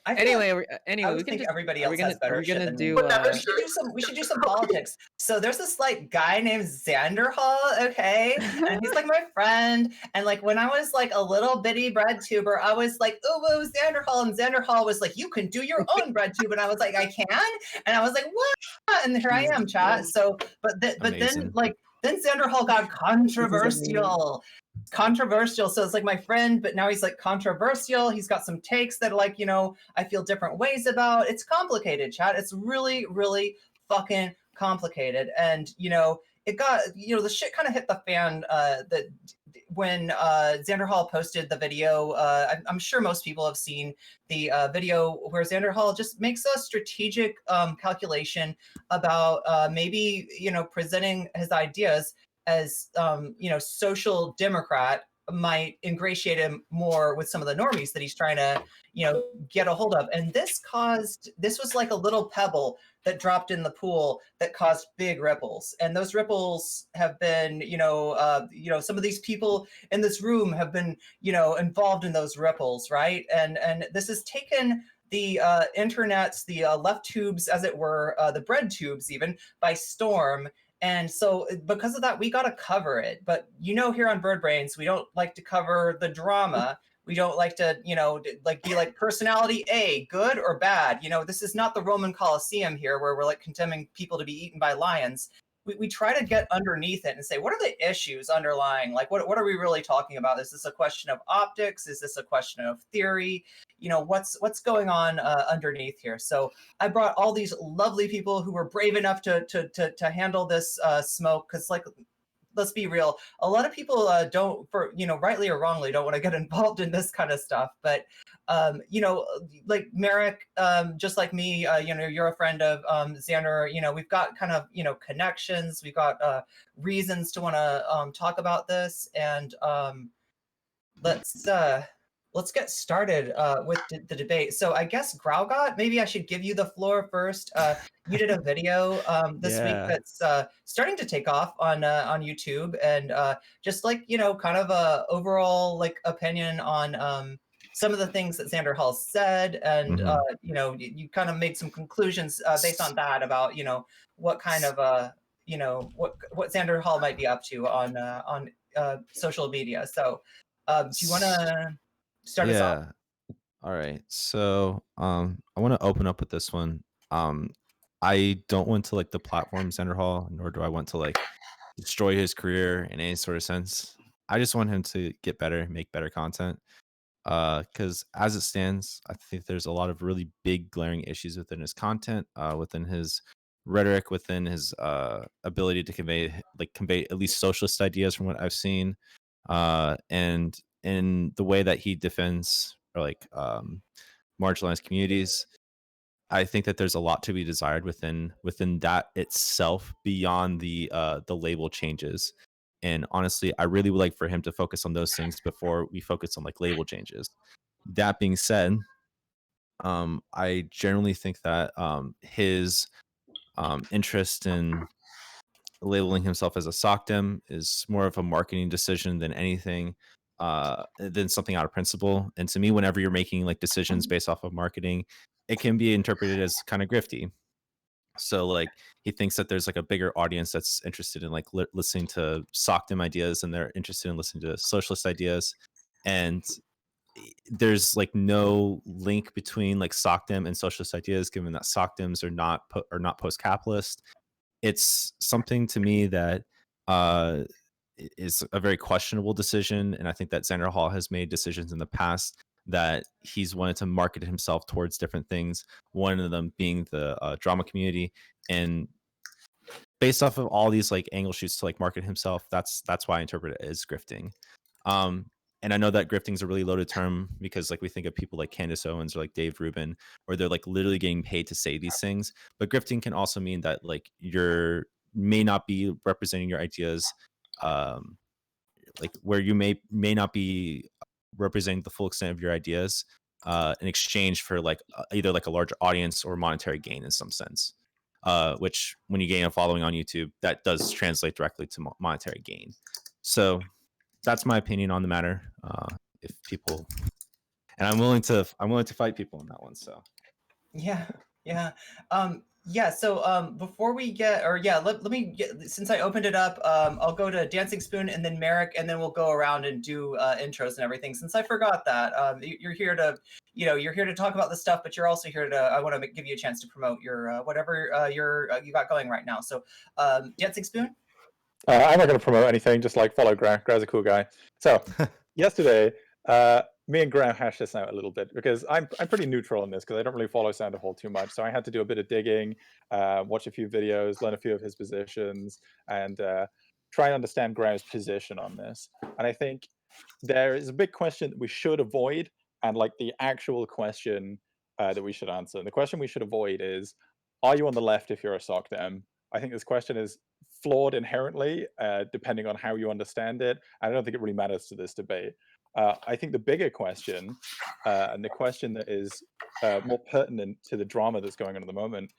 I feel like I Anyway, we always can think just everybody are we else gonna has are better we shit gonna than me. do We should do some politics. So there's this like guy named Xanderhal, okay? And he's like my friend. And like when I was like a little bitty bread tuber, I was like, oh, whoa, Xanderhal. And Xanderhal was like, you can do your own bread tube. And I was like, I can? And I was like, what? And here I am, chat. So but then Amazing. like then Xanderhal got controversial. So it's like my friend, but now he's like controversial. He's got some takes that like, I feel different ways about. It's complicated, chat. It's really, really fucking complicated. And, it got, the shit kind of hit the fan that when Xanderhal posted the video. I'm sure most people have seen the video where Xanderhal just makes a strategic calculation about maybe, presenting his ideas as social democrat might ingratiate him more with some of the normies that he's trying to get a hold of. And this was like a little pebble that dropped in the pool that caused big ripples. And those ripples have been some of these people in this room have been involved in those ripples, right? And this has taken the internets, the left tubes, as it were, the bread tubes even, by storm. And so because of that, we got to cover it. But here on Bird Brains, we don't like to cover the drama. We don't like to, be like personality A, good or bad. This is not the Roman Colosseum here where we're like condemning people to be eaten by lions. We try to get underneath it and say, what are the issues underlying? Like, what are we really talking about? Is this a question of optics? Is this a question of theory? What's going on underneath here? So I brought all these lovely people who were brave enough to handle this smoke, because like, let's be real, a lot of people don't, for rightly or wrongly, don't want to get involved in this kind of stuff. But like Merrick, just like me, you're a friend of Xander. We've got kind of connections. We've got reasons to want to talk about this, and let's get started with the debate. So I guess GrauGott, maybe I should give you the floor first. You did a video this week that's starting to take off on YouTube, and just like kind of a overall like opinion on some of the things that Xanderhal said, and you kind of made some conclusions based on that about what kind of what Xanderhal might be up to on social media. So do you want to start us off? All right. So I want to open up with this one. I don't want to like the platform Xanderhal, nor do I want to like destroy his career in any sort of sense. I just want him to get better, make better content. Because as it stands, I think there's a lot of really big glaring issues within his content, within his rhetoric, within his ability to convey at least socialist ideas from what I've seen, and in the way that he defends or like marginalized communities. I think that there's a lot to be desired within that itself beyond the label changes. And honestly, I really would like for him to focus on those things before we focus on like label changes. That being said, I generally think that his interest in labeling himself as a SOCDEM is more of a marketing decision than anything, than something out of principle. And to me, whenever you're making like decisions based off of marketing, it can be interpreted as kind of grifty. So like he thinks that there's like a bigger audience that's interested in like listening to SOCDEM ideas, and they're interested in listening to socialist ideas. And there's like no link between like SOCDEM and socialist ideas, given that SOCDEMs are not post-capitalist. It's something to me that uh, is a very questionable decision, and I think that Xanderhal has made decisions in the past that he's wanted to market himself towards different things. One of them being the drama community, and based off of all these like angle shoots to like market himself, that's why I interpret it as grifting. And I know that grifting is a really loaded term because like we think of people like Candace Owens or like Dave Rubin, where they're like literally getting paid to say these things. But grifting can also mean that like you're may not be representing your ideas, like where you may not be representing the full extent of your ideas in exchange for like either like a large audience or monetary gain in some sense. Which when you gain a following on YouTube, that does translate directly to monetary gain. So that's my opinion on the matter. If people and I'm willing to fight people on that one. So Yeah, yeah. Yeah, so before we get, or yeah, let me get, since I opened it up, I'll go to Dancing Spoon and then Merrick, and then we'll go around and do intros and everything. Since I forgot that, you're here to, you're here to talk about the stuff, but you're also here to, I want to give you a chance to promote your whatever you got going right now. So, Dancing Spoon? I'm not going to promote anything, just like follow Grau. Grau's a cool guy. So yesterday, me and Grau hashed this out a little bit because I'm pretty neutral on this because I don't really follow Xanderhal too much. So I had to do a bit of digging, watch a few videos, learn a few of his positions, and try and understand Grau's position on this. And I think there is a big question that we should avoid, and like the actual question that we should answer. And the question we should avoid is, are you on the left if you're a soc dem? I think this question is flawed inherently, depending on how you understand it. I don't think it really matters to this debate. I think the bigger question, and the question that is more pertinent to the drama that's going on at the moment,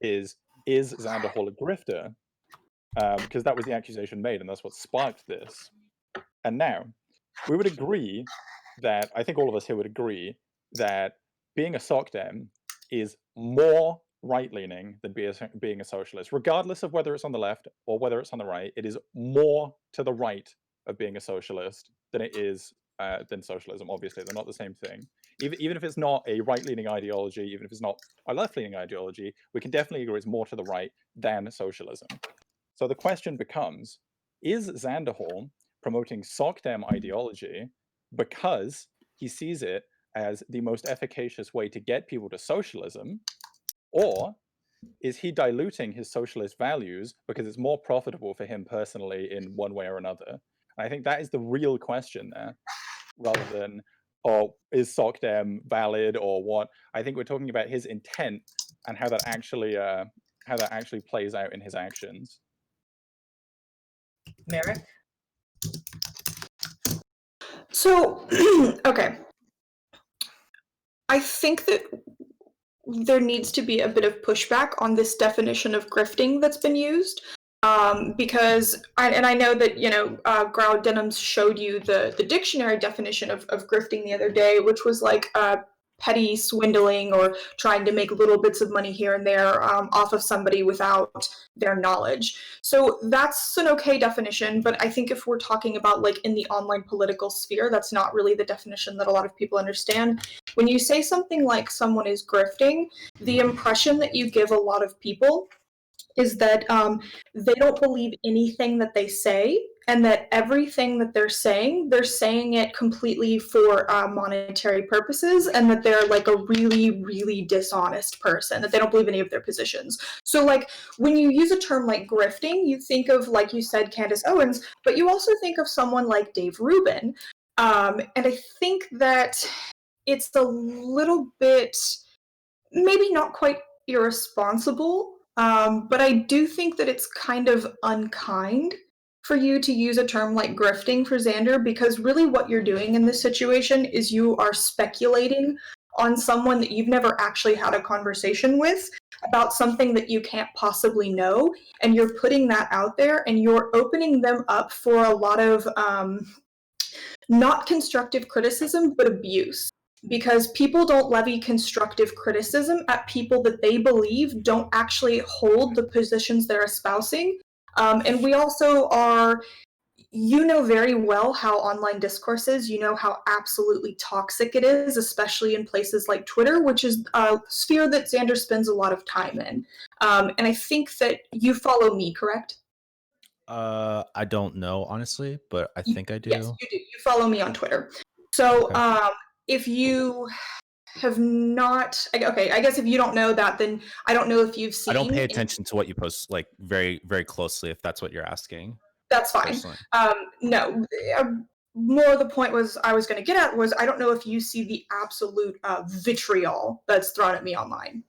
is Xanderhal a grifter? Because that was the accusation made, and that's what sparked this. And now, we would agree that, I think all of us here would agree, that being a soc dem is more right-leaning than being a socialist. Regardless of whether it's on the left or whether it's on the right, it is more to the right of being a socialist than it is than socialism. Obviously, they're not the same thing. Even if it's not a right-leaning ideology, even if it's not a left-leaning ideology, we can definitely agree it's more to the right than socialism. So the question becomes, is Xanderhal promoting soc dem ideology because he sees it as the most efficacious way to get people to socialism, or is he diluting his socialist values because it's more profitable for him personally in one way or another? And I think that is the real question there, rather than, oh, is soc dem valid or what? I think we're talking about his intent and how that actually plays out in his actions. Merrick? So, okay. I think that there needs to be a bit of pushback on this definition of grifting that's been used. Because, I know that, Grau Denims showed you the dictionary definition of grifting the other day, which was like petty swindling or trying to make little bits of money here and there off of somebody without their knowledge. So that's an okay definition, but I think if we're talking about like in the online political sphere, that's not really the definition that a lot of people understand. When you say something like someone is grifting, the impression that you give a lot of people is that they don't believe anything that they say, and that everything that they're saying it completely for monetary purposes, and that they're like a really, really dishonest person, that they don't believe any of their positions. So like when you use a term like grifting, you think of, like you said, Candace Owens, but you also think of someone like Dave Rubin. And I think that it's a little bit, maybe not quite irresponsible, but I do think that it's kind of unkind for you to use a term like grifting for Xander, because really what you're doing in this situation is you are speculating on someone that you've never actually had a conversation with about something that you can't possibly know, and you're putting that out there and you're opening them up for a lot of not constructive criticism, but abuse. Because people don't levy constructive criticism at people that they believe don't actually hold the positions they're espousing. And we also are, you know very well how online discourse is. You know how absolutely toxic it is, especially in places like Twitter, which is a sphere that Xander spends a lot of time in. And I think that you follow me, correct? I don't know, honestly, but I think I do. Yes, you do. You follow me on Twitter. So Okay. if you have not, okay, I guess if you don't know that, then I don't know if you've seen. I don't pay attention to what you post like very, very closely, if that's what you're asking. That's fine. Personally. No, more the point was I was going to get at was I don't know if you see the absolute vitriol that's thrown at me online.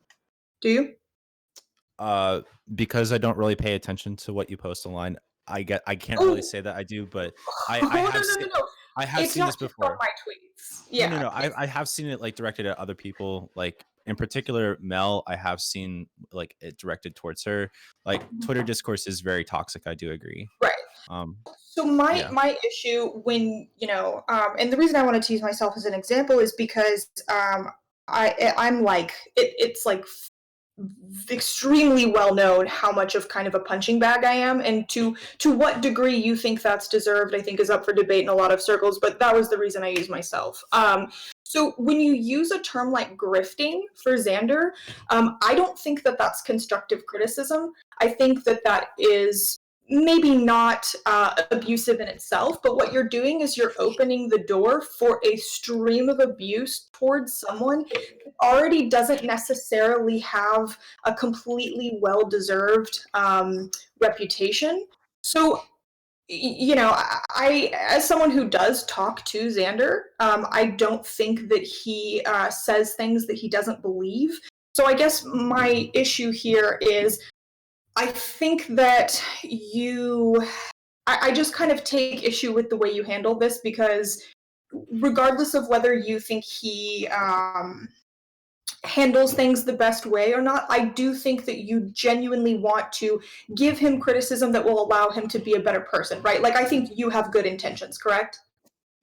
Do you? Because I don't really pay attention to what you post online. I can't really say that I do, but I have no. I have It's seen not this just on before. my tweets. Yeah. No. I have seen it like directed at other people, like in particular, Mel, I have seen like it directed towards her. Like Twitter discourse is very toxic. I do agree. Right. So Yeah. my issue when, and the reason I wanted to use myself as an example is because I'm like, it's like extremely well known how much of kind of a punching bag I am, and to what degree you think that's deserved, I think is up for debate in a lot of circles, but that was the reason I used myself. So when you use a term like grifting for Xander, I don't think that that's constructive criticism. I think that that is maybe not abusive in itself, but what you're doing is you're opening the door for a stream of abuse towards someone who already doesn't necessarily have a completely well-deserved reputation. So, I, as someone who does talk to Xander, I don't think that he says things that he doesn't believe. So I guess my issue here is I think that I just kind of take issue with the way you handle this, because regardless of whether you think he handles things the best way or not, I do think that you genuinely want to give him criticism that will allow him to be a better person, right? Like, I think you have good intentions, correct?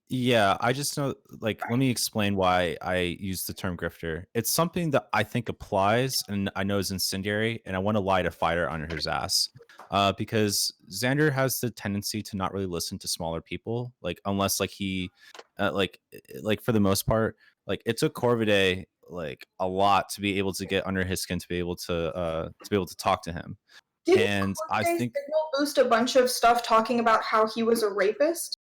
Yeah, I just know, like, let me explain why I use the term grifter. It's something that I think applies and I know is incendiary, and I want to light a fire under his ass. Because Xander has the tendency to not really listen to smaller people, like, unless, like, he, like, for the most part, like, it took Corvidae, like, a lot to be able to get under his skin, to be able to talk to him. Didn't And I Corvidae think signal boost a bunch of stuff talking about how he was a rapist?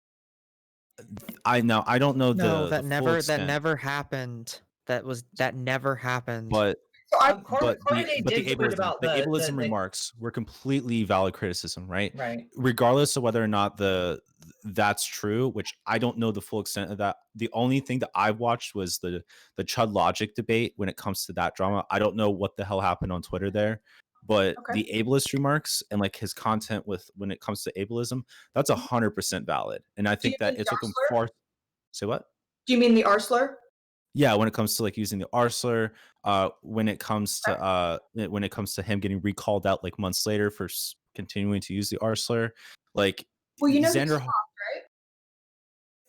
I don't know No, the full extent. that never happened. That never happened. But So I, Corvidae did the tweet about ableism remarks were completely valid criticism, right? Right. Regardless of whether or not that's true, which I don't know the full extent of that. The only thing that I watched was the Chud Logic debate when it comes to that drama. I don't know what the hell happened on Twitter there, but Okay. the ableist remarks and like his content with when it comes to ableism, that's 100% valid. And I think you that mean it took him Gosler? far. Say what? Do you mean the R slur? Yeah, when it comes to like using the R slur, when it comes to him getting recalled out like months later for continuing to use the R slur, like Well, he Xander, stopped, right?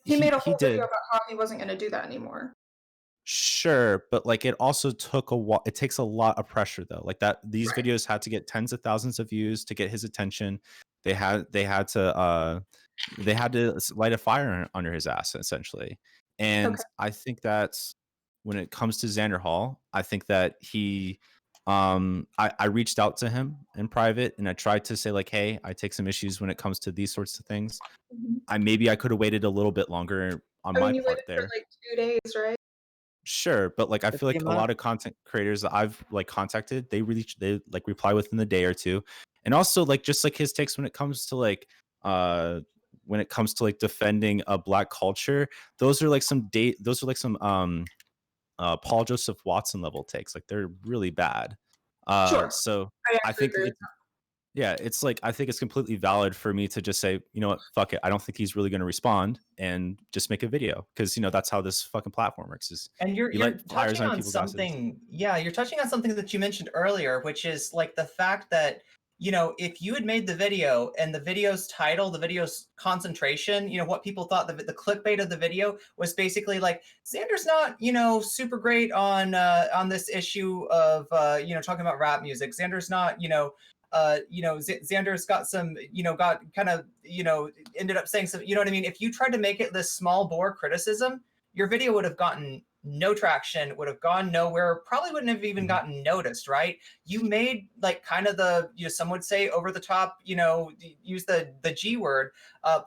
He made a he whole did. video about how he wasn't going to do that anymore. Sure, but like it also took a while. It takes a lot of pressure though. Like that, these Right. videos had to get tens of thousands of views to get his attention. They had to light a fire under his ass essentially. And Okay. I think that's when it comes to Xanderhal, I think that he I reached out to him in private and I tried to say like, hey, I take some issues when it comes to these sorts of things. Mhm. I could have waited a little bit longer on I my mean, you part waited for there. like 2 days, right? Sure, but like I But feel the like a lot of content creators that I've like contacted, they like reply within the day or two. And also like just like his takes when it comes to like defending a black culture, those are like some Paul Joseph Watson level takes. Like they're really bad. Sure. So I I actually think agree with it's yeah, it's like I think it's completely valid for me to just say, you know what, fuck it. I don't think he's really going to respond, and just make a video because that's how this fucking platform works. Is And you you're light fires touching on on people's asses. something. Yeah, you're touching on something that you mentioned earlier, which is like the fact that if you had made the video and the video's title, the video's concentration, what people thought the clickbait of the video was basically like Xander's not super great on this issue of talking about rap music. Xander's not Xander's got some got kind of ended up saying some, what I mean. If you tried to make it this small bore criticism, your video would have gotten no traction, would have gone nowhere, probably wouldn't have even gotten noticed, right? You made like kind of the, some would say over the top, use the G word,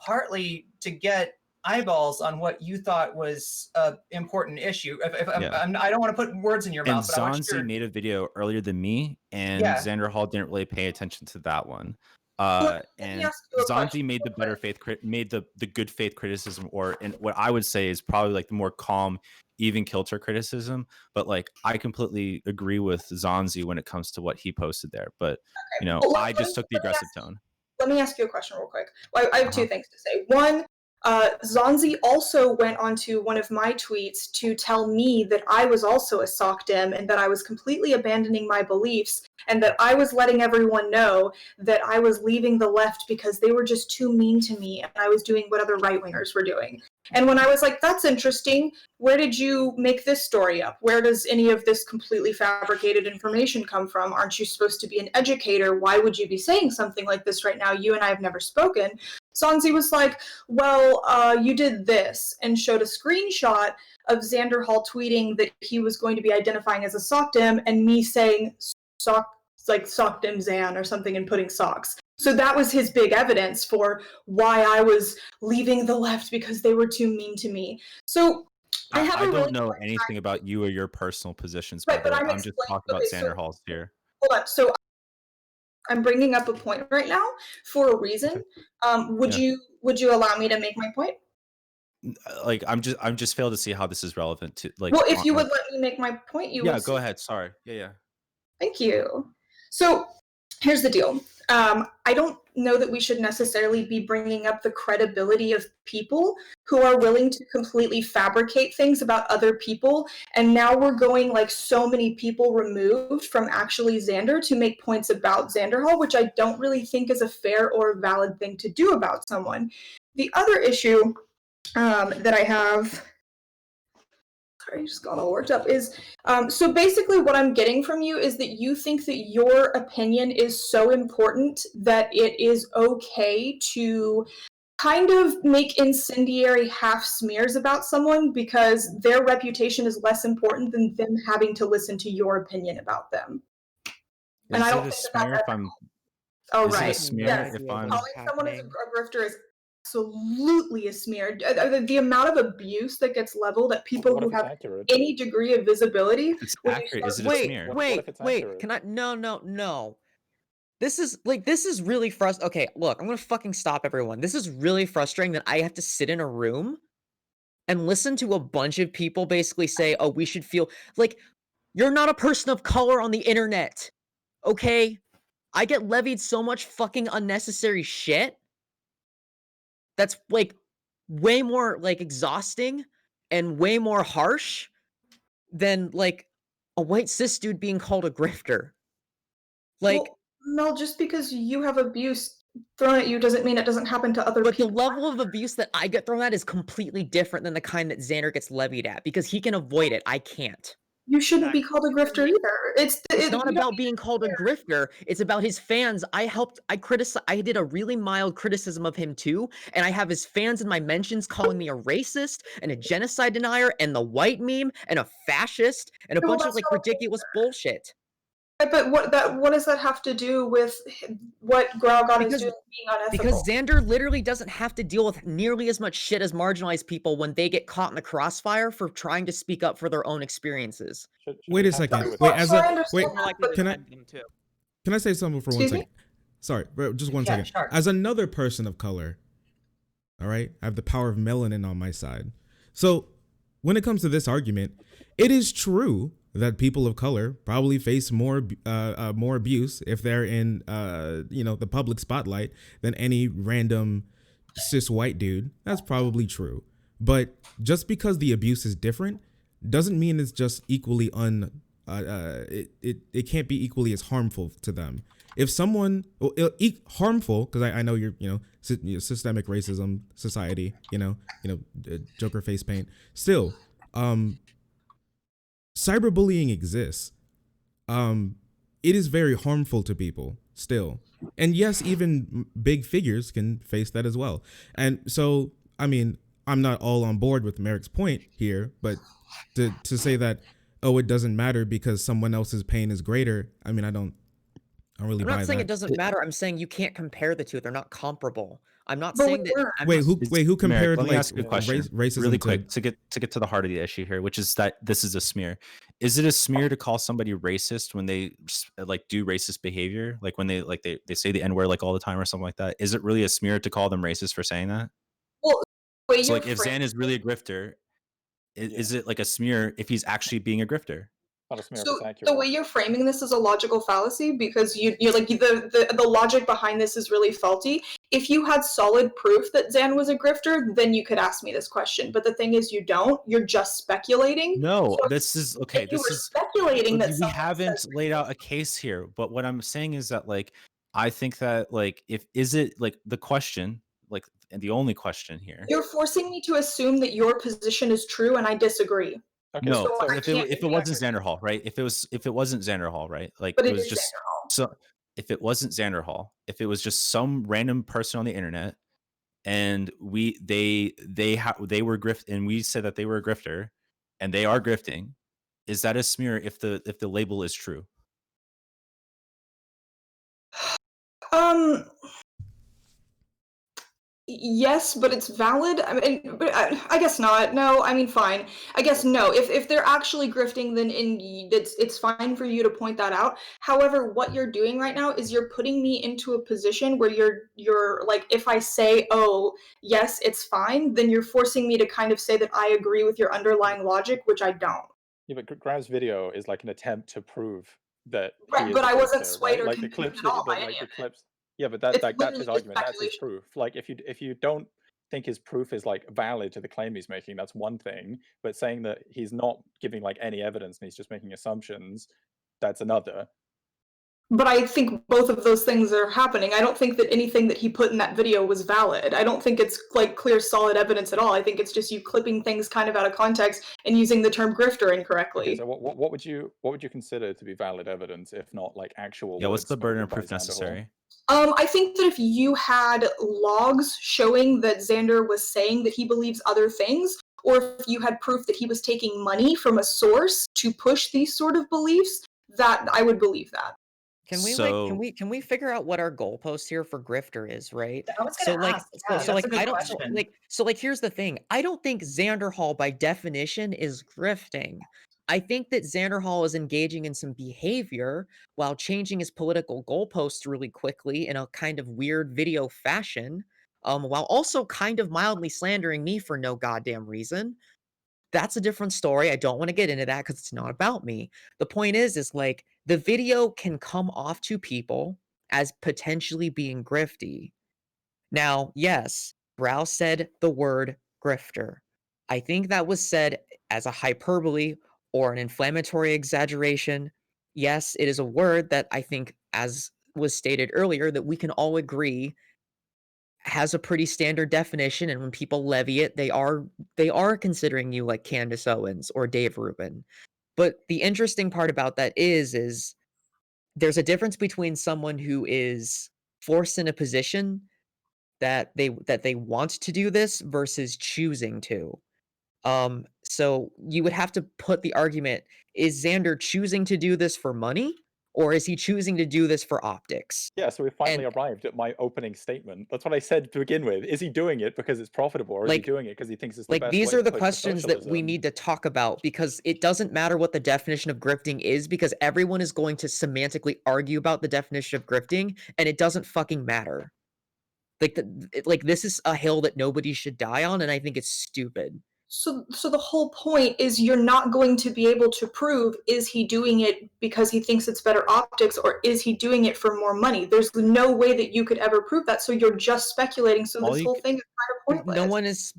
partly to get eyeballs on what you thought was an important issue. I don't want to put words in your And mouth, but I want Zanzi made a video earlier than me, and Yeah. Xanderhal didn't really pay attention to that one. Let me And ask you a Zanzi question made the real better quick. made the good faith criticism, and what I would say is probably like the more calm, even kilter criticism. But like I completely agree with Zanzi when it comes to what he posted there. But Well, I just took the aggressive tone. Let me ask you a question real quick. Well, I have two things to say. One, Zonzi also went onto one of my tweets to tell me that I was also a SOCDEM and that I was completely abandoning my beliefs and that I was letting everyone know that I was leaving the left because they were just too mean to me and I was doing what other right-wingers were doing. And when I was like, that's interesting, where did you make this story up? Where does any of this completely fabricated information come from? Aren't you supposed to be an educator? Why would you be saying something like this right now? You and I have never spoken. Zonzi was like, well, you did this, and showed a screenshot of Xanderhal tweeting that he was going to be identifying as a SOCDEM, and me saying SOCDEM Zan or something and putting socks. So that was his big evidence for why I was leaving the left, because they were too mean to me. So I don't know anything about you or your personal positions, right, but I'm just talking about Xanderhal's here. Hold on. So I'm bringing up a point right now for a reason. Would you allow me to make my point? Like I'm just failed to see how this is relevant to like. Well, if you would let me make my point, you would. Yeah, go ahead. Sorry. Yeah. Thank you. So here's the deal. I don't know that we should necessarily be bringing up the credibility of people who are willing to completely fabricate things about other people. And now we're going like so many people removed from actually Xander to make points about Xanderhal, which I don't really think is a fair or valid thing to do about someone. The other issue that I have, sorry, I just got all worked up, is so basically what I'm getting from you is that you think that your opinion is so important that it is okay to kind of make incendiary half smears about someone because their reputation is less important than them having to listen to your opinion about them. And I don't think that that's oh, is right. it a smear Yes. if I'm Calling someone as a grifter is absolutely a smear. The amount of abuse that gets leveled at people who have any degree of visibility. It's accurate. Is it a smear? Wait. Can I? No. This is really frustrating. Okay, look, I'm gonna fucking stop everyone. This is really frustrating that I have to sit in a room and listen to a bunch of people basically say, oh, we should feel like you're not a person of color on the internet. Okay? I get levied so much fucking unnecessary shit that's like way more like exhausting and way more harsh than like a white cis dude being called a grifter. Like, well, Mel, just because you have abuse thrown at you doesn't mean it doesn't happen to other people. But the level of abuse that I get thrown at is completely different than the kind that Xander gets levied at because he can avoid it. I can't. You shouldn't be called a grifter either. It's not about being called a grifter. It's about his fans. I did a really mild criticism of him too, and I have his fans in my mentions calling me a racist and a genocide denier and the white meme and a fascist and a bunch of like ridiculous bullshit. But what does that have to do with what GrauGott is doing being unethical? Because Xander literally doesn't have to deal with nearly as much shit as marginalized people when they get caught in the crossfire for trying to speak up for their own experiences. Wait a second. Can I say something for 1 second? Sorry, just 1 second. Sure. As another person of color, all right, I have the power of melanin on my side. So when it comes to this argument, it is true that people of color probably face more abuse if they're in the public spotlight than any random cis white dude. That's probably true. But just because the abuse is different doesn't mean it's just equally it can't be equally as harmful to them. If someone harmful, because I know you're systemic racism society, Joker face paint. Still, cyberbullying exists. It is very harmful to people still. And yes, even big figures can face that as well. And so, I mean, I'm not all on board with Merrick's point here, but to say that, oh, it doesn't matter because someone else's pain is greater. I mean, I don't really buy that. I'm not saying it doesn't matter. I'm saying you can't compare the two. They're not comparable. I'm not saying that. Who compared Let me ask you a question racism really quick to get to the heart of the issue here, which is that this is a smear. Is it a smear to call somebody racist when they like do racist behavior, like when they say the N-word like all the time or something like that? Is it really a smear to call them racist for saying that? Well, so like if Xan is really a grifter, is it like a smear if he's actually being a grifter? not a smear if So it's accurate. the way you're framing this is a logical fallacy because you're like the logic behind this is really faulty. If you had solid proof that Xan was a grifter, then you could ask me this question. But the thing is, you don't. You're just speculating. No, So this is okay. if you This were is speculating that we someone haven't says laid out a case here, but what I'm saying is that like I think that like if is it like the question like and the only question here. you're forcing me to assume that your position is true, and I disagree. Okay, No, So I if can't it give the wasn't answer. Xanderhal, right? If it wasn't Xanderhal, right? Like But it it was is just Xanderhal. so if it wasn't Xanderhal, if it was just some random person on the internet and they were grift and we said that they were a grifter and they are grifting, is that a smear if the label is true? Yes, but it's valid. I mean, but I guess not. No, I mean, fine. I guess no. If they're actually grifting, then it's fine for you to point that out. However, what you're doing right now is you're putting me into a position where you're like, if I say, oh, yes, it's fine, then you're forcing me to kind of say that I agree with your underlying logic, which I don't. Yeah, but Graham's video is like an attempt to prove that Right, he is but a I wasn't grifter, swayed right? or Like the confused clips, at all by like any the of it. clips. Yeah, but It's that's literally his just argument. That's his speculation. proof. Like if you don't think his proof is like valid to the claim he's making, that's one thing. But saying that he's not giving like any evidence and he's just making assumptions, that's another. But I think both of those things are happening. I don't think that anything that he put in that video was valid. I don't think it's like clear, solid evidence at all. I think it's just you clipping things kind of out of context and using the term grifter incorrectly. Okay, so what would you consider to be valid evidence if not like actual Yeah, what's words the burden spoken of by proof Xanderhal? necessary? I think that if you had logs showing that Xander was saying that he believes other things, or if you had proof that he was taking money from a source to push these sort of beliefs, that I would believe that. Can we So can we figure out what our goalpost here for grifter is, right? I was So gonna like ask. Yeah, so that's like a good I don't question. so like here's the thing. I don't think Xanderhal by definition is grifting. I think that Xanderhal is engaging in some behavior while changing his political goalposts really quickly in a kind of weird video fashion, while also kind of mildly slandering me for no goddamn reason. That's a different story. I don't want to get into that because it's not about me. The point is like the video can come off to people as potentially being grifty. Now, yes, Brau said the word grifter. I think that was said as a hyperbole or an inflammatory exaggeration. Yes, it is a word that I think, as was stated earlier, that we can all agree has a pretty standard definition, and when people levy it, they are considering you like Candace Owens or Dave Rubin. But the interesting part about that is there's a difference between someone who is forced in a position that they want to do this versus choosing to. So you would have to put the argument, is Xander choosing to do this for money, or is he choosing to do this for optics? Yeah, so we finally And arrived at my opening statement. That's what I said to begin with. Is he doing it because it's profitable, or is he like doing it because he thinks it's the like best these way are to the push for questions that we socialism? need to talk about because it doesn't matter what the definition of grifting is because everyone is going to semantically argue about the definition of grifting and it doesn't fucking matter. Like this is a hill that nobody should die on and I think it's stupid. So the whole point is you're not going to be able to prove, is he doing it because he thinks it's better optics or is he doing it for more money? There's no way that you could ever prove that, so you're just speculating, so All this you whole c- thing is kind of pointless.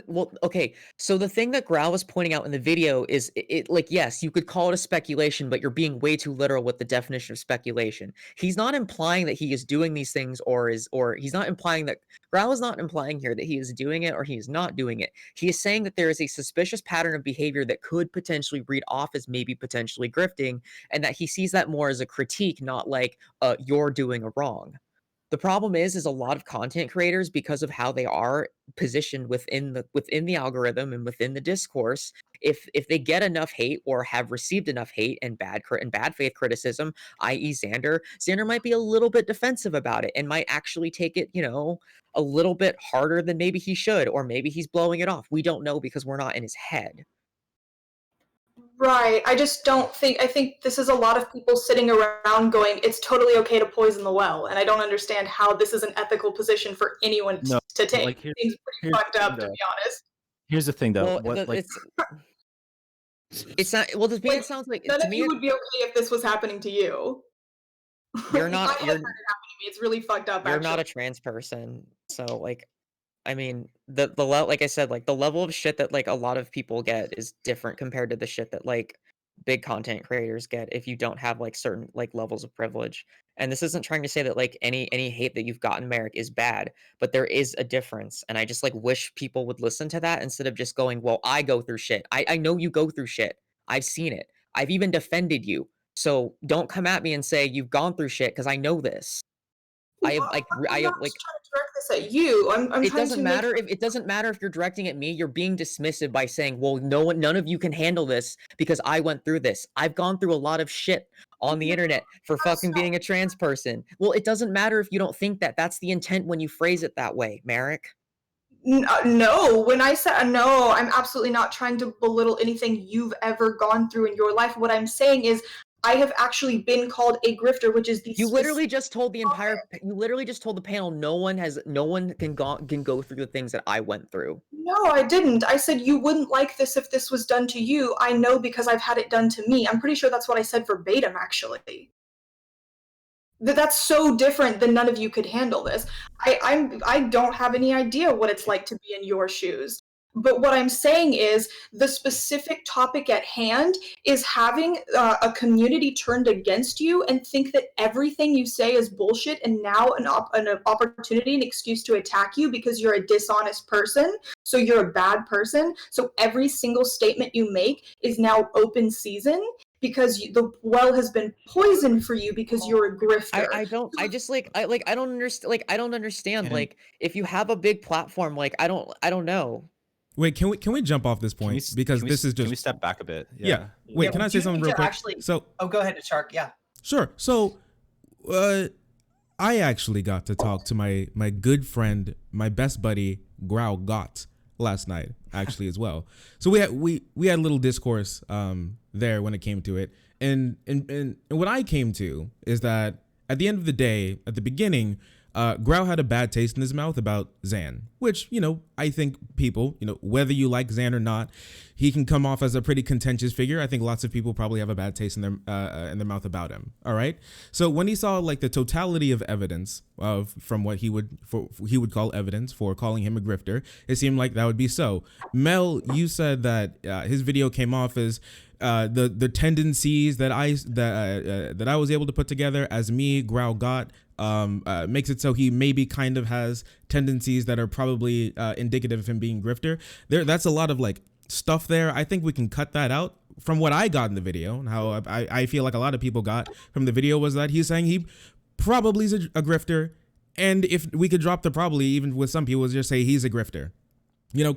Well, okay, so the thing that Grau was pointing out in the video is it like yes, you could call it a speculation, but you're being way too literal with the definition of speculation. He's not implying that he is doing these things or he's not implying that Grau is not implying here that he is doing it or he is not doing it. He is saying that there is a suspicious pattern of behavior that could potentially read off as maybe potentially grifting, and that he sees that more as a critique, not like you're doing a wrong. The problem is a lot of content creators, because of how they are positioned within the algorithm and within the discourse, if they get enough hate or have received enough hate and bad faith criticism, i.e. Xander might be a little bit defensive about it and might actually take it, a little bit harder than maybe he should, or maybe he's blowing it off. We don't know because we're not in his head. Right. I just don't think, I think this is a lot of people sitting around going, it's totally okay to poison the well. And I don't understand how this is an ethical position for anyone No, to take. like It seems pretty here's fucked the up, thing, to though. be honest. Here's the thing though. Well, What like it's It's not. Well, to me, Like, it sounds like none to of me. you would be okay if this was happening to you. You're not. I have You're heard it happen to me. It's really fucked up. you're not a Actually, trans person, so like, I mean, like I said, like the level of shit that like a lot of people get is different compared to the shit that like big content creators get if you don't have like certain like levels of privilege. And this isn't trying to say that like any hate that you've gotten, Merrick, is bad, but there is a difference. And I just like wish people would listen to that instead of just going, well, I go through shit. I know you go through shit. I've seen it. I've even defended you. So don't come at me and say you've gone through shit because I know this. I have like I'm I not have like trying to direct this at you. I'm it trying doesn't to matter if it doesn't matter if you're directing at me. You're being dismissive by saying, "Well, none of you can handle this because I went through this. I've gone through a lot of shit on the internet for fucking being a trans person." Well, it doesn't matter if you don't think that. That's the intent when you phrase it that way, Merrick. No, when I said no, I'm absolutely not trying to belittle anything you've ever gone through in your life. What I'm saying is, I have actually been called a grifter, which is the You literally specific just told the entire. topic. You literally just told the panel no one can go through the things that I went through. No, I didn't. I said you wouldn't like this if this was done to you. I know because I've had it done to me. I'm pretty sure that's what I said verbatim, actually. That's so different than none of you could handle this. I don't have any idea what it's like to be in your shoes. But what I'm saying is the specific topic at hand is having a community turned against you and think that everything you say is bullshit and now an opportunity, an excuse to attack you because you're a dishonest person. So you're a bad person. So every single statement you make is now open season because the well has been poisoned for you because you're a grifter. I don't. I just like. I don't understand. Like I don't understand. And- Like if you have a big platform, like I don't know. Wait, can we jump off this point because this is just Can we step back a bit? yeah. Wait, Yeah, can we I say do something need real to quick? actually- So Oh, go ahead, Shark. Yeah. sure. So, I actually got to talk to my good friend, my best buddy, GrauGott, last night, actually as well. So we had a little discourse there when it came to it, and what I came to is that at the end of the day, at the beginning, Grau had a bad taste in his mouth about Xan, which, I think people, whether you like Xan or not, he can come off as a pretty contentious figure. I think lots of people probably have a bad taste in their mouth about him. All right. So when he saw like the totality of evidence from what he would call evidence for calling him a grifter, it seemed like that would be so. Mel, you said that his video came off as the tendencies that I was able to put together as me, GrauGott, makes it so he maybe kind of has tendencies that are probably indicative of him being grifter. That's a lot of like stuff there. I think we can cut that out. From what I got in the video and how I feel like a lot of people got from the video was that he's saying he probably is a grifter. And if we could drop the probably, even with some people, just say he's a grifter.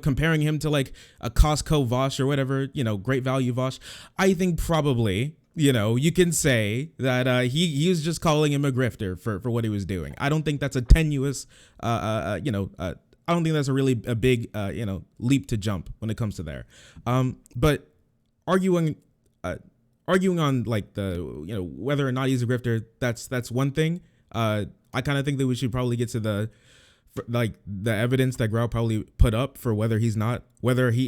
Comparing him to like a Costco Vosh or whatever, Great Value Vosh. I think probably, you can say that he was just calling him a grifter for what he was doing. I don't think that's a tenuous, I don't think that's a really a big, leap to jump when it comes to there. But arguing on like the, whether or not he's a grifter, that's one thing. I kind of think that we should probably get to the evidence that Grau probably put up for whether he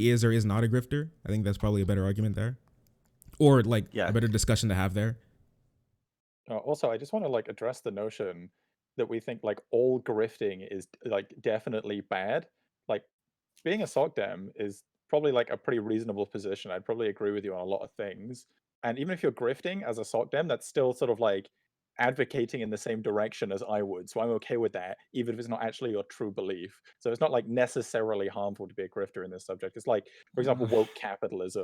is or is not a grifter. I think that's probably a better argument there, or like a better discussion to have there. Also, I just want to like address the notion that we think like all grifting is like definitely bad. Like being a soc dem is probably like a pretty reasonable position. I'd probably agree with you on a lot of things. And even if you're grifting as a soc dem, that's still sort of like advocating in the same direction as I would. So I'm okay with that, even if it's not actually your true belief. So it's not like necessarily harmful to be a grifter in this subject. It's like, for example, woke capitalism.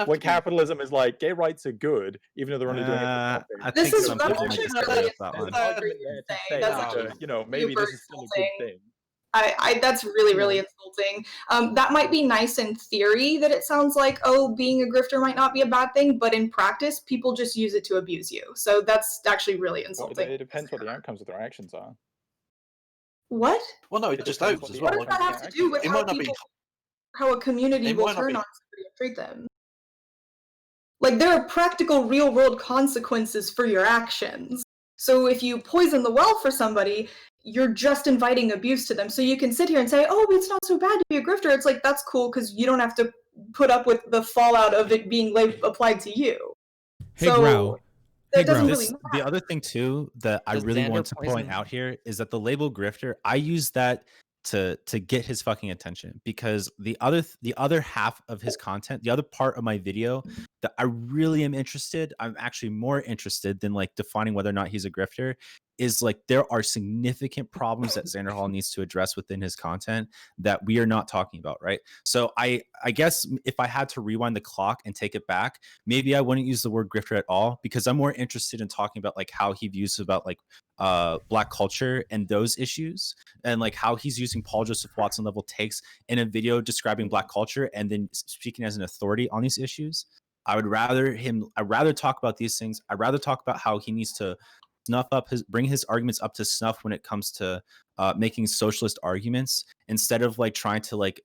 When capitalism is like gay rights are good, even though they're only doing it for profit. I This think is some people might actually disagree really with that one. Maybe this is still a good thing. That's really insulting. That might be nice in theory that it sounds like, oh, being a grifter might not be a bad thing, but in practice, people just use it to abuse you. So that's actually really insulting. It depends what the outcomes of their actions are. What? Well, no, it just opens as well. What does that have to do with It might not be. how a community It will might not turn be- on somebody and treat them? Like, there are practical, real-world consequences for your actions. So if you poison the well for somebody, you're just inviting abuse to them. So you can sit here and say, oh, it's not so bad to be a grifter. It's like, that's cool because you don't have to put up with the fallout of it being applied to you. Hey, So Grau. that Hey, doesn't Grau. really The matter. other thing too that I Does really Xander want to point poison- out here is that the label grifter, I use that to get his fucking attention, because the other half of his content, the other part of my video that I really am interested, I'm actually more interested than like defining whether or not he's a grifter, is like there are significant problems that Xanderhal needs to address within his content that we are not talking about, right? So I guess if I had to rewind the clock and take it back, maybe I wouldn't use the word grifter at all, because I'm more interested in talking about like how he views about like Black culture and those issues, and like how he's using Paul Joseph Watson level takes in a video describing Black culture and then speaking as an authority on these issues. I'd rather talk about these things. I'd rather talk about how he needs to bring his arguments up to snuff when it comes to making socialist arguments, instead of like trying to like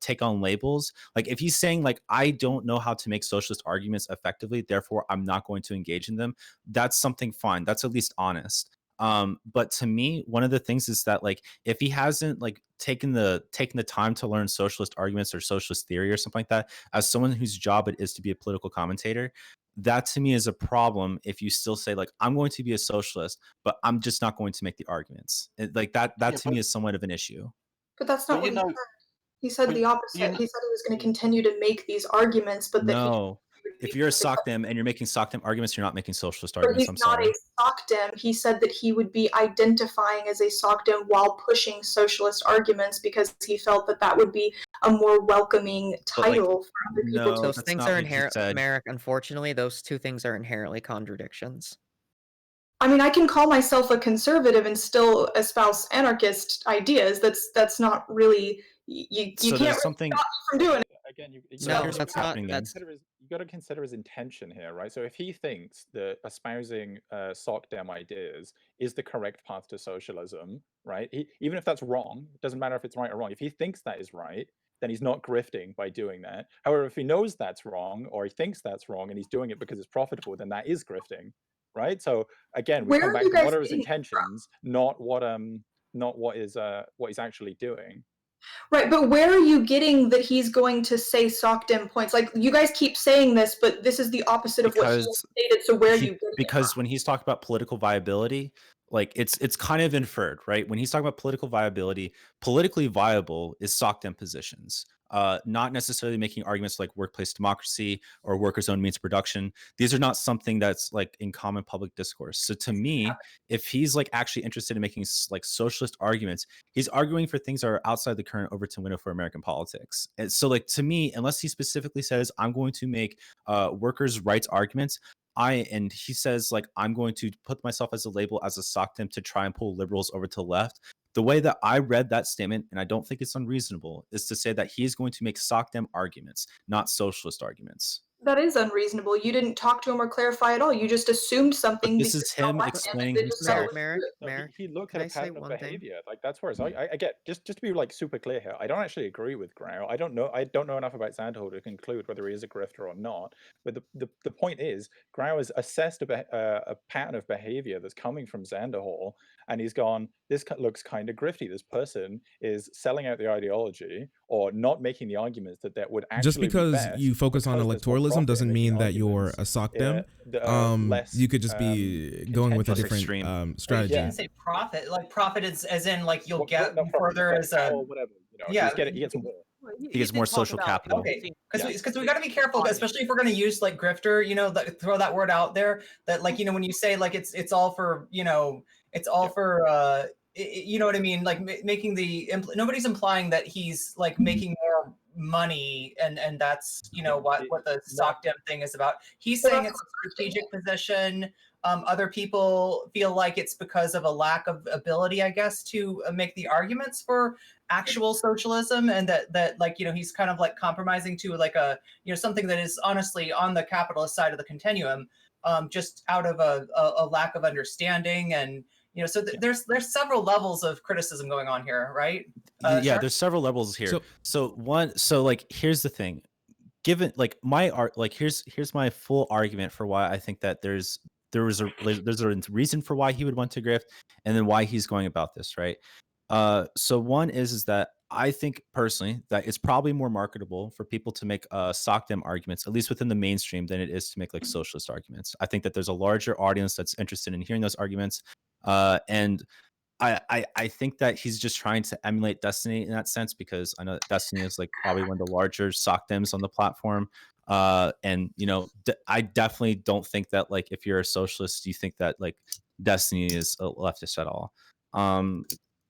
take on labels. Like if he's saying like, I don't know how to make socialist arguments effectively, therefore I'm not going to engage in them, that's something fine. That's at least honest. But to me, one of the things is that like if he hasn't like taken the time to learn socialist arguments or socialist theory or something like that, as someone whose job it is to be a political commentator, that to me is a problem. If you still say like, I'm going to be a socialist, but I'm just not going to make the arguments, like that to me is somewhat of an issue. But that's not But what he said. He said the opposite. you He said he was going to continue to make these arguments, but that No, he if you're a SOCDEM and you're making SOCDEM arguments, you're not making socialist But arguments. he's I'm not sorry. a SOCDEM. He said that he would be identifying as a SOCDEM while pushing socialist arguments because he felt that that would be a more welcoming But, like, title for other people no, to. Those that's things not are what he inherent, said. Merrick. Unfortunately, those two things are inherently contradictions. I mean, I can call myself a conservative and still espouse anarchist ideas. That's not really you So can't there's really something. stop me from doing it. Again, you No, gotta here's that's what's not- happening then. that's- you got to consider his intention here, right? So if he thinks that espousing SOCDEM ideas is the correct path to socialism, right? Even if that's wrong, it doesn't matter if it's right or wrong. If he thinks that is right, then he's not grifting by doing that. However, if he knows that's wrong, or he thinks that's wrong, and he's doing it because it's profitable, then that is grifting, right? So again, we Where come are back you to guys what are his getting it from? intentions, not what he's actually doing. Right, but where are you getting that he's going to say SOCDEM points? Like, you guys keep saying this, but this is the opposite of what he Because stated, so where are you getting it because from? when he's talking about political viability, like it's kind of inferred, right? When he's talking about political viability, politically viable is SOCDEM positions, not necessarily making arguments like workplace democracy or workers' own means of production. These are not something that's like in common public discourse. So to me, if he's like actually interested in making like socialist arguments, he's arguing for things that are outside the current Overton window for American politics. And so like to me, unless he specifically says, I'm going to make workers' rights arguments, and he says like, I'm going to put myself as a label as a SOCDEM to try and pull liberals over to the left. The way that I read that statement, and I don't think it's unreasonable, is to say that he is going to make SOCDEM arguments, not socialist arguments. That is unreasonable. You didn't talk to him or clarify at all. You just assumed something. But this is because you don't him like explaining and they just said, himself. Merrick, No, Merrick, he looked can at I a say pattern of one thing? behavior. Like that's where I get just to be like super clear here. I don't actually agree with Grau. I don't know enough about Xanderhal to conclude whether he is a grifter or not. But the point is, Grau has assessed a pattern of behavior that's coming from Xanderhal, and he's gone, this looks kind of grifty. This person is selling out the ideology or not making the arguments that would actually Just because be best you focus on because there's more electoralism profit doesn't in making mean that you're arguments, a SOCDEM. that are less, You could just be going with a contentious. different Extreme. But you strategy. didn't say profit. Like profit is as in like you'll get No, further like as a or whatever. You know, yeah. he gets more. He gets more social capital. Okay, because Yeah. we got to be careful, especially if we're going to use like grifter, you know, throw that word out there. That like, you know, when you say like it's all for, you know, it's all for you know what I mean, like making the nobody's implying that he's like making more money and that's, you know, what the SOCDEM thing is about. He's saying it's a strategic position. Other people feel like it's because of a lack of ability, I guess, to make the arguments for actual socialism, and that like, you know, he's kind of like compromising to like a, you know, something that is honestly on the capitalist side of the continuum, just out of a lack of understanding. And you know, so there's several levels of criticism going on here, right? Yeah, Sure? there's several levels here. So like here's the thing. Given like my art, like here's my full argument for why I think that there's a reason for why he would want to grift, and then why he's going about this, right? So one is that I think personally that it's probably more marketable for people to make sock dem arguments, at least within the mainstream, than it is to make like socialist arguments. I think that there's a larger audience that's interested in hearing those arguments, and I think that he's just trying to emulate Destiny in that sense, because I know that Destiny is like probably one of the larger sock dems on the platform. And you know, I definitely don't think that like if you're a socialist, you think that like Destiny is a leftist at all.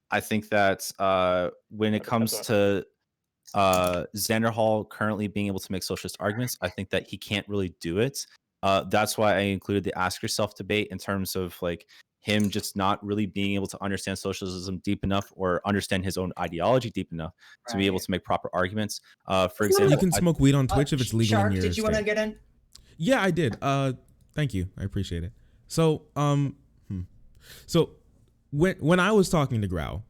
I think that when it comes to Xanderhal currently being able to make socialist arguments, I think that he can't really do it. That's why I included the ask yourself debate in terms of like him just not really being able to understand socialism deep enough or understand his own ideology deep enough to be able Right. to make proper arguments. For You example, can smoke weed on Twitch if it's legal in Shark, your did you want to state. get in? Yeah, I did. Thank you. I appreciate it. So, so when I was talking to Grau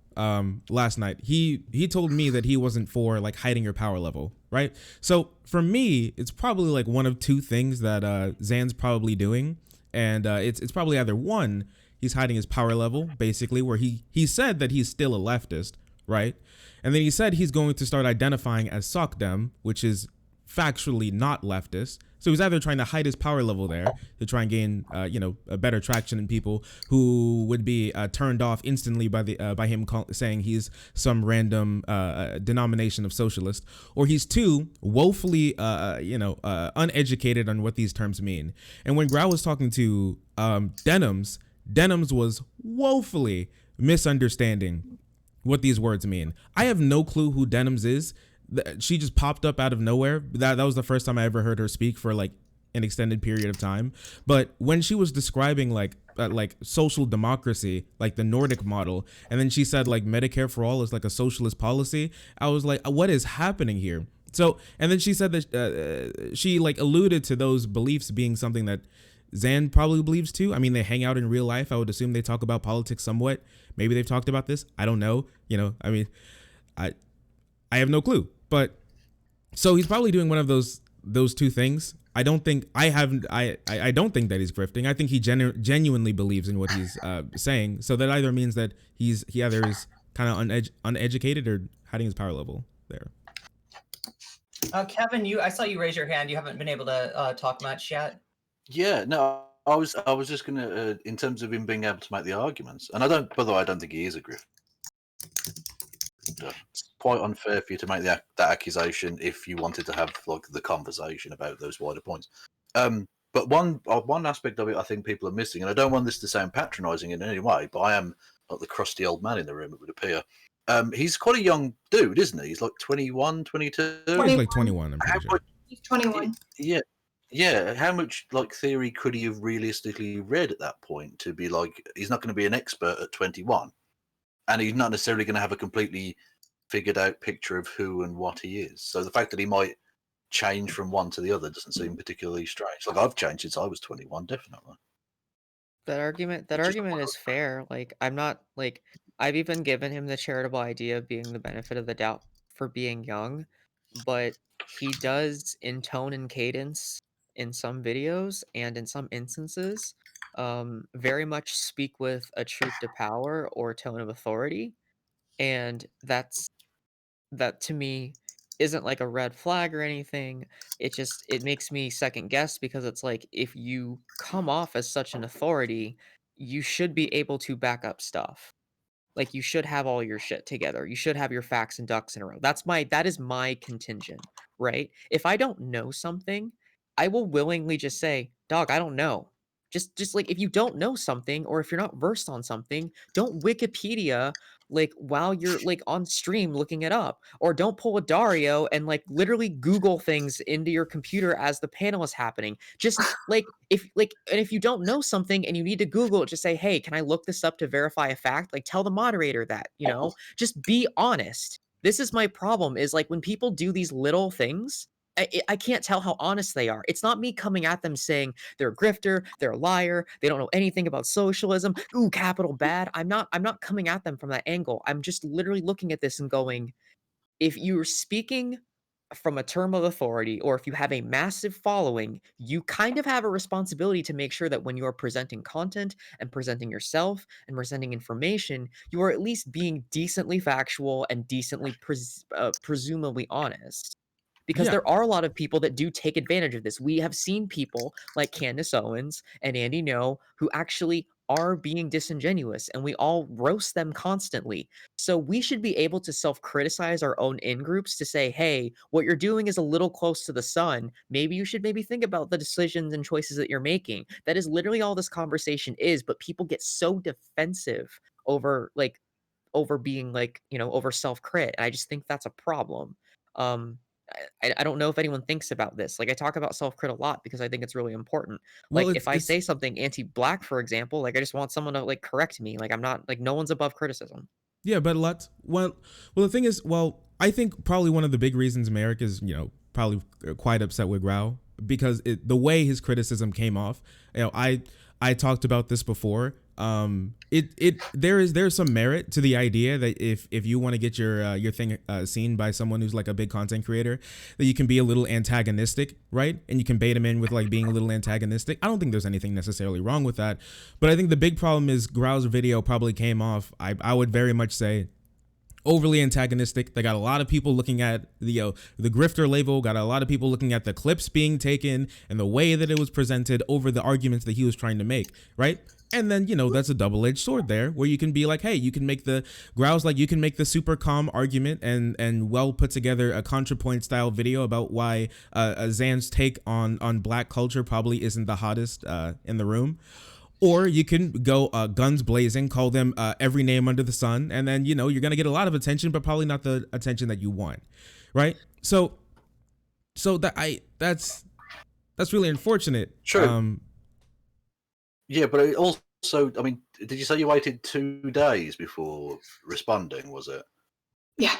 last night, he told me that he wasn't for like hiding your power level, right? So for me, it's probably like one of two things that Zan's probably doing, and it's probably either one, he's hiding his power level, basically, where he said that he's still a leftist, right? And then he said he's going to start identifying as SOCDEM, which is factually not leftist. So he's either trying to hide his power level there to try and gain, a better traction in people who would be turned off instantly by him saying he's some random denomination of socialist, or he's too woefully, uneducated on what these terms mean. And when Grau was talking to Denims was woefully misunderstanding what these words mean. I have no clue who Denims is. She just popped up out of nowhere. That was the first time I ever heard her speak for like an extended period of time. But when she was describing like social democracy, like the Nordic model, and then she said like Medicare for all is like a socialist policy, I was like, what is happening here? So, and then she said that she like alluded to those beliefs being something that Zan probably believes too. I mean, they hang out in real life. I would assume they talk about politics somewhat. Maybe they've talked about this. I don't know. I mean, I have no clue. But so he's probably doing one of those two things. I don't think I don't think that he's grifting. I think he genuinely believes in what he's saying. So that either means that he either is kind of uneducated or hiding his power level there. Kevin, I saw you raise your hand. You haven't been able to talk much yet. Yeah, no, I was just gonna, in terms of him being able to make the arguments, and by the way, I don't think he is a grifter. It's quite unfair for you to make that accusation if you wanted to have like the conversation about those wider points. But one aspect of it I think people are missing, and I don't want this to sound patronising in any way, but I am like the crusty old man in the room, it would appear. He's quite a young dude, isn't he? He's like 21, 22? He's like 21, I'm pretty sure. He's 21. Yeah. How much like theory could he have realistically read at that point to be like, he's not going to be an expert at 21, and he's not necessarily going to have a completely figured out picture of who and what he is. So the fact that he might change from one to the other doesn't seem particularly strange. Like I've changed since I was 21, definitely. That argument is fair. Like I'm not like I've even given him the charitable idea of being the benefit of the doubt for being young, but he does in tone and cadence in some videos and in some instances very much speak with a truth to power or tone of authority, and that to me isn't like a red flag or anything. It makes me second guess, because it's like if you come off as such an authority, you should be able to back up stuff. Like you should have all your shit together. You should have your facts and ducks in a row. That is my contingent, right? If I don't know something, I will willingly just say, "Dog, I don't know." Just like if you don't know something or if you're not versed on something, don't Wikipedia like while you're like on stream looking it up, or don't pull a Dario and like literally Google things into your computer as the panel is happening. Just if you don't know something and you need to Google it, just say, "Hey, can I look this up to verify a fact?" Like tell the moderator that, just be honest. This is my problem, is like when people do these little things, I can't tell how honest they are. It's not me coming at them saying they're a grifter, they're a liar, they don't know anything about socialism, ooh, capital bad. I'm not coming at them from that angle. I'm just literally looking at this and going, if you're speaking from a term of authority, or if you have a massive following, you kind of have a responsibility to make sure that when you're presenting content and presenting yourself and presenting information, you are at least being decently factual and decently presumably honest. Because Yeah. there are a lot of people that do take advantage of this. We have seen people like Candace Owens and Andy No who actually are being disingenuous, and we all roast them constantly. So we should be able to self-criticize our own in-groups to say, hey, what you're doing is a little close to the sun. Maybe you should think about the decisions and choices that you're making. That is literally all this conversation is, but people get so defensive over being over self-crit. And I just think that's a problem. I don't know if anyone thinks about this. Like, I talk about self-crit a lot because I think it's really important. Well, Like, it's if I it's say something anti-black, for example, like, I just want someone to like correct me. Like, I'm not like, no one's above criticism. yeah, but well, the thing is, I think probably one of the big reasons Merrick is, probably quite upset with Grau, because the way his criticism came off, I talked about this before. There's some merit to the idea that if you want to get your thing seen by someone who's like a big content creator, that you can be a little antagonistic, right? And you can bait them in with like being a little antagonistic. I don't think there's anything necessarily wrong with that, but I think the big problem is Grau's video probably came off, I would very much say, overly antagonistic. They got a lot of people looking at the grifter label, got a lot of people looking at the clips being taken and the way that it was presented over the arguments that he was trying to make, right? And then, that's a double-edged sword there, where you can be like, hey, you can make Grau's like, you can make the super calm argument and well put together a ContraPoint style video about why Zan's take on black culture probably isn't the hottest in the room. Or you can go guns blazing, call them every name under the sun, and then, you're going to get a lot of attention, but probably not the attention that you want, right? So that's really unfortunate. True. Yeah, but it also, I mean, did you say you waited 2 days before responding, was it? Yeah.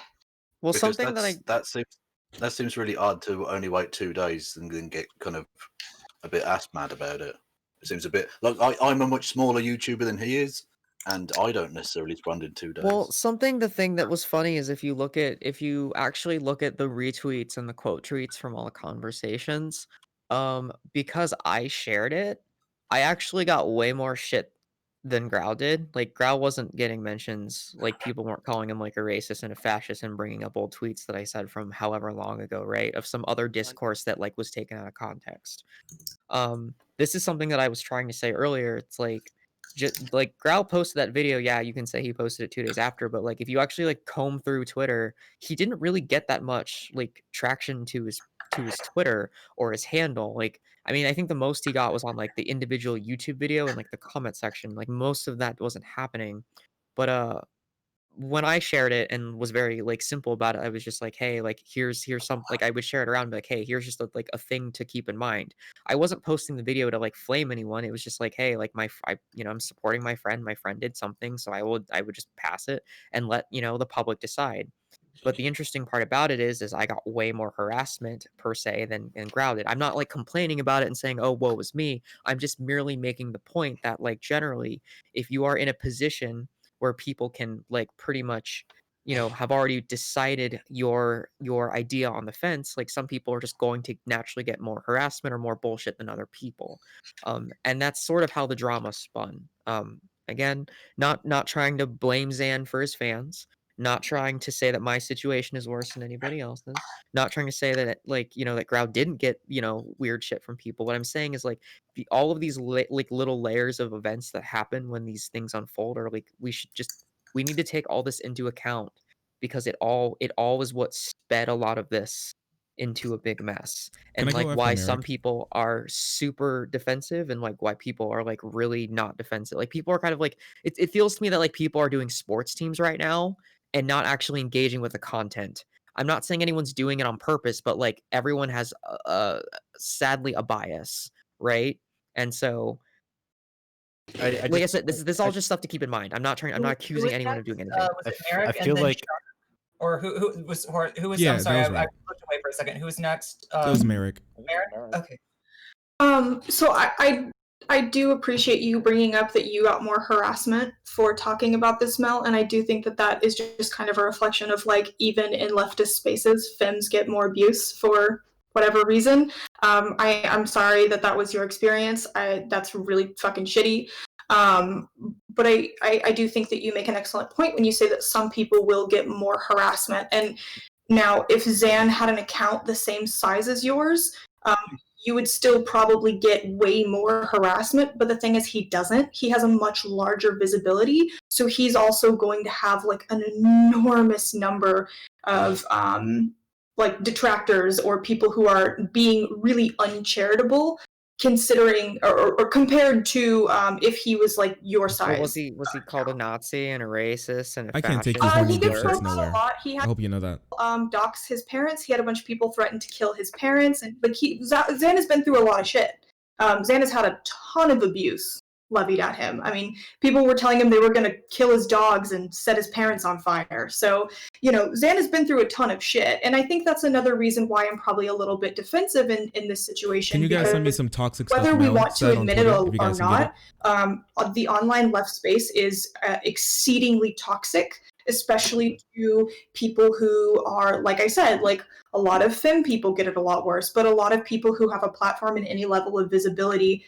Well, Because something that seems really odd to only wait 2 days and then get kind of a bit ass mad about it. It seems a bit like I'm a much smaller YouTuber than he is, and I don't necessarily respond in 2 days. Well, the thing that was funny is if you actually look at the retweets and the quote tweets from all the conversations, because I shared it, I actually got way more shit than Grau did. Like, Grau wasn't getting mentions, like, people weren't calling him like a racist and a fascist and bringing up old tweets that I said from however long ago, right? Of some other discourse that like was taken out of context. This is something that I was trying to say earlier. It's like, just like Grau posted that video. Yeah, you can say he posted it 2 days after, but like if you actually like comb through Twitter, he didn't really get that much like traction to his Twitter or his handle. Like, I mean, I think the most he got was on like the individual YouTube video and like the comment section. Like, most of that wasn't happening. But when I shared it and was very like simple about it, I was just like, hey, like here's some, like I would share it around and be like, hey, here's just like a thing to keep in mind. I wasn't posting the video to like flame anyone. It was just like, hey, like I'm supporting my friend. My friend did something, so I would just pass it and let the public decide. But the interesting part about it is I got way more harassment per se than Grau did. I'm not like complaining about it and saying, oh, woe is me. I'm just merely making the point that like generally, if you are in a position where people can like pretty much have already decided your idea on the fence, like some people are just going to naturally get more harassment or more bullshit than other people, and that's sort of how the drama spun. Again, not trying to blame Zan for his fans, not trying to say that my situation is worse than anybody else's, not trying to say that like that Grau didn't get weird shit from people. What I'm saying is like all of these like little layers of events that happen when these things unfold are like we need to take all this into account, because it all is what sped a lot of this into a big mess, Can and I go like after why some Merrick? people are super defensive and like why people are like really not defensive. Like people are kind of like it feels to me that like people are doing sports teams right now and not actually engaging with the content. I'm not saying anyone's doing it on purpose, but like everyone has sadly a bias, right? And so, like I said, this is all just stuff to keep in mind. I'm not accusing anyone of doing anything. Was it Merrick I feel and then like Chuck? Or who was? Yeah, I'm sorry, that was I Merrick. looked away for a second. Who was next? That was Merrick. Merrick. Okay. So I do appreciate you bringing up that you got more harassment for talking about this, Mel, and I do think that that is just kind of a reflection of, like, even in leftist spaces, femmes get more abuse for whatever reason. I'm sorry that that was your experience. That's really fucking shitty. But I do think that you make an excellent point when you say that some people will get more harassment. And now, if Xan had an account the same size as yours, you would still probably get way more harassment. But the thing is, he doesn't. He has a much larger visibility. So he's also going to have like an enormous number of like detractors or people who are being really uncharitable, considering or compared to if he was like your size. Well, was he called a Nazi and a racist and a I can't take fascist? these horny He gets dipshits roasted a nowhere. lot. He I had hope you know that. dox his parents. He had a bunch of people threaten to kill his parents, and like Xan has been through a lot of shit. Xan has had a ton of abuse levied at him. I mean, people were telling him they were going to kill his dogs and set his parents on fire. So, you know, Xan has been through a ton of shit, and I think that's another reason why I'm probably a little bit defensive in this situation. Can you guys send me some toxic stuff? Whether we Mel want to said on admit it Twitter, or if you guys can get not, the online left space is exceedingly toxic, especially to people who are, like I said, like a lot of femme people get it a lot worse, but a lot of people who have a platform and any level of visibility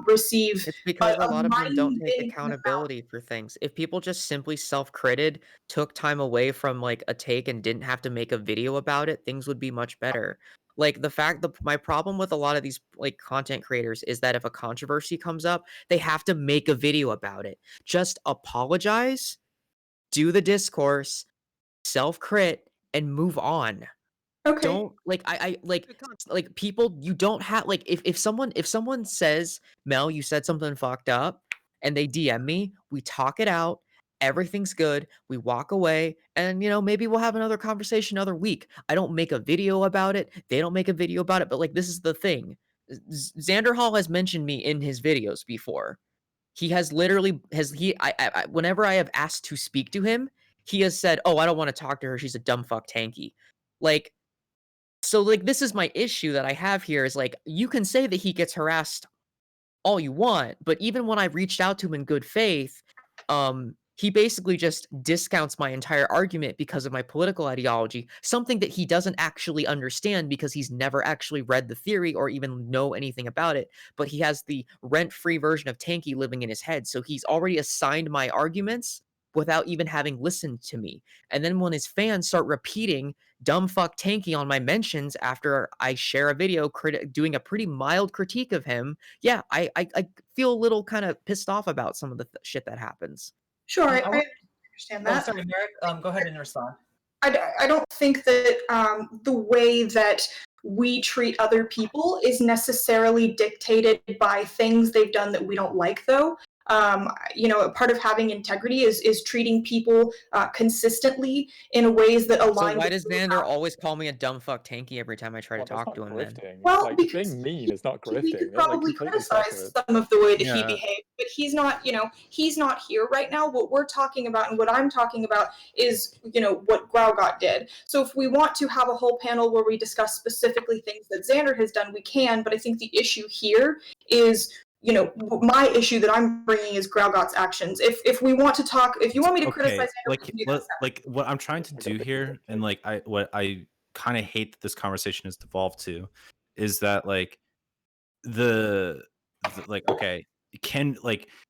receive. It's because a lot of them don't take mind-bending accountability for things. If people just simply self-critted, took time away from like a take and didn't have to make a video about it, things would be much better. Like my problem with a lot of these like content creators is that if a controversy comes up, they have to make a video about it. Just apologize, do the discourse, self-crit, and move on. Okay. Don't like I like people, you don't have like if someone says, Mel, you said something fucked up, and they DM me, we talk it out, everything's good, we walk away, and you know, maybe we'll have another conversation another week. I don't make a video about it, they don't make a video about it, but like this is the thing. Xanderhal has mentioned me in his videos before. He has literally I whenever I have asked to speak to him, he has said, "Oh, I don't want to talk to her. She's a dumb fuck tanky." Like, so like this is my issue that I have here is like you can say that he gets harassed all you want, but even when I reached out to him in good faith, he basically just discounts my entire argument because of my political ideology, something that he doesn't actually understand because he's never actually read the theory or even know anything about it, but he has the rent-free version of Tanky living in his head, so he's already assigned my arguments without even having listened to me. And then when his fans start repeating dumb fuck Tanky on my mentions after I share a video doing a pretty mild critique of him, yeah, I feel a little kind of pissed off about some of the shit that happens. Sure, I want- understand Oh, that. sorry, Merrick. Go ahead and respond. I don't think that the way that we treat other people is necessarily dictated by things they've done that we don't like, though. You know, part of having integrity is treating people consistently in ways that align. So why with does Xander always call me a dumb fuck Tanky every time I try to Well, that's talk to not him then? grifting. Well, like because being mean is not grifting. we could It's, like, probably completely criticize separate. some of the way that he Yeah. behaved, but he's not, you know, he's not here right now. What we're talking about and what I'm talking about is, you know, what GrauGott did. So if we want to have a whole panel where we discuss specifically things that Xander has done, we can, but I think the issue here is, you know, my issue that I'm bringing is GrauGott's actions. If we want to talk, if you want me to criticize Xander, we can do that separately. like what I'm trying to do here, and like what I kind of hate that this conversation has devolved to, is that like the like okay,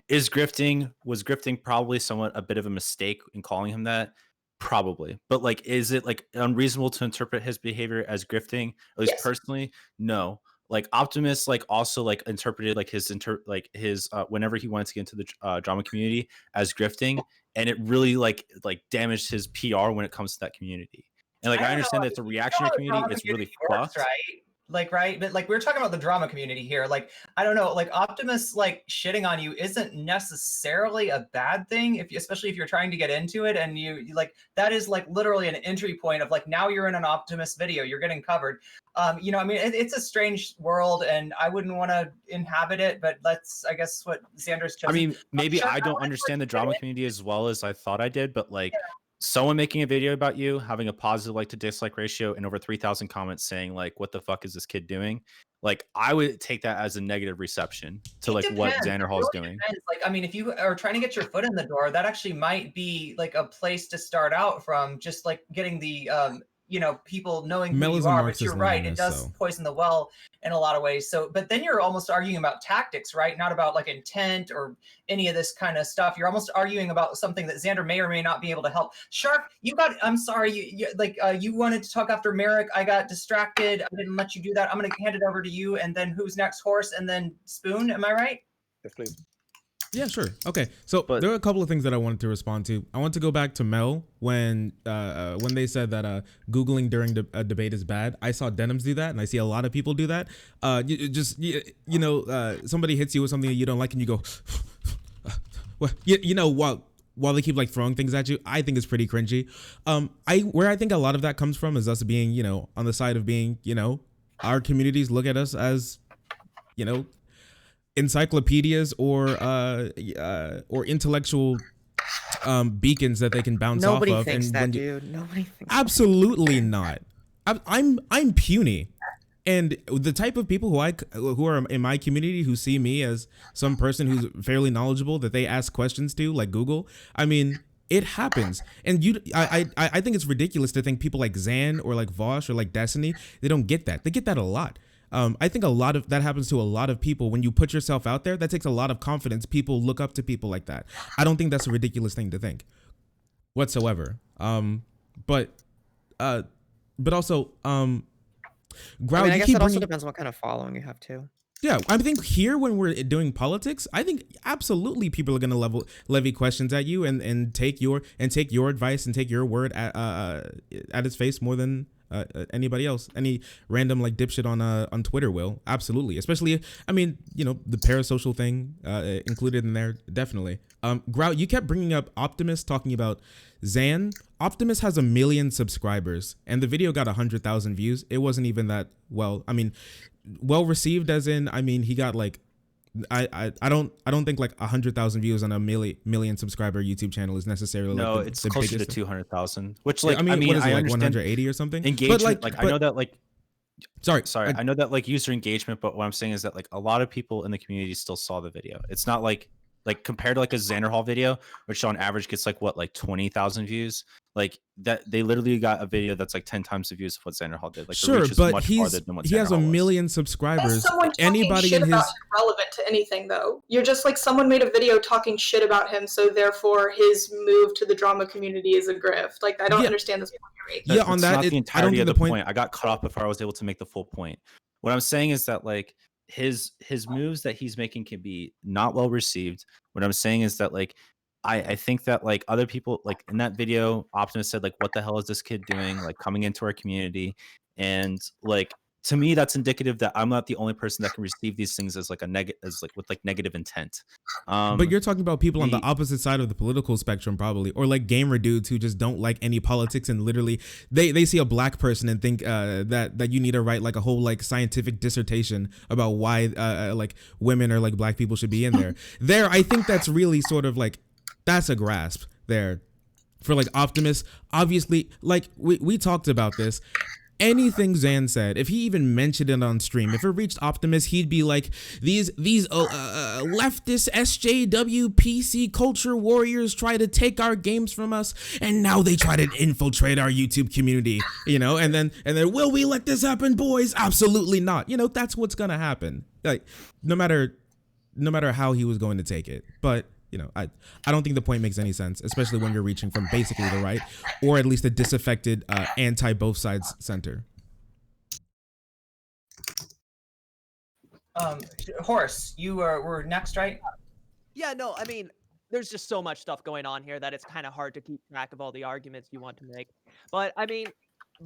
was grifting probably somewhat a bit of a mistake in calling him that? Probably, but like, is it like unreasonable to interpret his behavior as grifting? At least Yes. personally, no. Like Optimus, like also like interpreted like his whenever he wanted to get into the drama community as grifting, and it really like damaged his PR when it comes to that community. And like I understand that it's a reactionary community, it's really fucked. Right? Like, right? But like we're talking about the drama community here. Like, I don't know, like Optimus like shitting on you isn't necessarily a bad thing, especially if you're trying to get into it, and you like that is like literally an entry point of like now you're in an Optimus video, you're getting covered. You know, I mean, it's a strange world, and I wouldn't want to inhabit it, but that's, I guess, what Xander's chosen. I mean, maybe sure, I don't wanna understand the drama community as well as I thought I did, but like, someone making a video about you, having a positive like to dislike ratio, and over 3,000 comments saying like, "What the fuck is this kid doing?" Like, I would take that as a negative reception to It like what depends. It Xanderhal is really doing. depends. Like, I mean, if you are trying to get your foot in the door, that actually might be like a place to start out from, just like getting the people knowing who Mel you is a are. But you're right, it Marxist-Leninist, does so. poison the well in a lot of ways. So, but then you're almost arguing about tactics, right? Not about like intent or any of this kind of stuff. You're almost arguing about something that Xander may or may not be able to help. Shark, I'm sorry, you wanted to talk after Merrick. I got distracted. I didn't let you do that. I'm going to hand it over to you, and then who's next? Horse, and then Spoon. Am I right? Yes, please. Yeah, sure. Okay, so there are a couple of things that I wanted to respond to. I want to go back to Mel when they said that Googling during a debate is bad. I saw Denims do that, and I see a lot of people do that. Somebody hits you with something that you don't like, and you go, well, while they keep like throwing things at you. I think it's pretty cringy. Where I think a lot of that comes from is us being, on the side of being, our communities look at us as, encyclopedias or intellectual beacons that they can bounce Nobody off of. thinks And that, when dude. Nobody thinks absolutely not. I'm puny, and the type of people who are in my community who see me as some person who's fairly knowledgeable that they ask questions to, like Google. I mean, it happens, and I think it's ridiculous to think people like Zan or like Vosh or like Destiny, they don't get that. They get that a lot. I think a lot of that happens to a lot of people. When you put yourself out there, that takes a lot of confidence. People look up to people like that. I don't think that's a ridiculous thing to think whatsoever. But also, Grau, I guess it also depends on what kind of following you have too. Yeah, I think here when we're doing politics, I think absolutely people are going to levy questions at you and take your advice and take your word at its face more than anybody else. Any random like dipshit on Twitter will. Absolutely. Especially, I mean, the parasocial thing included in there, definitely. Grau, you kept bringing up Optimus talking about Zan. Optimus has 1 million subscribers and the video got 100,000 views. It wasn't even that well received, as in, I mean, he got like, I don't think like 100,000 views on a million subscriber YouTube channel is necessarily no, like it's the closer to biggest 200,000, which like, what is it, I like understand 180 or something engagement. but I know that like, sorry, I know that like user engagement, but what I'm saying is that like a lot of people in the community still saw the video. It's not like compared to like a Xanderhal video, which on average gets like 20,000 views. Like that, they literally got a video that's like 10 times the views of what Xanderhal did. Like the reach is much farther than what he has Xanderhal 1 was. million subscribers. Someone Anybody shit in about his him relevant to anything, though. You're just like someone made a video talking shit about him, so therefore his move to the drama community is a grift. Like I don't understand this point you're making. Yeah, on That's that, not the I don't entirety think of the the point. point. I got cut off before I was able to make the full point. What I'm saying is that like his moves that he's making can be not well received. What I'm saying is that like I think that like other people, like in that video, Optimus said like, what the hell is this kid doing, like coming into our community? And like to me, that's indicative that I'm not the only person that can receive these things as like with like negative intent. But you're talking about people on the opposite side of the political spectrum, probably, or like gamer dudes who just don't like any politics and literally they see a black person and think that you need to write like a whole like scientific dissertation about why like women or like black people should be in there. I think that's really sort of like, that's a grasp there for like Optimus. Obviously, like we talked about this. Anything Zan said, if he even mentioned it on stream, if it reached Optimus, he'd be like, these leftist SJW PC culture warriors try to take our games from us, and now they try to infiltrate our YouTube community, and then will we let this happen, boys? Absolutely not. That's what's gonna happen. Like no matter how he was going to take it, but. I don't think the point makes any sense, especially when you're reaching from basically the right, or at least a disaffected, anti-both sides center. Horse, you were next, right? Yeah, no, I mean, there's just so much stuff going on here that it's kind of hard to keep track of all the arguments you want to make. But I mean,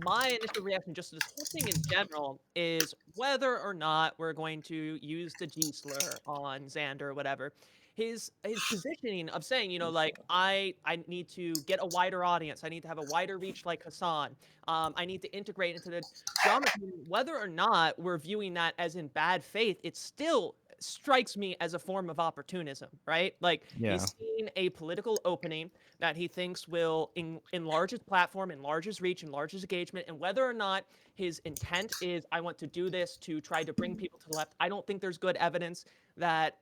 my initial reaction just to this whole thing in general is whether or not we're going to use the G slur on Xander or whatever. His positioning of saying, like, I need to get a wider audience. I need to have a wider reach like Hassan. I need to integrate into the drama community. Whether or not we're viewing that as in bad faith, it's still strikes me as a form of opportunism, right? Like Yeah. he's seen a political opening that he thinks will enlarge his platform, enlarge his reach, enlarge his engagement, and whether or not his intent is, I want to do this to try to bring people to the left, I don't think there's good evidence that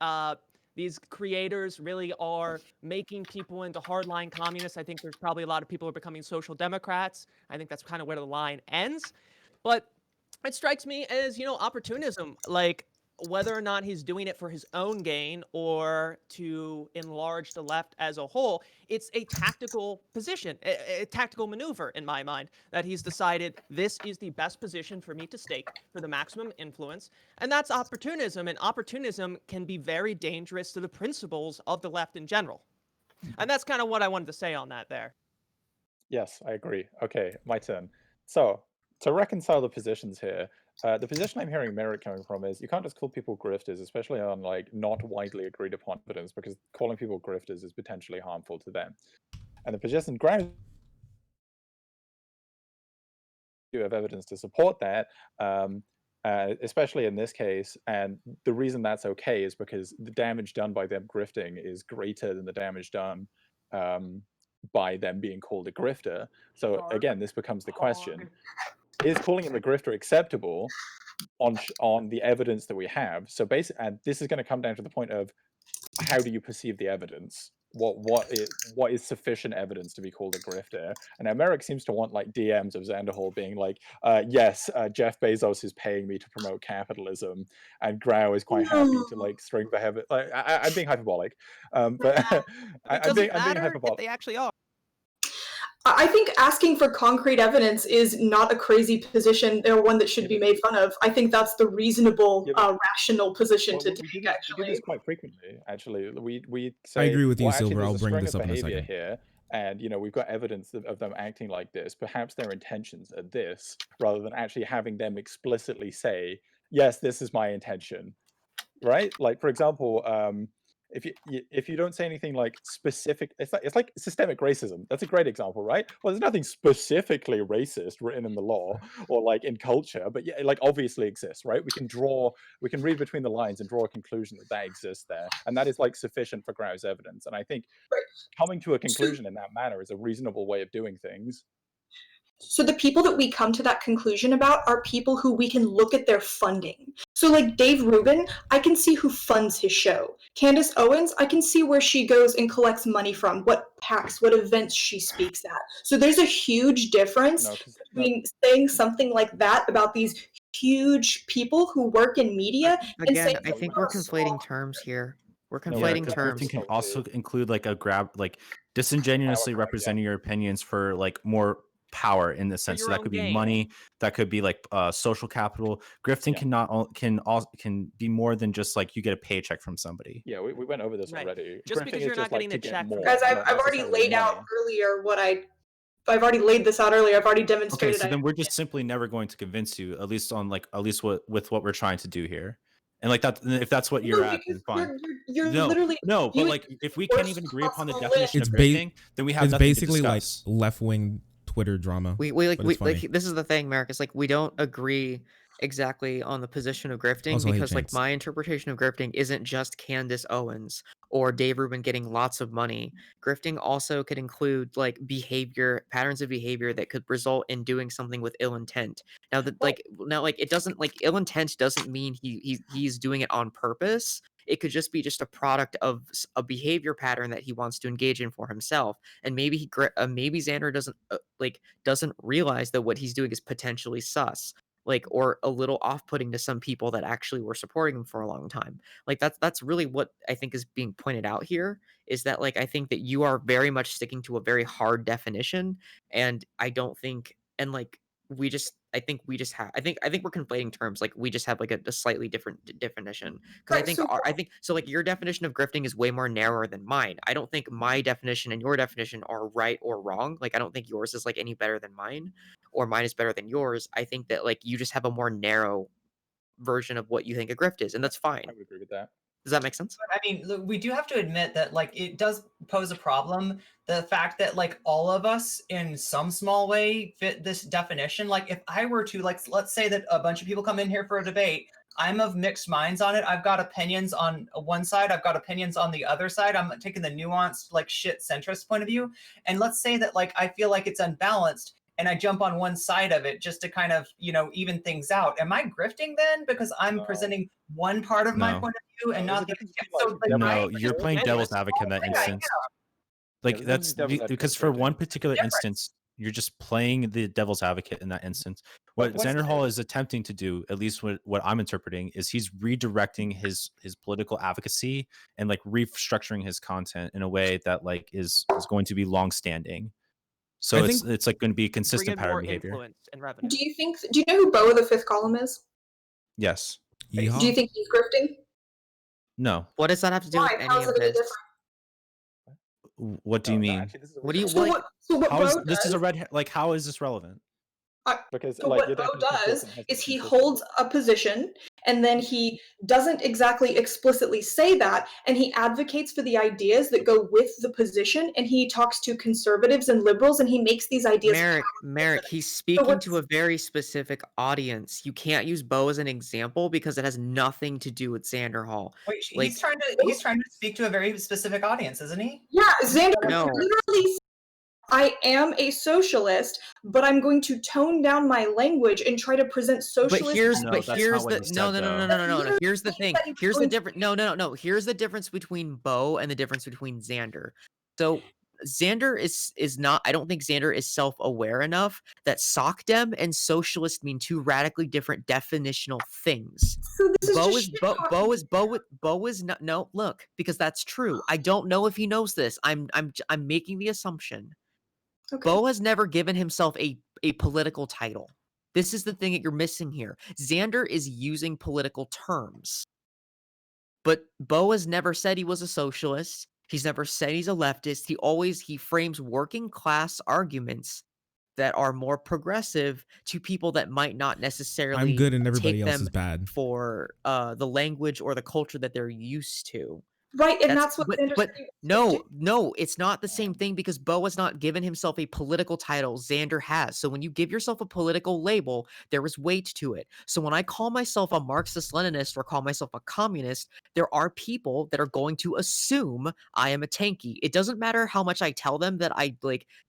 these creators really are making people into hardline communists. I think there's probably a lot of people who are becoming social democrats. I think that's kind of where the line ends. But it strikes me as, opportunism, like whether or not he's doing it for his own gain or to enlarge the left as a whole. It's a tactical position, a tactical maneuver in my mind, that he's decided this is the best position for me to stake for the maximum influence. And that's opportunism. And opportunism can be very dangerous to the principles of the left in general. And that's kind of what I wanted to say on that there. Yes, I agree. Okay, my turn. So, to reconcile the positions here, the position I'm hearing Merrick coming from is you can't just call people grifters, especially on like not widely agreed upon evidence, because calling people grifters is potentially harmful to them. And the position grounds you have evidence to support that, especially in this case. And the reason that's okay is because the damage done by them grifting is greater than the damage done by them being called a grifter. So again, this becomes the question: is calling him a grifter acceptable on the evidence that we have? So basically, and this is going to come down to the point of how do you perceive the evidence? What is sufficient evidence to be called a grifter? And now Merrick seems to want like DMs of Xanderhal being like, yes, Jeff Bezos is paying me to promote capitalism, and Grau is quite happy to like string the heaven. Like, I'm being hyperbolic, but I'm being hyperbolic. If they actually are. I think asking for concrete evidence is not a crazy position or one that should be made fun of. I think that's the reasonable, rational position to take, actually. We do this quite frequently, actually. We say, I agree with you, well, actually, Silver. there's I'll a bring string this of up in a behavior second. here, and we've got evidence of them acting like this. Perhaps their intentions are this, rather than actually having them explicitly say, yes, this is my intention, right? Like, for example, if you don't say anything like specific, it's like systemic racism. That's a great example, right? Well, there's nothing specifically racist written in the law or like in culture, but yeah, it like obviously exists, right? We can read between the lines and draw a conclusion that exists there, and that is like sufficient for Grau's evidence. And I think coming to a conclusion in that manner is a reasonable way of doing things. So the people that we come to that conclusion about are people who we can look at their funding. So like Dave Rubin, I can see who funds his show. Candace Owens, I can see where she goes and collects money from, what PACs, what events she speaks at. So there's a huge difference between saying something like that about these huge people who work in media and saying I think we're conflating terms here. We're conflating terms. Grifting can also include like a disingenuously representing your opinions for like more power in the sense. So that could be money, that could be like social capital. Grifting can be more than just like you get a paycheck from somebody. Yeah, we went over this already. Just Grifting because is you're not getting like a check. Guys, I've already laid out earlier what I've already laid this out earlier. I've already demonstrated. Okay, so then we're just simply never going to convince you, at least with what we're trying to do here. And like that, if that's what you're at, then fine. You're literally but like if we can't even agree upon the definition of grifting, then we have nothing basically to like discuss. left-wing Twitter drama. We this is the thing, Merrick. It's like we don't agree exactly on the position of grifting because like my interpretation of grifting isn't just Candace Owens or Dave Rubin getting lots of money. Grifting also could include like patterns of behavior that could result in doing something with ill intent. Now it doesn't like ill intent doesn't mean he's doing it on purpose. It could just be just a product of a behavior pattern that he wants to engage in for himself, and maybe maybe Xander doesn't realize that what he's doing is potentially sus, or a little off-putting to some people that actually were supporting him for a long time. Like that's really what I think is being pointed out here, is that like I think that you are very much sticking to a very hard definition, and I don't think I think we're conflating terms. Like we just have like a slightly different definition, because I think so like your definition of grifting is way more narrower than mine. I don't think my definition and your definition are right or wrong. Like I don't think yours is like any better than mine, or mine is better than yours. I think that like you just have a more narrow version of what you think a grift is, and that's fine. I would agree with that. Does that make sense? I mean, look, we do have to admit that like it does pose a problem. The fact that like all of us in some small way fit this definition. Like if I were to let's say that a bunch of people come in here for a debate. I'm of mixed minds on it. I've got opinions on one side. I've got opinions on the other side. I'm taking the nuanced, like, shit centrist point of view. And let's say that, like, I feel like it's unbalanced and I jump on one side of it just to kind of, even things out. Am I grifting then? Because I'm presenting one part of my No. point of view and No, not there's the a difference between, like, No, devil's you're advocate. playing devil's advocate in that Yeah, instance. Like Yeah, that's devil's advocate because is for grifting. one particular Difference. instance, you're just playing the devil's advocate in that instance. But What what's the Xanderhal difference? is attempting to do, at least what I'm interpreting, is he's redirecting his political advocacy and like restructuring his content in a way that like is going to be long standing. So I it's like going to be Bring consistent in pattern more behavior. influence and revenue. Do you know who Bo of the Fifth Column is? Yes. Yeehaw. Do you think he's grifting? No. What does that have to do Why? with any How's of it any this? different? What do you mean? Actually, this is a What do you really So like? what How is Bo this is a does, red like how is this relevant? because so like what your Bo definition of does grifting has to is be he consistent. holds a position and then he doesn't exactly explicitly say that, and he advocates for the ideas that go with the position, and he talks to conservatives and liberals, and he makes these ideas Merrick, he's speaking to a very specific audience. You can't use Bo as an example because it has nothing to do with Xanderhal. Wait, Like, he's trying to speak to a very specific audience, isn't he? Yeah, Xander No. literally says, I am a socialist, but I'm going to tone down my language and try to present socialist. But here's No, but that's here's not what the he no said, no no no though. no no no. Here's the He thing. said he was Here's the going to- difference. No. Here's the difference between Bo and the difference between Xander. So Xander is not. I don't think Xander is self-aware enough that SOCDEM and socialist mean two radically different definitional things. So this is Bo just is shit Bo, talking. Bo is not. No, look, because that's true. I don't know if he knows this. I'm making the assumption. Okay. Bo has never given himself a political title. This is the thing that you're missing here. Xander is using political terms. But Bo has never said he was a socialist. He's never said he's a leftist. He frames working class arguments that are more progressive to people that might not necessarily I'm good and everybody take else them is bad. for the language or the culture that they're used to. Right, and that's what Xander But said he was gonna do. no, it's not the same thing because Bo has not given himself a political title. Xander has. So when you give yourself a political label, there is weight to it. So when I call myself a Marxist-Leninist or call myself a communist, there are people that are going to assume I am a tanky. It doesn't matter how much I tell them that I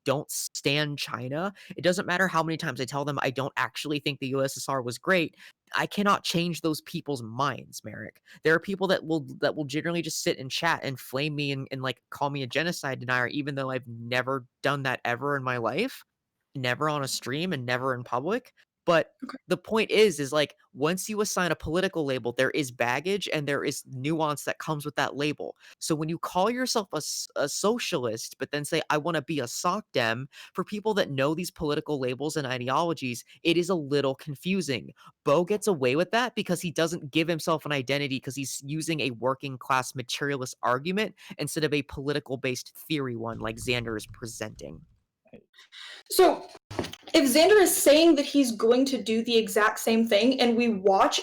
don't stand China. It doesn't matter how many times I tell them I don't actually think the USSR was great. I cannot change those people's minds, Merrick. There are people that will generally just sit and chat and flame me and like call me a genocide denier, even though I've never done that ever in my life, never on a stream and never in public. But the point is like once you assign a political label, there is baggage and there is nuance that comes with that label. So when you call yourself a socialist, but then say I want to be a SOCDEM, for people that know these political labels and ideologies, it is a little confusing. Bo gets away with that because he doesn't give himself an identity because he's using a working class materialist argument instead of a political based theory one like Xander is presenting. So if Xander is saying that he's going to do the exact same thing and we watch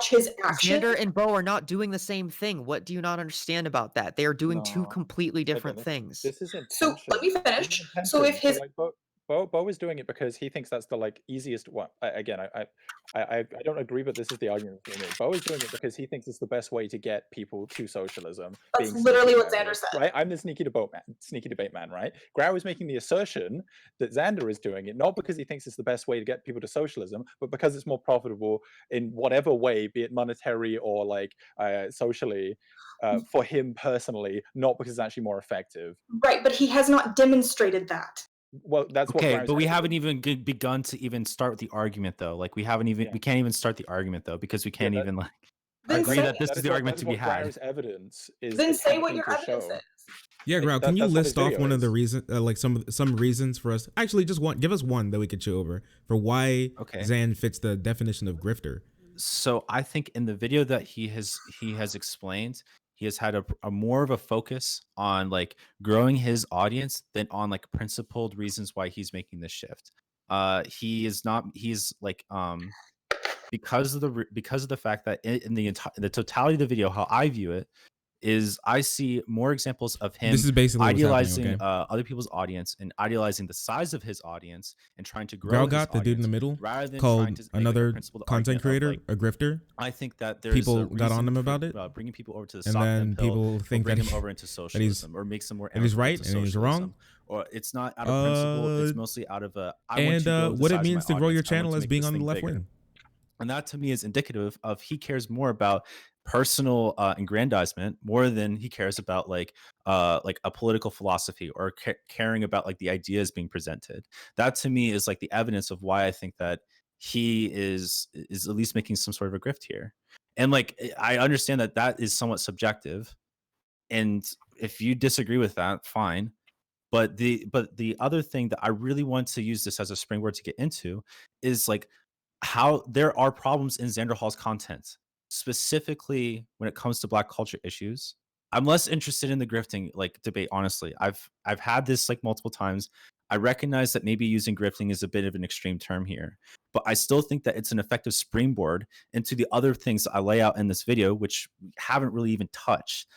his action. Xander and Bo are not doing the same thing. What do you not understand about that? They are doing two No. completely different Again, things. This is intention. So let me This is finish. So if intention. his like Bo is doing it because he thinks that's the like easiest one. Again, I don't agree, but this is the argument for me. Bo is doing it because he thinks it's the best way to get people to socialism. That's being literally sneaky what about Xander it, said. right? I'm the sneaky debate man, right? Grau is making the assertion that Xander is doing it not because he thinks it's the best way to get people to socialism, but because it's more profitable in whatever way, be it monetary or like socially. For him personally, not because it's actually more effective. Right, but he has not demonstrated that. Well, that's what. Okay, but we haven't even begun to even start with the argument though. Like we can't even start the argument though because we can't even like Then agree say that this it. is the argument to be had. Grau's evidence is Then say what attempting your to evidence show. is. Yeah, Grau, Like, can you that's what list his off video one of the is. reasons, like some reasons for us? Actually, just one. Give us one that we could chew over for why Okay. Xan fits the definition of grifter. So I think in the video that he has explained, he has had a more of a focus on like growing his audience than on like principled reasons why he's making this shift. He's like because of the fact that in the totality of the video, how I view it is I see more examples of him This is basically what's happening, idealizing okay? other people's audience and idealizing the size of his audience and trying to grow his GrauGott, the dude in the audience middle, rather than called trying to make like, a another principled content argument creator of, like, a grifter. I think that there's People a got on reason him for, about it, bringing people over to the and sock then dump hill, people or think bring that him over into he's socialism, or makes them more that he's amicable right to and he's wrong. socialism. Or it's not out of principle, it's mostly out of a I want to And grow the what it size of means my to grow your audience. I want channel to as make being this on the thing left bigger. wing. And that to me is indicative of he cares more about personal aggrandizement more than he cares about like a political philosophy or caring about like the ideas being presented. That to me is like the evidence of why I think that he is at least making some sort of a grift here. And like I understand that that is somewhat subjective, and if you disagree with that, fine. But the other thing that I really want to use this as a springboard to get into is like how there are problems in Xanderhal's content, specifically when it comes to Black culture issues. I'm less interested in the grifting like debate, honestly. I've had this like multiple times. I recognize that maybe using grifting is a bit of an extreme term here, but I still think that it's an effective springboard into the other things that I lay out in this video, which we haven't really even touched.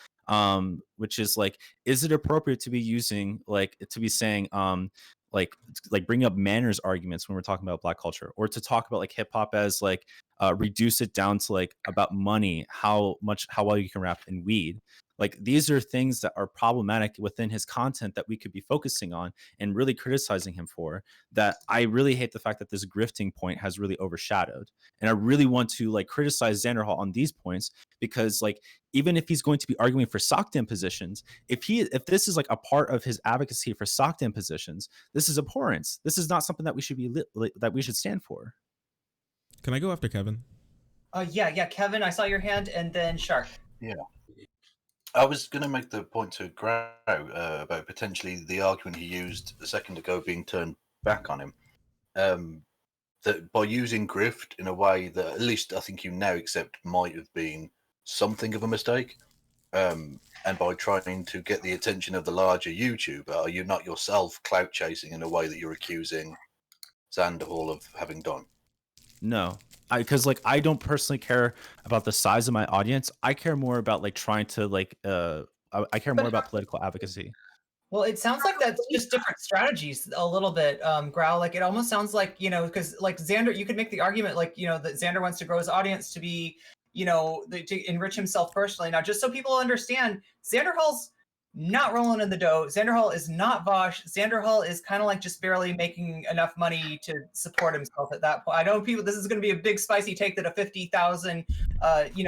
Which is like, is it appropriate to be using like to be saying like bring up manners arguments when we're talking about Black culture, or to talk about like hip hop as like reduce it down to like about money, how well you can rap in weed. Like these are things that are problematic within his content that we could be focusing on and really criticizing him for, that I really hate the fact that this grifting point has really overshadowed. And I really want to like criticize Xanderhal on these points, because like even if he's going to be arguing for sockdom positions, if this is like a part of his advocacy for sockdom positions, this is abhorrence. This is not something that we should be that we should stand for. Can I go after Kevin? Yeah, Kevin, I saw your hand, and then Shark. Yeah. I was going to make the point to Grau about potentially the argument he used a second ago being turned back on him. That by using grift in a way that at least I think you now accept might have been something of a mistake, and by trying to get the attention of the larger YouTuber, are you not yourself clout chasing in a way that you're accusing Xanderhal of having done? No, because like I don't personally care about the size of my audience. I care more about like trying to like I care more about political advocacy. Well, it sounds like that's just different strategies a little bit, Grau. Like it almost sounds like, because like Xander, you could make the argument like, that Xander wants to grow his audience to be, to enrich himself personally. Now, just so people understand, Xanderhal's not rolling in the dough. Xanderhal is not Vosh. Xanderhal is kind of like just barely making enough money to support himself at that point. I know this is going to be a big spicy take that a 50,000,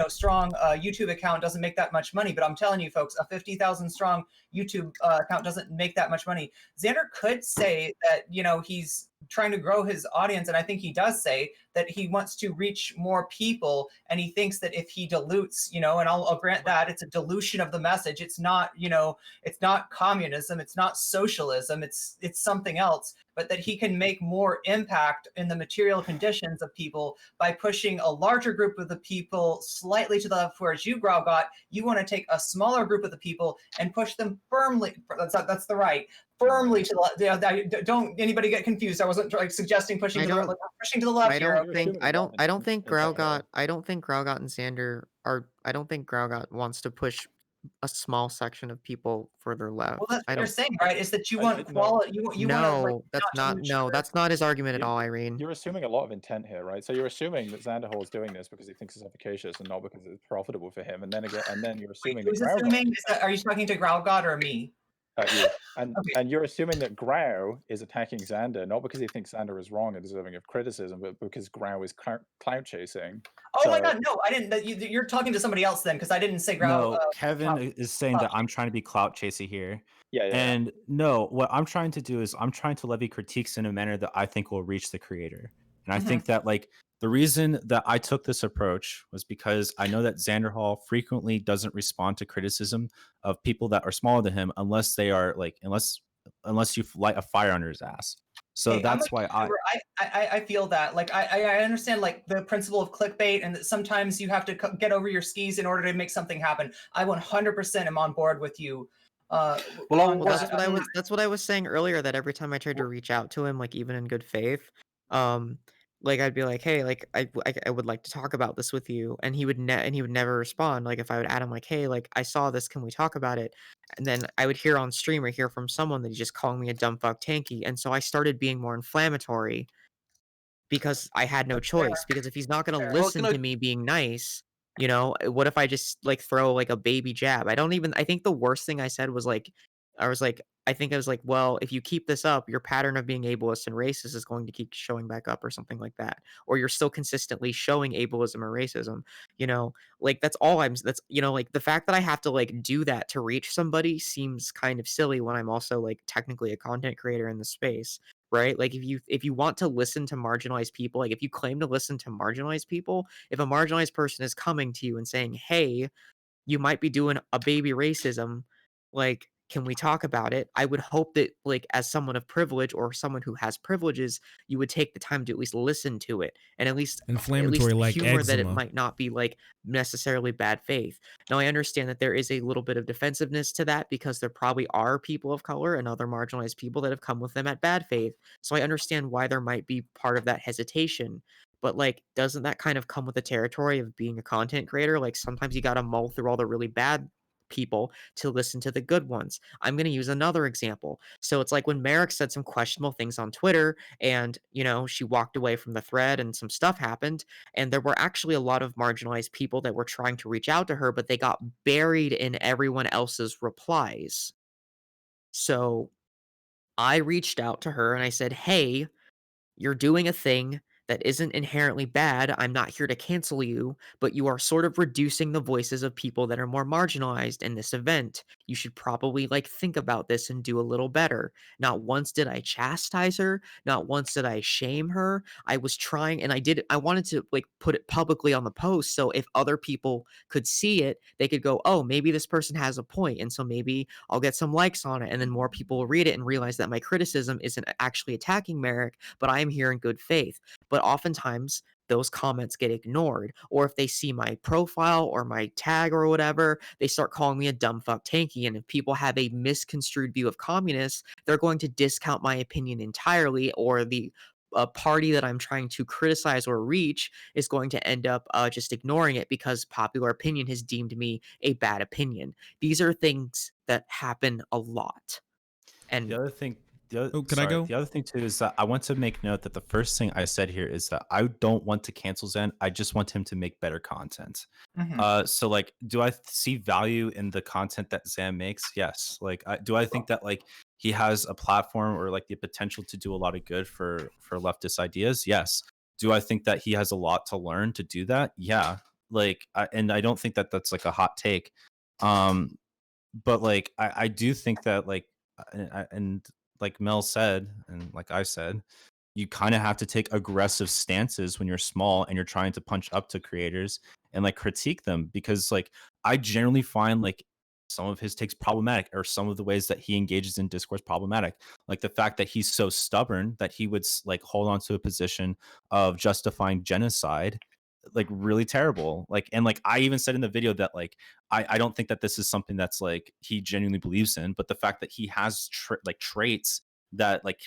strong YouTube account doesn't make that much money. But I'm telling you, folks, a 50,000 strong YouTube account doesn't make that much money. Xander could say that, he's trying to grow his audience, and I think he does say that he wants to reach more people, and he thinks that if he dilutes, and I'll grant that it's a dilution of the message. It's not, it's not communism, it's not socialism, it's something else, but that he can make more impact in the material conditions of people by pushing a larger group of the people slightly to the left, whereas you, GrauGott, you want to take a smaller group of the people and push them firmly, that's the right, firmly to the left. Don't anybody get confused. I wasn't like suggesting pushing to the left. Pushing to the left. I don't think GrauGott GrauGott and Xander are. I don't think GrauGott wants to push a small section of people further left. Well, that's I what you're don't. saying, right? Is that you I want didn't quality? You want to like No, that's not not. too No, much. that's not his argument at all, Irene. You're assuming a lot of intent here, right? So you're assuming that Xanderhal is doing this because he thinks it's efficacious and not because it's profitable for him. And then you're assuming Who's that assuming? Are you talking to GrauGott or me? you. And Okay. and you're assuming that Grau is attacking Xander not because he thinks Xander is wrong and deserving of criticism, but because Grau is clout chasing. Oh my God, no! I didn't. You're talking to somebody else then, because I didn't say Grau. No, Kevin is saying that I'm trying to be clout chasing here. Yeah. And no, what I'm trying to do is I'm trying to levy critiques in a manner that I think will reach the creator. And I think that like the reason that I took this approach was because I know that Xanderhal frequently doesn't respond to criticism of people that are smaller than him unless they are like unless you light a fire under his ass. So that's why I feel that like I understand like the principle of clickbait, and that sometimes you have to get over your skis in order to make something happen. I 100% am on board with you. That's what I was saying earlier, that every time I tried to reach out to him, like even in good faith, like I'd be like, hey, like I would like to talk about this with you, and he would never respond. Like if I would add him like, hey, like I saw this, can we talk about it? And then I would hear on stream or hear from someone that he's just calling me a dumb fuck tanky, and so I started being more inflammatory because I had no That's fair. choice. Because if he's not gonna Fair. Well, listen can I- to me being nice, you know, what if I just like throw like a baby jab? I think the worst thing I said was like, I think I was like, well, if you keep this up, your pattern of being ableist and racist is going to keep showing back up or something like that. Or you're still consistently showing ableism or racism, you know, like that's, you know, like the fact that I have to like do that to reach somebody seems kind of silly when I'm also like technically a content creator in the space. Right? Like if you want to listen to marginalized people, like if you claim to listen to marginalized people, if a marginalized person is coming to you and saying, "Hey, you might be doing a baby racism, like can we talk about it?" I would hope that like as someone of privilege or someone who has privileges, you would take the time to at least listen to it and at least Inflammatory like humor that it eczema. might not be like necessarily bad faith. Now I understand that there is a little bit of defensiveness to that because there probably are people of color and other marginalized people that have come with them at bad faith. So I understand why there might be part of that hesitation. But like, doesn't that kind of come with the territory of being a content creator? Like sometimes you got to mull through all the really bad people to listen to the good ones. I'm going to use another example. So it's like when Merrick said some questionable things on Twitter and, you know, she walked away from the thread and some stuff happened. And there were actually a lot of marginalized people that were trying to reach out to her, but they got buried in everyone else's replies. So I reached out to her and I said, hey, you're doing a thing that isn't inherently bad. I'm not here to cancel you, but you are sort of reducing the voices of people that are more marginalized in this event. You should probably like think about this and do a little better. Not once did I chastise her, not once did I shame her. I was trying and I wanted to like put it publicly on the post so if other people could see it, they could go, "Oh, maybe this person has a point." And so maybe I'll get some likes on it and then more people will read it and realize that my criticism isn't actually attacking Merrick, but I am here in good faith. But oftentimes those comments get ignored. Or if they see my profile or my tag or whatever, they start calling me a dumb fuck tanky. And if people have a misconstrued view of communists, they're going to discount my opinion entirely, or the party that I'm trying to criticize or reach is going to end up just ignoring it because popular opinion has deemed me a bad opinion. These are things that happen a lot. And The other thing, Oh, can I go? The other thing too is that I want to make note that the first thing I said here is that I don't want to cancel Zen. I just want him to make better content. So like, do I see value in the content that Zan makes? Yes. Like, do I think that like he has a platform or like the potential to do a lot of good for leftist ideas? Yes. Do I think that he has a lot to learn to do that? Yeah. Like, and I don't think that that's like a hot take. But like, I do think that like, and like Mel said, and like I said, you kind of have to take aggressive stances when you're small and you're trying to punch up to creators and like critique them, because like I generally find like some of his takes problematic, or some of the ways that he engages in discourse problematic. Like the fact that he's so stubborn that he would like hold on to a position of justifying genocide, like really terrible. Like, and like I even said in the video that like I don't think that this is something that's like he genuinely believes in, but the fact that he has like traits that like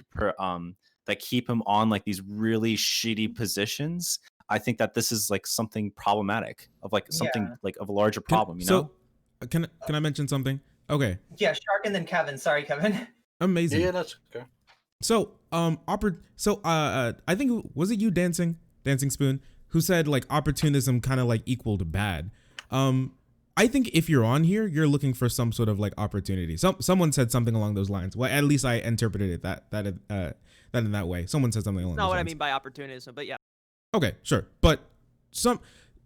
that keep him on like these really shitty positions, I think that this is like something problematic, of like something like of a larger problem, you know? So can I mention something? Okay. Yeah, Shark and then Kevin. Sorry, Kevin. Amazing. Yeah, that's okay. So I think, was it you, Dancing Spoon, who said like opportunism kind of like equaled bad? I think if you're on here, you're looking for some sort of like opportunity. Someone said something along those lines. Well, at least I interpreted it that in that way. Someone said something along those lines. Not what I mean by opportunism, but yeah. Okay, sure. But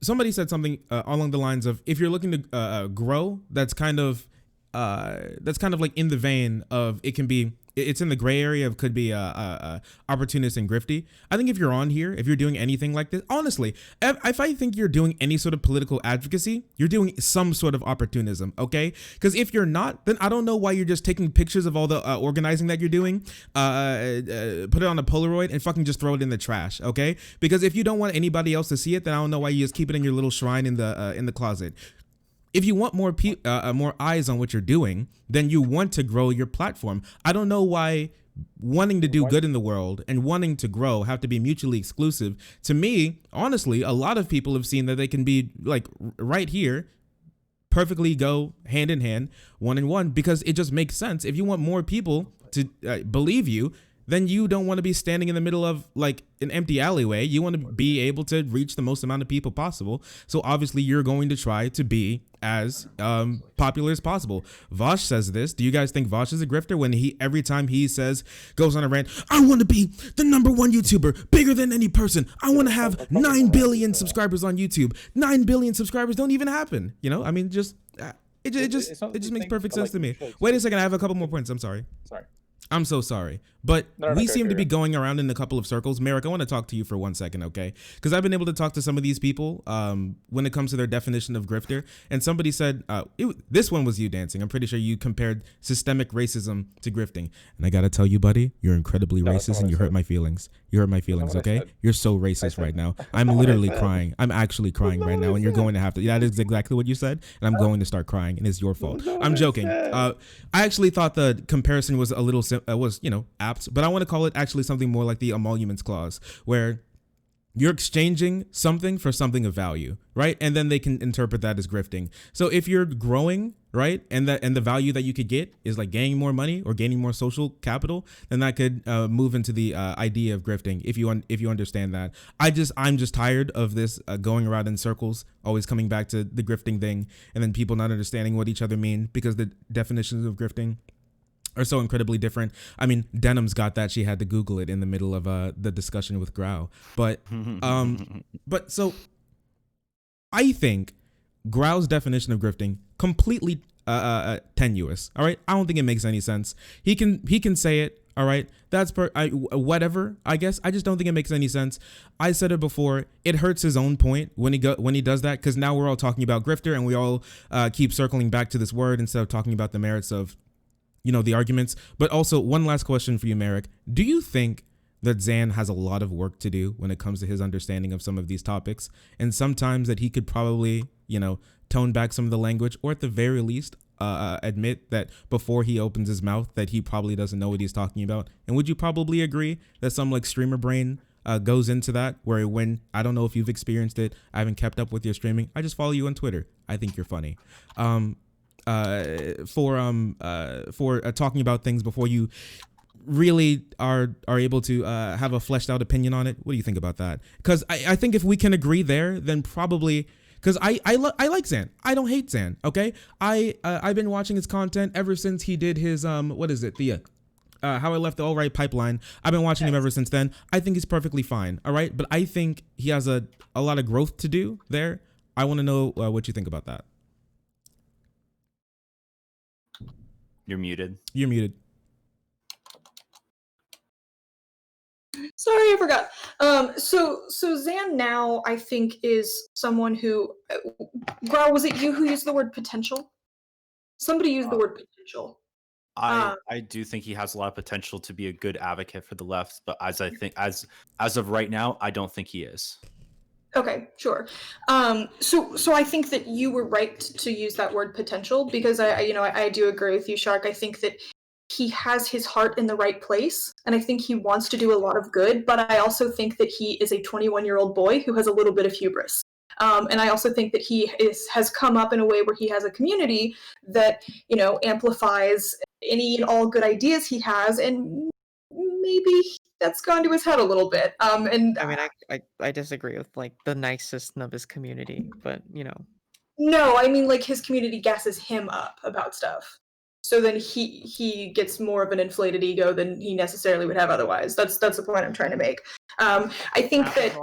somebody said something along the lines of, if you're looking to grow, that's kind of like in the vein of, it can be, it's in the gray area of, could be opportunist and grifty. I think if you're on here, if you're doing anything like this, honestly, if I think you're doing any sort of political advocacy, you're doing some sort of opportunism, okay? Because if you're not, then I don't know why you're just taking pictures of all the organizing that you're doing, put it on a Polaroid and fucking just throw it in the trash, okay? Because if you don't want anybody else to see it, then I don't know why you just keep it in your little shrine in the closet. If you want more eyes on what you're doing, then you want to grow your platform. I don't know why wanting to do good in the world and wanting to grow have to be mutually exclusive. To me, honestly, a lot of people have seen that they can be like right here, perfectly go hand in hand, one in one, because it just makes sense. If you want more people to believe you, then you don't want to be standing in the middle of like an empty alleyway. You want to be able to reach the most amount of people possible. So obviously you're going to try to be as popular as possible. Vosh says this. Do you guys think Vosh is a grifter when every time he goes on a rant, I want to be the #1 YouTuber, bigger than any person. I want to have 9 billion subscribers on YouTube. 9 billion subscribers don't even happen. You know, I mean, just it just makes perfect sense to me. Wait a second, I have a couple more points. I'm sorry. I'm so sorry. But we seem to be going around in a couple of circles. Merrick, I want to talk to you for 1 second, okay? Because I've been able to talk to some of these people when it comes to their definition of grifter. And somebody said, this one was you dancing. I'm pretty sure you compared systemic racism to grifting. And I got to tell you, buddy, you're incredibly racist and you hurt my feelings. You hurt my feelings, okay? You're so racist right now. I'm literally crying. I'm actually crying right now. And you're going to have to. That is exactly what you said. And I'm going to start crying. And it's your fault. I'm joking. I actually thought the comparison was a little, apt, but I want to call it actually something more like the emoluments clause, where you're exchanging something for something of value, right? And then they can interpret that as grifting. So if you're growing, right, and the value that you could get is like gaining more money or gaining more social capital, then that could move into the idea of grifting. If you understand that, I'm just tired of this going around in circles, always coming back to the grifting thing, and then people not understanding what each other mean because the definitions of grifting are so incredibly different. I mean, Denham's got that. She had to Google it in the middle of the discussion with Grau. But so I think Grau's definition of grifting completely tenuous. All right, I don't think it makes any sense. He can say it. All right, that's whatever. I guess I just don't think it makes any sense. I said it before. It hurts his own point when he does that, because now we're all talking about grifter and we all keep circling back to this word instead of talking about the merits of the arguments. But also, one last question for you, Merrick. Do you think that Zan has a lot of work to do when it comes to his understanding of some of these topics, and sometimes that he could probably, tone back some of the language, or at the very least, admit that before he opens his mouth that he probably doesn't know what he's talking about? And would you probably agree that some like streamer brain goes into that, where when, I don't know if you've experienced it, I haven't kept up with your streaming, I just follow you on Twitter, I think you're funny, for talking about things before you really are able to have a fleshed out opinion on it? What do you think about that? Because I think if we can agree there, then probably, because I like Zan. I don't hate Zan. Okay, I've been watching his content ever since he did his what is it, the How I Left the All Right Pipeline. I've been watching him ever since then. I think he's perfectly fine. All right, but I think he has a lot of growth to do there. I want to know what you think about that. You're muted. You're muted. Sorry, I forgot. So Zan now, I think, is someone who, Grau, was it you who used the word potential? Somebody used the word potential. I do think he has a lot of potential to be a good advocate for the left, but as of right now, I don't think he is. Okay, sure. So I think that you were right to use that word potential, because I do agree with you, Shark. I think that he has his heart in the right place, and I think he wants to do a lot of good, but I also think that he is a 21-year-old boy who has a little bit of hubris. And I also think that he has come up in a way where he has a community that, amplifies any and all good ideas he has, and maybe that's gone to his head a little bit. And I mean, I disagree with like the nicest of his community, but No, I mean, like, his community gasses him up about stuff. So then he gets more of an inflated ego than he necessarily would have otherwise. That's the point I'm trying to make. I think that,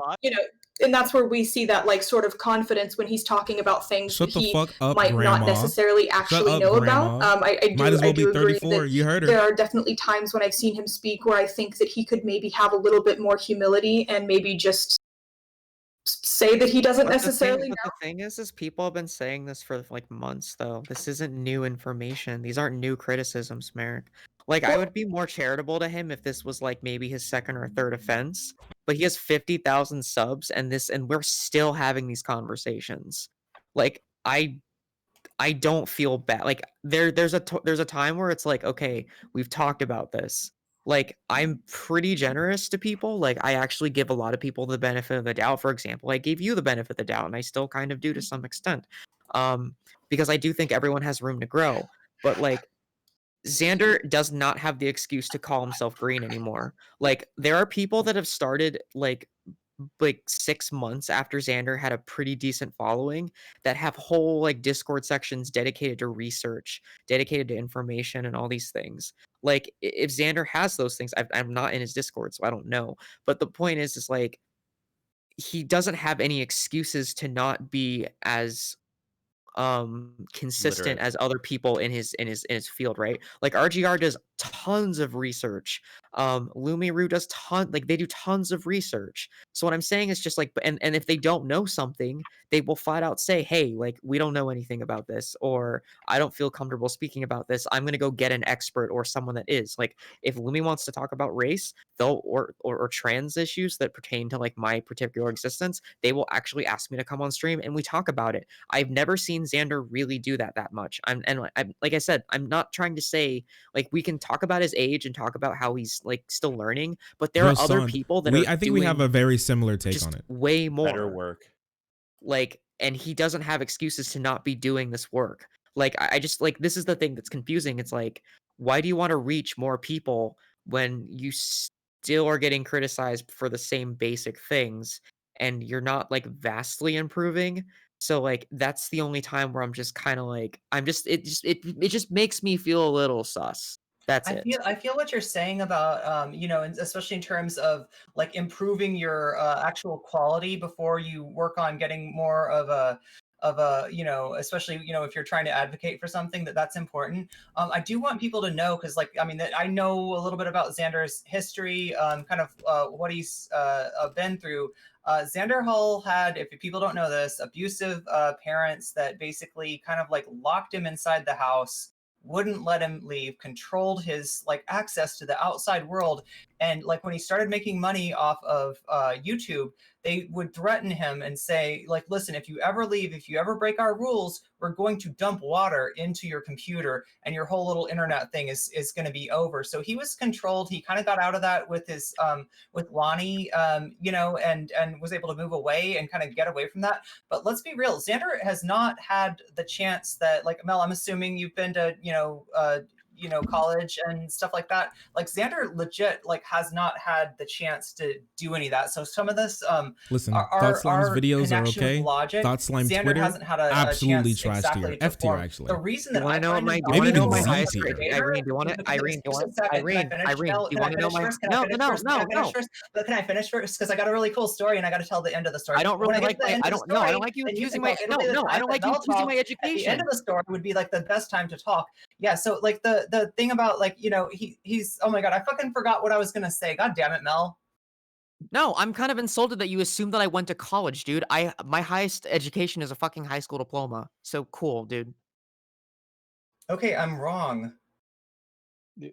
and that's where we see that like sort of confidence when he's talking about things Shut that the he fuck up, might Grandma. not necessarily actually know Grandma. about. I do, Might as well I do be agree 34. that You heard her. there are definitely times when I've seen him speak where I think that he could maybe have a little bit more humility and maybe just say that he doesn't necessarily know. The thing is people have been saying this for like months, though. This isn't new information. These aren't new criticisms, Merrick. Like, I would be more charitable to him if this was like maybe his second or third offense, but he has 50,000 subs and we're still having these conversations. Like, I don't feel bad. Like, there's a time where it's like, okay, we've talked about this. like I'm pretty generous to people. Like I actually give a lot of people the benefit of the doubt. For example, I gave you the benefit of the doubt, and I still kind of do to some extent, because I do think everyone has room to grow. But like Xander does not have the excuse to call himself green anymore. Like there are people that have started like 6 months after Xander had a pretty decent following that have whole like Discord sections dedicated to research, dedicated to information and all these things. Like if Xander has those things, I'm not in his Discord, so I don't know. But the point is like he doesn't have any excuses to not be as consistent Literate. as other people in his field, right? Like RGR does tons of research. Lumiru does they do tons of research. So what I'm saying is just like, and if they don't know something, they will flat out say, hey, like we don't know anything about this, or I don't feel comfortable speaking about this. I'm gonna go get an expert or someone that is. Like if Lumi wants to talk about race, they'll or trans issues that pertain to like my particular existence, they will actually ask me to come on stream and we talk about it. I've never seen Xander really do that much. I'm like I said, I'm not trying to say like we can talk about his age and talk about how he's like still learning, but there are other Son, people that I think we have a very similar take on it. Way more Better work. Like, and he doesn't have excuses to not be doing this work. Like I just like this is the thing that's confusing. It's like, why do you want to reach more people when you still are getting criticized for the same basic things and you're not like vastly improving? So like that's the only time where I'm just kind of like it just makes me feel a little sus. That's it. I feel what you're saying about you know, and especially in terms of like improving your actual quality before you work on getting more of a you know, especially you know if you're trying to advocate for something that's important. I do want people to know because like I mean that I know a little bit about Xander's history, kind of what he's been through. Xanderhal had, if people don't know this, abusive parents that basically kind of like locked him inside the house, wouldn't let him leave, controlled his like access to the outside world. And like when he started making money off of YouTube, they would threaten him and say like, listen, if you ever leave, if you ever break our rules, we're going to dump water into your computer and your whole little internet thing is going to be over. So he was controlled. He kind of got out of that with his with Lonnie, you know, and was able to move away and kind of get away from that. But let's be real, Xander has not had the chance that, like, Mel, I'm assuming you've been to college and stuff like that. Like Xander legit like has not had the chance to do any of that. So some of this listen, Thought Slime's videos are okay. Logic, Thought Slime Xander Twitter hasn't had a absolutely chance trash exactly tier, to F tier form. actually. The reason that you want to know what my maybe even my Z highest tier. grade? Irene, do you want to Irene? Do you want Irene? Do you want to know my no? But can I finish first? Because I got a really cool story and I got to tell the end of the story. I don't really like my I don't like you accusing my I don't like you accusing my education. At the end of the story would be like the best time to talk. Yeah, so like the thing about like, you know, he's oh my god, I fucking forgot what I was gonna say. God damn it, Mel. No, I'm kind of insulted that you assume that I went to college, dude. My highest education is a fucking high school diploma. So cool, dude. Okay, I'm wrong. You're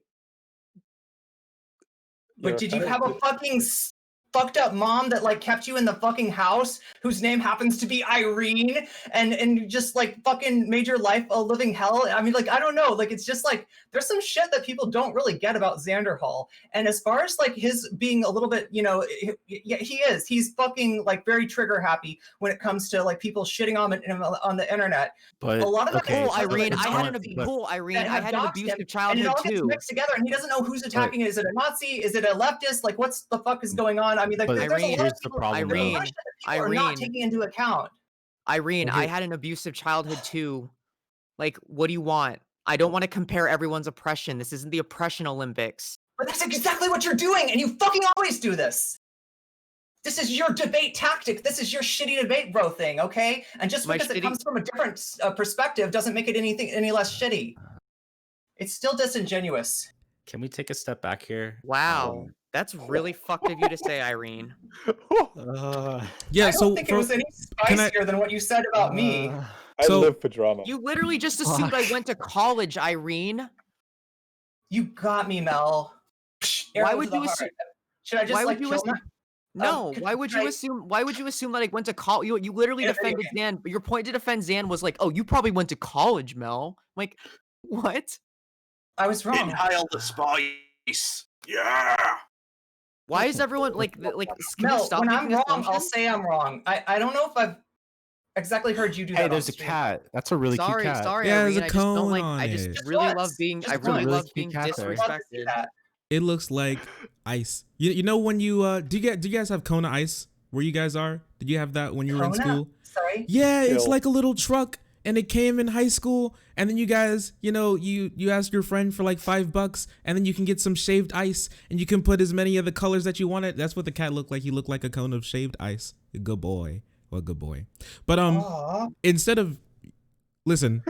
But did you kind have a of- fucking fucked up mom that like kept you in the fucking house whose name happens to be Irene and just like fucking made your life a living hell? I mean, like, I don't know, like it's just like there's some shit that people don't really get about Xanderhal. And as far as like his being a little bit, you know, yeah, he's fucking like very trigger happy when it comes to like people shitting on the internet. But A lot of okay, that Cool, Irene. I had an that have abusive doxed him, and it childhood all gets too. mixed together, and he doesn't know who's attacking it. Is it a Nazi? Is it a leftist? Like, what's the fuck is going on? I mean, like, But there's a lot here's of the people, problem, there's a though. lot of shit that people are not taking into account. Irene, Okay. I had an abusive childhood too. Like, what do you want? I don't want to compare everyone's oppression. This isn't the oppression Olympics. But that's exactly what you're doing, and you fucking always do this. This is your debate tactic. This is your shitty debate bro thing, okay? And just because it comes from a different perspective doesn't make it any less shitty. It's still disingenuous. Can we take a step back here? Wow, that's really fucked of you to say, Irene. Yeah, I so don't think it was any spicier than what you said about me. I So- live for drama. You literally just assumed I went to college, Irene. You got me, Mel. Why would you assume? Should I just Why like would you kill assume? my... No, could- why would could you I- assume? Why would you assume that I went to college? You literally In a video defended Zan, but your point to defend Zan was like, "Oh, you probably went to college, Mel." Like, what? I was wrong. Inhale the spice. Yeah. Why is everyone like can we Mel, stop when I'm making wrong, I'll assumptions? say I'm wrong. I don't know if I've exactly heard you do that. Hey, on there's a stream. cat. That's a really cute Sorry, cat. sorry, Yeah, there's Irene. a I just don't cone like. on I just it. Just really once. love being. Just I really once. love cute being cat there. I would love to see disrespected. that. It looks like ice. You know when you do you guys have Kona ice where you guys are? Did you have that when you were in Kona? school? Sorry. Yeah, it's Chill. like a little truck, and it came in high school. And then you guys, you ask your friend for like $5, and then you can get some shaved ice, and you can put as many of the colors that you wanted. That's what the cat looked like. He looked like a cone of shaved ice. A good boy. Well, good boy. But Aw. instead of listen,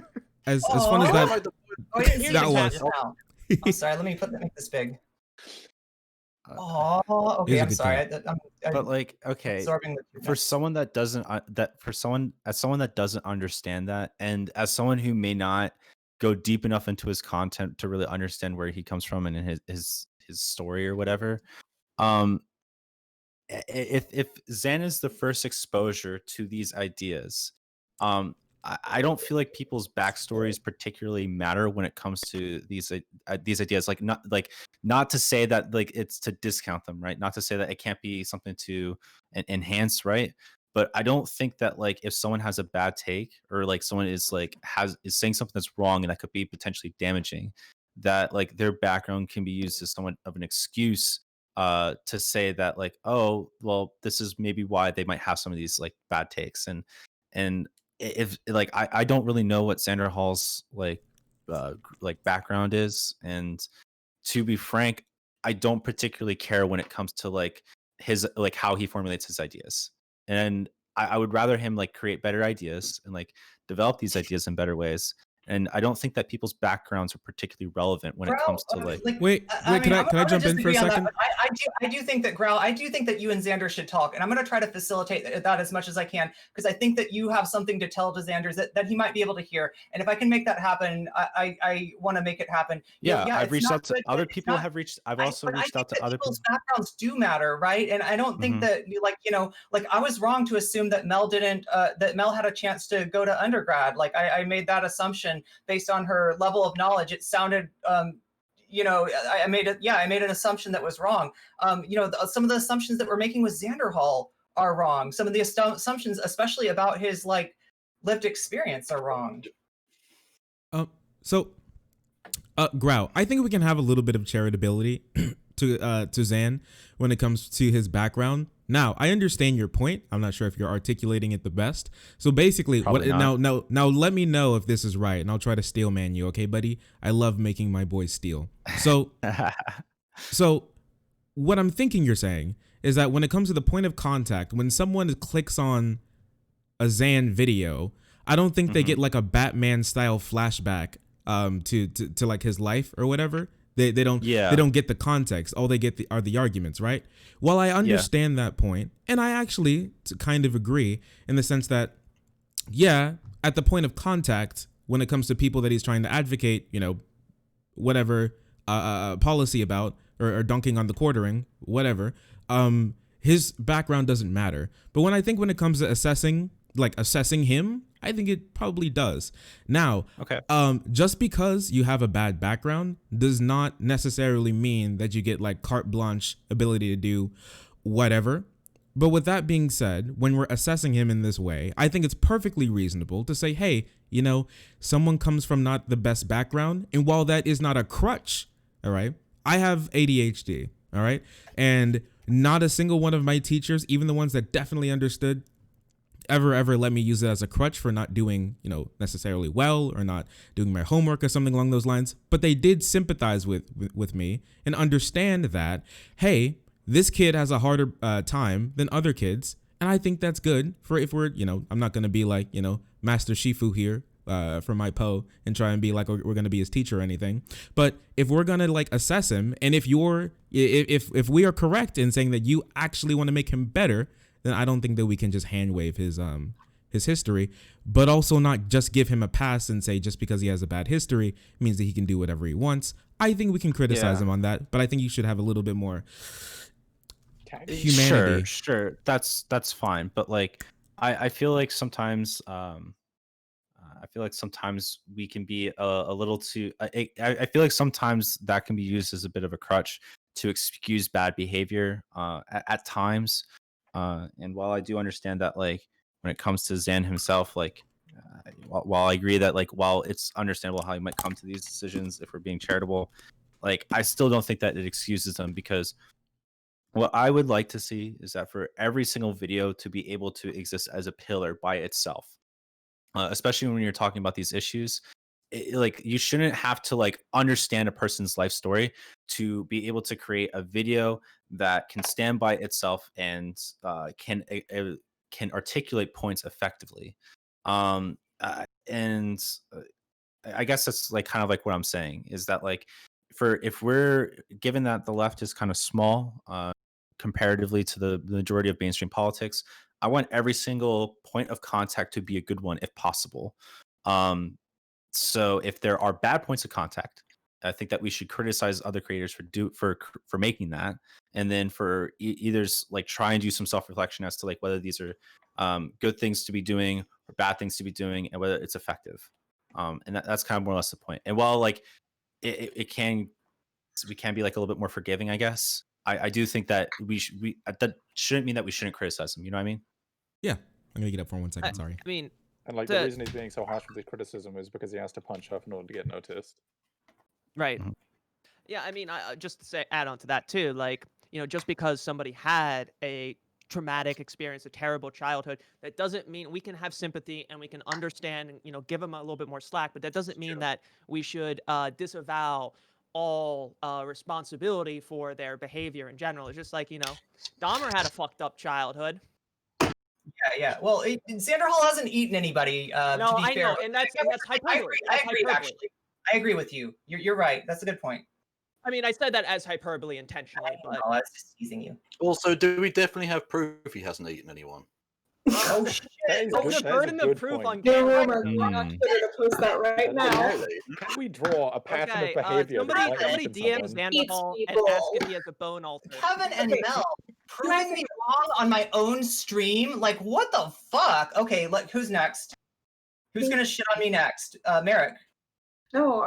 as fun Aw. as I that. like the Oh, I didn't see That the cat was- just now. I'm sorry. Let me make this big. Uh, Oh, He's okay. a I'm good sorry. cat. I'm But like, okay, absorbing the for cuteness. someone that doesn't as someone that doesn't understand that, and as someone who may not go deep enough into his content to really understand where he comes from and in his story or whatever, if Zan is the first exposure to these ideas, I don't feel like people's backstories particularly matter when it comes to these ideas. Like not to say that like it's to discount them, right? Not to say that it can't be something to enhance, right? But I don't think that like if someone has a bad take or like someone is saying something that's wrong and that could be potentially damaging, that like their background can be used as somewhat of an excuse to say that like, oh well, this is maybe why they might have some of these like bad takes. And if like I don't really know what Xanderhal's like background is, and to be frank, I don't particularly care when it comes to like his like how he formulates his ideas. And I would rather him like create better ideas and like develop these ideas in better ways. And I don't think that people's backgrounds are particularly relevant when it Grau, comes to like Wait, can I jump in for a second? I do think that Grau, I do think that you and Xander should talk, and I'm going to try to facilitate that as much as I can, because I think that you have something to tell to Xander that he might be able to hear, and if I can make that happen, I want to make it happen. yeah, yeah, I've it's reached not out to good, other it's people not- have reached I've I- also but I reached think out to that other people. people's backgrounds do matter, right? And I don't think Mhm. that like I was wrong to assume that Mel didn't that Mel had a chance to go to undergrad. Like I made that assumption based on her level of knowledge. It sounded I made an assumption that was wrong. Some of the assumptions that we're making with Xanderhal are wrong. Some of the assumptions, especially about his like lived experience, are wrong. So, Grau, I think we can have a little bit of charitability to Zan when it comes to his background. Now, I understand your point. I'm not sure if you're articulating it the best. So basically, Probably not. now let me know if this is right, and I'll try to steel man you, okay, buddy? I love making my boys steal. So, so what I'm thinking you're saying is that when it comes to the point of contact, when someone clicks on a Zan video, I don't think they get like a Batman style flashback to like his life or whatever. They don't get the context. All they get are the arguments, right? Well, I understand that point, and I actually kind of agree in the sense that, yeah, at the point of contact, when it comes to people that he's trying to advocate, whatever policy about or dunking on the quartering, whatever, his background doesn't matter. But when it comes to assessing him, I think it probably does. Now, Okay. Just because you have a bad background does not necessarily mean that you get like carte blanche ability to do whatever. But with that being said, when we're assessing him in this way, I think it's perfectly reasonable to say, hey, someone comes from not the best background. And while that is not a crutch, all right, I have ADHD, all right? And not a single one of my teachers, even the ones that definitely understood, ever let me use it as a crutch for not doing, necessarily well or not doing my homework or something along those lines. But they did sympathize with me and understand that, hey, this kid has a harder time than other kids. And I think that's good for if we're, I'm not going to be like, Master Shifu here for my Poe and try and be like, we're going to be his teacher or anything. But if we're going to like assess him, and if if we are correct in saying that you actually want to make him better, then I don't think that we can just hand wave his history, but also not just give him a pass and say just because he has a bad history means that he can do whatever he wants. I think we can criticize him on that, but I think you should have a little bit more humanity. Sure. That's fine. But like, I feel like sometimes, we can be a little too. I feel like sometimes that can be used as a bit of a crutch to excuse bad behavior at times. And while I do understand that, like, when it comes to Zan himself, like, while I agree that, like, while it's understandable how he might come to these decisions if we're being charitable, like, I still don't think that it excuses them, because what I would like to see is that for every single video to be able to exist as a pillar by itself, especially when you're talking about these issues. Like, you shouldn't have to like understand a person's life story to be able to create a video that can stand by itself and can articulate points effectively. And I guess that's like kind of like what I'm saying is that, like, for if we're given that the left is kind of small comparatively to the majority of mainstream politics, I want every single point of contact to be a good one if possible. Um, so if there are bad points of contact, I think that we should criticize other creators for making that, and then for either like try and do some self reflection as to like whether these are good things to be doing or bad things to be doing, and whether it's effective. And that's kind of more or less the point. And while like it can, we can be like a little bit more forgiving, I guess. I do think that that shouldn't mean that we shouldn't criticize them. You know what I mean? Yeah, I'm gonna get up for 1 second. Sorry. I mean, And like the reason he's being so harsh with the criticism is because he has to punch up in order to get noticed. right. Mhm. Yeah, I mean, just to say, add on to that too, like, just because somebody had a traumatic experience, a terrible childhood, that doesn't mean we can have sympathy and we can understand and, give them a little bit more slack, but that doesn't mean that we should disavow all responsibility for their behavior in general. It's just like, Dahmer had a fucked up childhood. Yeah. Well, Xanderhal hasn't eaten anybody. No, to be I fair. know, and that's hyperbole. I That's agree. hyperbole. Actually, I agree with you. You're right. That's a good point. I mean, I said that as hyperbole intentionally, but I was just teasing you. Also, do we definitely have proof he hasn't eaten anyone? Oh shit! That is put good. the That is burden a of good proof point. on No camera. rumor. Go on Twitter to post that right now. Really? Can we draw a pattern Okay, of behavior somebody that might somebody happen DM someone? Xanderhal and People. ask if he has a bone altar. Kevin and Okay. Mel proving me wrong on my own stream. Like, what the fuck? Okay, who's next? Who's gonna shit on me next? Merrick. No,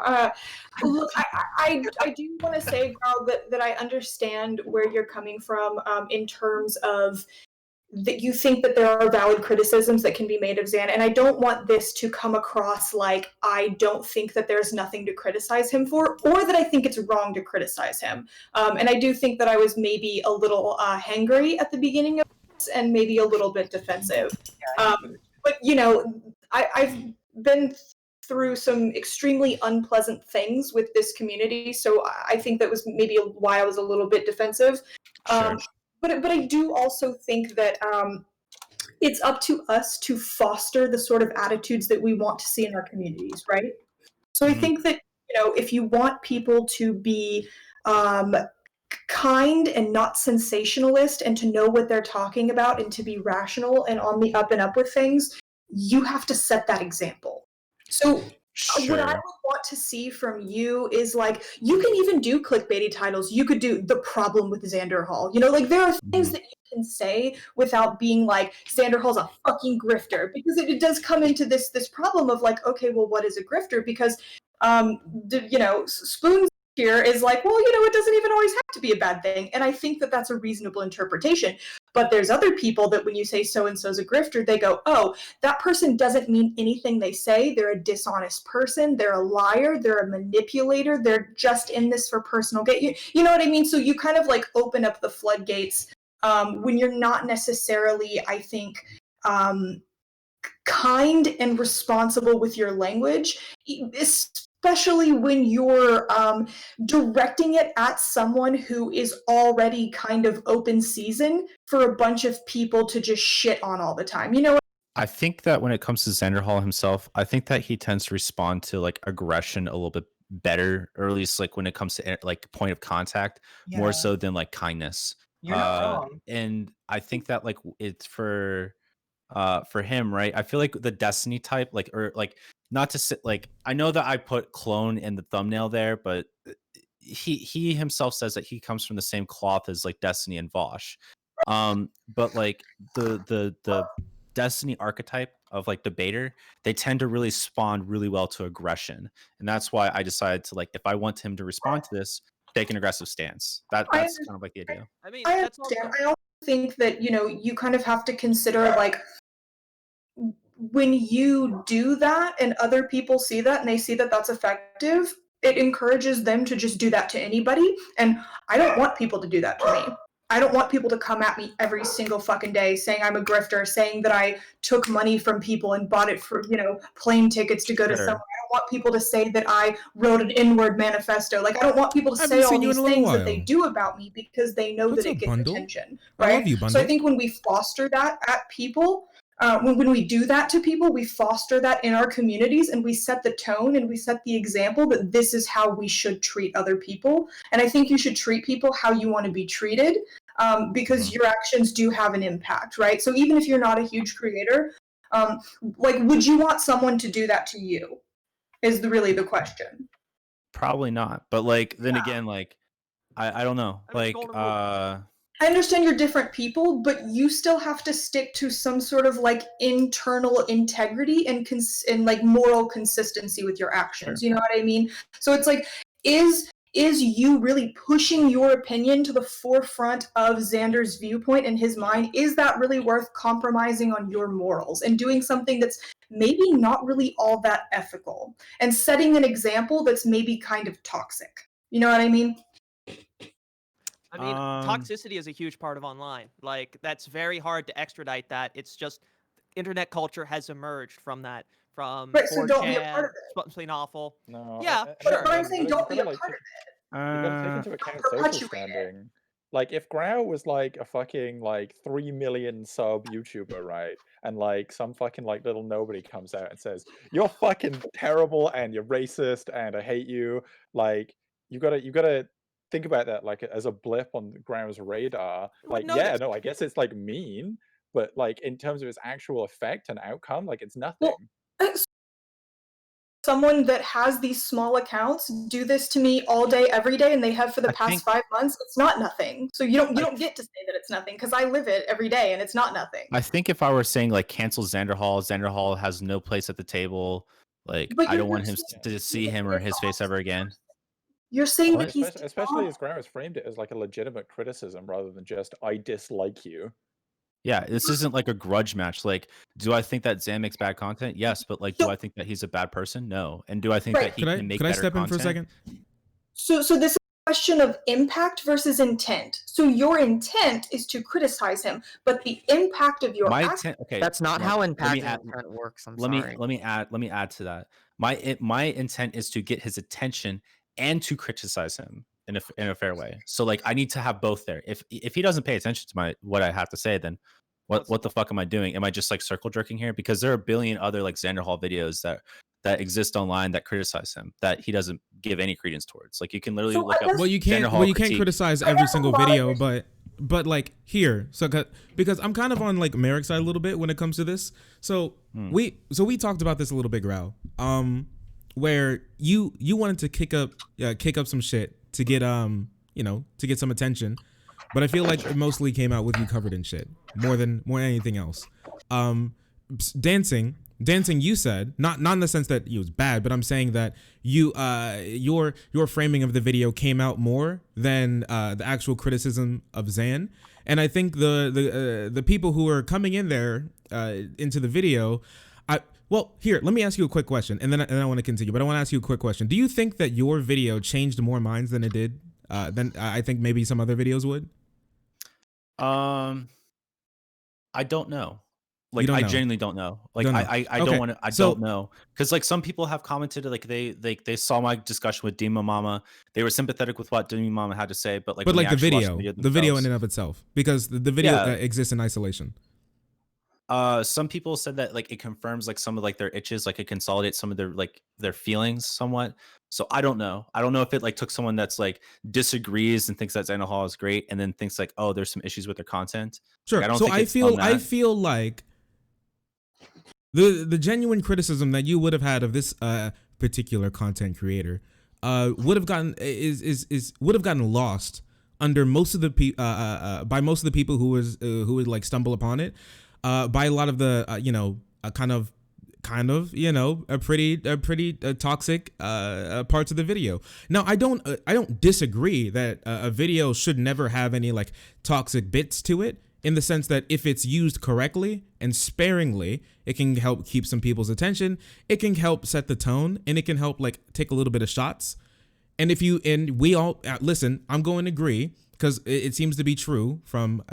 look, I do want to say, Carl, that I understand where you're coming from in terms of that you think that there are valid criticisms that can be made of Zan, and I don't want this to come across like I don't think that there's nothing to criticize him for, or that I think it's wrong to criticize him. And I do think that I was maybe a little hangry at the beginning of this, and maybe a little bit defensive. But I've been through some extremely unpleasant things with this community, so I think that was maybe why I was a little bit defensive. Sure. But I do also think that it's up to us to foster the sort of attitudes that we want to see in our communities, right? So I think that if you want people to be kind and not sensationalist, and to know what they're talking about, and to be rational and on the up and up with things, you have to set that example. So what I would want to see from you is, like, you can even do clickbaity titles. You could do the problem with Xanderhal. Like, there are things that you can say without being like, Xanderhal's a fucking grifter, because it does come into this problem of like, okay, well, what is a grifter? Because Spoons here is like, well, it doesn't even always have to be a bad thing, and I think that that's a reasonable interpretation. But there's other people that when you say so-and-so's a grifter, they go, oh, that person doesn't mean anything they say. They're a dishonest person. They're a liar. They're a manipulator. They're just in this for personal gain. You know what I mean? So you kind of like open up the floodgates when you're not necessarily, I think, kind and responsible with your language, especially when you're directing it at someone who is already kind of open season for a bunch of people to just shit on all the time. I think that when it comes to Xanderhal himself, I think that he tends to respond to like aggression a little bit better, or at least like when it comes to like point of contact, more so than like kindness. You're not wrong. And I think that like it's for him, right? I feel like the Destiny type, like, or like, not to sit like, I know that I put clone in the thumbnail there, but he himself says that he comes from the same cloth as like Destiny and Vosh. But like the Destiny archetype of like debater, they tend to really spawn really well to aggression, and that's why I decided to, like, if I want him to respond to this, take an aggressive stance. That's I kind of like the idea. I mean, I that's understand. also I also think that, you kind of have to consider, like, when you do that and other people see that and they see that that's effective, it encourages them to just do that to anybody. And I don't want people to do that to me. I don't want people to come at me every single fucking day saying I'm a grifter, saying that I took money from people and bought it for, plane tickets to go to somewhere. I don't want people to say that I wrote an inward manifesto. Like, I don't want people to I say haven't all seen you in these a little things that they while. do about me because they know What's that it up, gets Bundle? attention, I right? love you, So I Bundle. think when we foster that at people, when we do that to people, we foster that in our communities and we set the tone and we set the example that this is how we should treat other people. And I think you should treat people how you want to be treated, because your actions do have an impact, right? So even if you're not a huge creator, like, would you want someone to do that to you? Is really the question. Probably not. But like then again, like I don't know. I mean, Like golden rule. I understand you're different people, but you still have to stick to some sort of like internal integrity and like moral consistency with your actions. You know what I mean? So it's like, is you really pushing your opinion to the forefront of Xander's viewpoint in his mind? Is that really worth compromising on your morals and doing something that's maybe not really all that ethical and setting an example that's maybe kind of toxic? You know what I mean? I mean, toxicity is a huge part of online. Like, that's very hard to extradite that. It's just internet culture has emerged from that. From Right, so don't be a part of it. Something awful. No. Yeah, and But I'm then saying you don't be a gotta, part of it. You gotta take into account social Perpetuate it. standing. Like, if Grau was like a fucking like 3 million sub YouTuber, right? And like some fucking like little nobody comes out and says, "You're fucking terrible and you're racist and I hate you." Like, you gotta think about that like as a blip on Grau's radar. Like, yeah, no, I guess it's like mean, but like in terms of its actual effect and outcome, like it's nothing. Well, someone that has these small accounts do this to me all day, every day, and they have for the past 5 months. It's not nothing. So you don't get to say that it's nothing because I live it every day and it's not nothing. I think if I were saying like cancel Xanderhal has no place at the table. Like But I don't want him to see him or his face ever again. You're saying Well, that he's especially as Grau has framed it as like a legitimate criticism rather than just "I dislike you." Yeah, this isn't like a grudge match. Like, do I think that Zan makes bad content? Yes, but like, do I think that he's a bad person? No. And do I think that he can make Could I better step in content? for a second? So this is a question of impact versus intent. So your intent is to criticize him, but the impact of your action. Okay, That's not how impact and add- intent works. I'm let sorry. me add to that. My intent is to get his attention and to criticize him in a fair way. So like I need to have both there. If he doesn't pay attention to what I have to say, then what the fuck am I doing? Am I just like circle jerking here? Because there are a billion other like Xanderhal videos that exist online that criticize him that he doesn't give any credence towards. Like you can literally look up. Well, you can't criticize every single video, but like here, so because I'm kind of on like Merrick's side a little bit when it comes to this. So we talked about this a little bit, Grau. Where you wanted to kick up some shit to get to get some attention, but I feel like it mostly came out with you covered in shit more than anything else. Dancing, you said not in the sense that it was bad, but I'm saying that you your framing of the video came out more than the actual criticism of Zan, and I think the people who are coming in there into the video. Well, here, let me ask you a quick question, and then I want to continue. But I want to ask you a quick question. Do you think that your video changed more minds than it did? Than I think maybe some other videos would. I don't know. Like I genuinely don't know. Like I don't want to. I don't know because like some people have commented like they saw my discussion with Dima Mama. They were sympathetic with what Dima Mama had to say, but like the video in and of itself, because the video exists in isolation. Some people said that like it confirms like some of like their itches, like it consolidates some of their feelings somewhat. So I don't know. I don't know if it like took someone that's like disagrees and thinks that Xanderhal is great, and then thinks like, oh, there's some issues with their content. Sure. Like, I feel like the genuine criticism that you would have had of this particular content creator would have gotten lost under most of the by most of the people who would like stumble upon it. By a lot of the kind of kind of, you know, a pretty toxic parts of the video. Now, I don't disagree that a video should never have any like toxic bits to it, in the sense that if it's used correctly and sparingly, it can help keep some people's attention. It can help set the tone, and it can help like take a little bit of shots. And we all listen, I'm going to agree, because it seems to be true from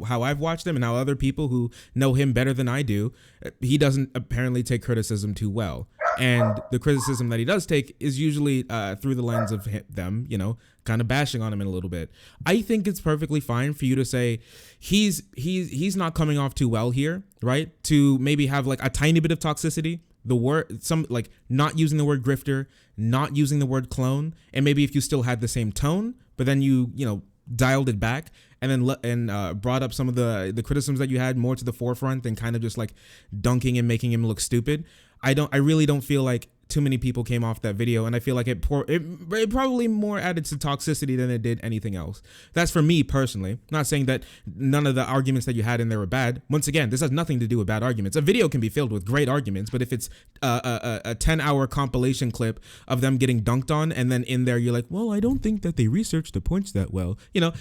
how I've watched him and how other people who know him better than I do, he doesn't apparently take criticism too well. And the criticism that he does take is usually through the lens of them, you know, kind of bashing on him in a little bit. I think it's perfectly fine for you to say he's not coming off too well here, right? To maybe have like a tiny bit of toxicity. Not using the word grifter, not using the word clone, and maybe if you still had the same tone, but then you know, dialed it back and then brought up some of the criticisms that you had more to the forefront and kind of just like dunking and making him look stupid. I really don't feel like too many people came off that video, and I feel like it probably more added to toxicity than it did anything else. That's for me personally. I'm not saying that none of the arguments that you had in there were bad. Once again, this has nothing to do with bad arguments. A video can be filled with great arguments, but if it's a 10-hour compilation clip of them getting dunked on, and then in there you're like, well, I don't think that they researched the points that well, you know,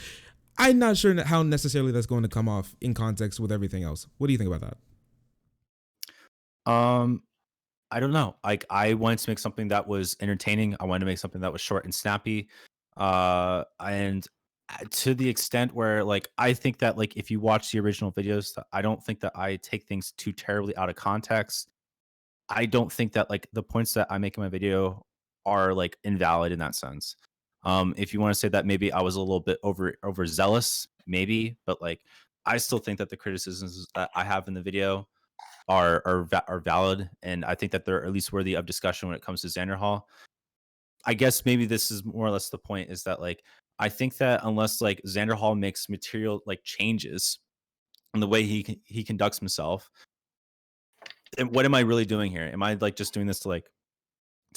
I'm not sure how necessarily that's going to come off in context with everything else. What do you think about that? I don't know. Like, I wanted to make something that was entertaining. I wanted to make something that was short and snappy. And to the extent where, like, I think that, like, if you watch the original videos, I don't think that I take things too terribly out of context. I don't think that, like, the points that I make in my video are, like, invalid in that sense. If you want to say that maybe I was a little bit overzealous, maybe, but, like, I still think that the criticisms that I have in the video are valid, and I think that they're at least worthy of discussion when it comes to Xanderhal. I guess maybe this is more or less the point, is that, like, I think that unless like Xanderhal makes material like changes in the way he conducts himself, and what am I really doing here? Am I like just doing this to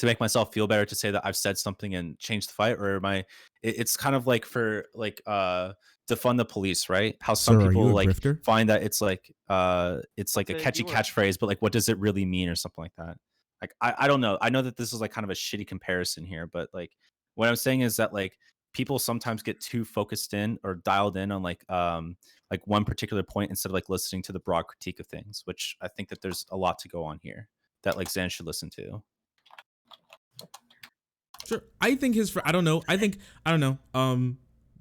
make myself feel better, to say that I've said something and changed the fight, or am I? It's kind of like for like defund the police, right? How some Sir, people like grifter? find that it's like a So catchy you were- catchphrase, but like what does it really mean, or something like that. Like I don't know. I know that this is like kind of a shitty comparison here, but like what I'm saying is that like people sometimes get too focused in or dialed in on like one particular point, instead of like listening to the broad critique of things, which I think that there's a lot to go on here that like Xan should listen to. Sure. I think I don't know. I don't know. I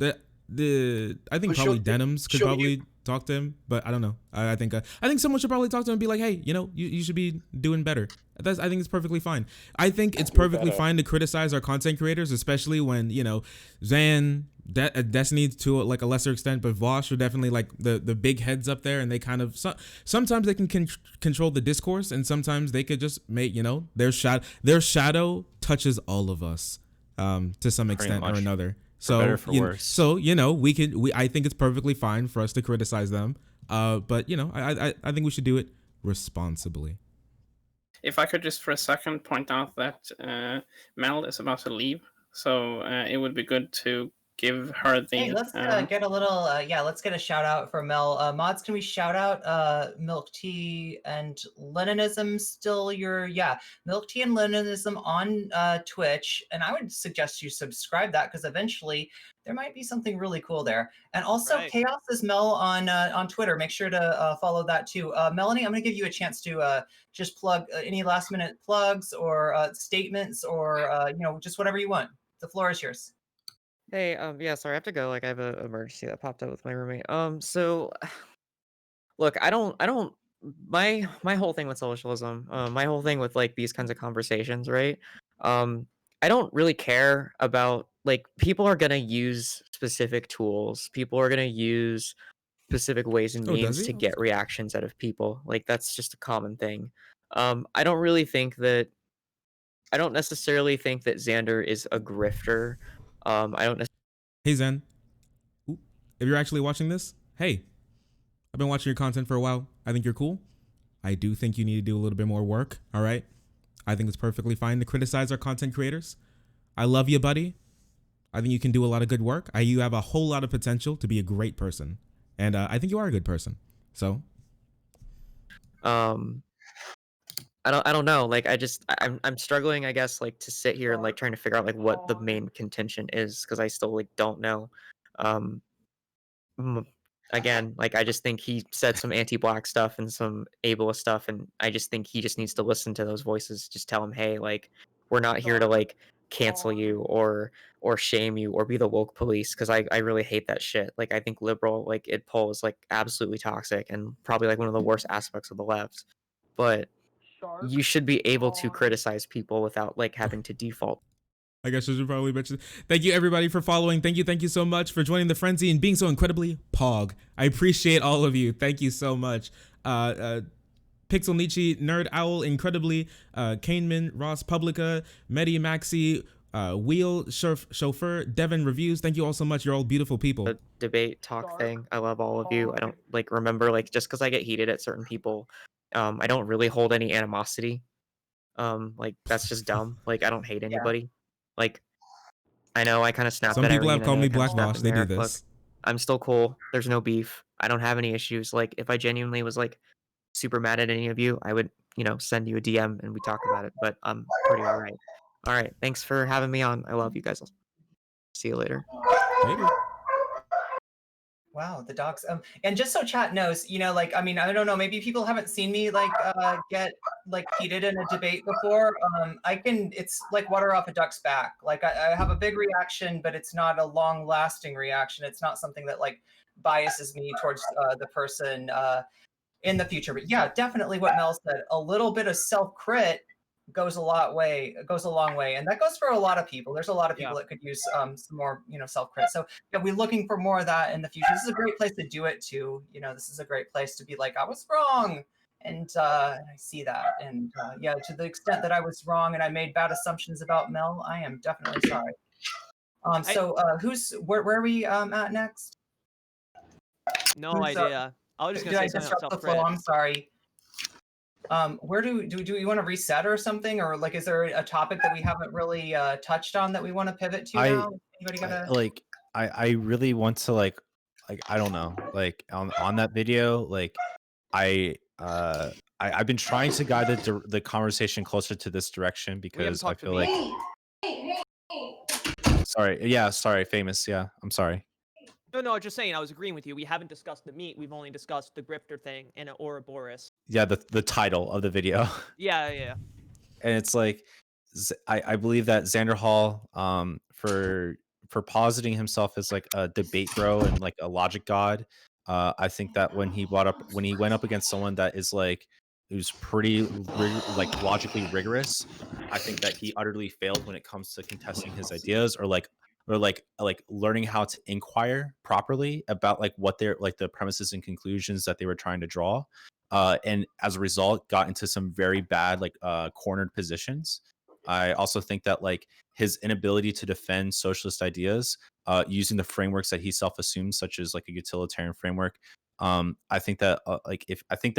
think But probably sure, Denims could sure, probably talk to him, but I don't know. I think someone should probably talk to him and be like, hey, you know, you should be doing better. I think it's perfectly fine. I think it's perfectly fine to criticize our content creators, especially when, you know, Xan, Destiny to like a lesser extent, but Vosh are definitely like the big heads up there, and they kind of sometimes they can control the discourse, and sometimes they could just make, you know, their shadow touches all of us to some extent or another. So better, for worse. So you know, I think it's perfectly fine for us to criticize them, but you know, I think we should do it responsibly. If I could just for a second point out that Mel is about to leave, so it would be good to give her the. Hey, let's get a little. Let's get a shout out for Mel. Mods, can we shout out Milk Tea and Leninism? Still your Milk Tea and Leninism on Twitch, and I would suggest you subscribe that, because eventually there might be something really cool there. And also Chaos is Mel on Twitter. Make sure to follow that too. Melanie, I'm gonna give you a chance to just plug any last minute plugs or statements, or you know, just whatever you want. The floor is yours. Hey, yeah, sorry, I have to go. Like, I have an emergency that popped up with my roommate. So, look, I don't, my whole thing with socialism, my whole thing with like these kinds of conversations, right? I don't really care about, like, people are gonna use specific tools. People are gonna use specific ways and means to get reactions out of people. Like, that's just a common thing. I don't necessarily think that Xander is a grifter. Hey Zen, if you're actually watching this, hey, I've been watching your content for a while. I think you're cool. I do think you need to do a little bit more work. All right. I think it's perfectly fine to criticize our content creators. I love you, buddy. I think you can do a lot of good work. You have a whole lot of potential to be a great person. And I think you are a good person. So. I don't know. Like I'm struggling, I guess, like to sit here and like trying to figure out like what the main contention is because I still like don't know. Um, mm, Again, like I just think he said some anti-black stuff and some ableist stuff, and I just think he just needs to listen to those voices. Just tell him, hey, like we're not here to like cancel you or shame you or be the woke police because I really hate that shit. Like I think liberal like id poll is like absolutely toxic and probably like one of the worst aspects of the left. But you should be able to criticize people without like having to default. I guess I should probably mention. Thank you everybody for following. Thank you so much for joining the frenzy and being so incredibly pog. I appreciate all of you. Thank you so much. Pixel Nietzsche, Nerd Owl, incredibly, Kaneman, Ross Publica, Medi Maxi, Wheel Chauffeur, Devin Reviews. Thank you all so much. You're all beautiful people. The debate talk thing. I love all of you. I don't like remember like just because I get heated at certain people, I don't really hold any animosity. Like that's just dumb. Like I don't hate anybody. Like I know I kind of snapped Some at people have Irene, called I me kinda snapped Blackwash. at They do Merrick. Look, this. I'm still cool. There's no beef. I don't have any issues. Like if I genuinely was like super mad at any of you, I would, you know, send you a DM and we talk about it. But I'm pretty all right. All right. Thanks for having me on. I love you guys. I'll see you later. Later. Wow, the dogs. And just so chat knows, you know, like, I mean, I don't know, maybe people haven't seen me like get like heated in a debate before. It's like water off a duck's back. Like I have a big reaction, but it's not a long lasting reaction. It's not something that like biases me towards the person in the future. But yeah, definitely what Mel said, a little bit of self-crit goes a long way, and that goes for a lot of people. There's a lot of people that could use some more, you know, self-crit. So yeah, we're looking for more of that in the future. This is a great place to do it too. You know, this is a great place to be like, I was wrong, and I see that. And yeah, to the extent that I was wrong and I made bad assumptions about Mel, I am definitely sorry. Where are we at next? No idea. I was just Did gonna I say something disrupt about the flow? self-credit. I'm sorry. Where do we want to reset or something, or like is there a topic that we haven't really touched on that we want to pivot to now? Anybody got I really want to like I don't know, like on that video, like I've been trying to guide the conversation closer to this direction because I talked to feel me. like sorry, famous, I'm sorry. No, just saying. I was agreeing with you. We haven't discussed the meat. We've only discussed the grifter thing and Ouroboros. Yeah, the title of the video. Yeah. And it's like I believe that Xanderhal for positing himself as like a debate bro and like a logic god, I think that when he went up against someone that is like who's pretty like logically rigorous, I think that he utterly failed when it comes to contesting his ideas or learning how to inquire properly about like what they're like the premises and conclusions that they were trying to draw. And as a result got into some very bad like cornered positions. I also think that like his inability to defend socialist ideas using the frameworks that he self-assumes, such as like a utilitarian framework, I think that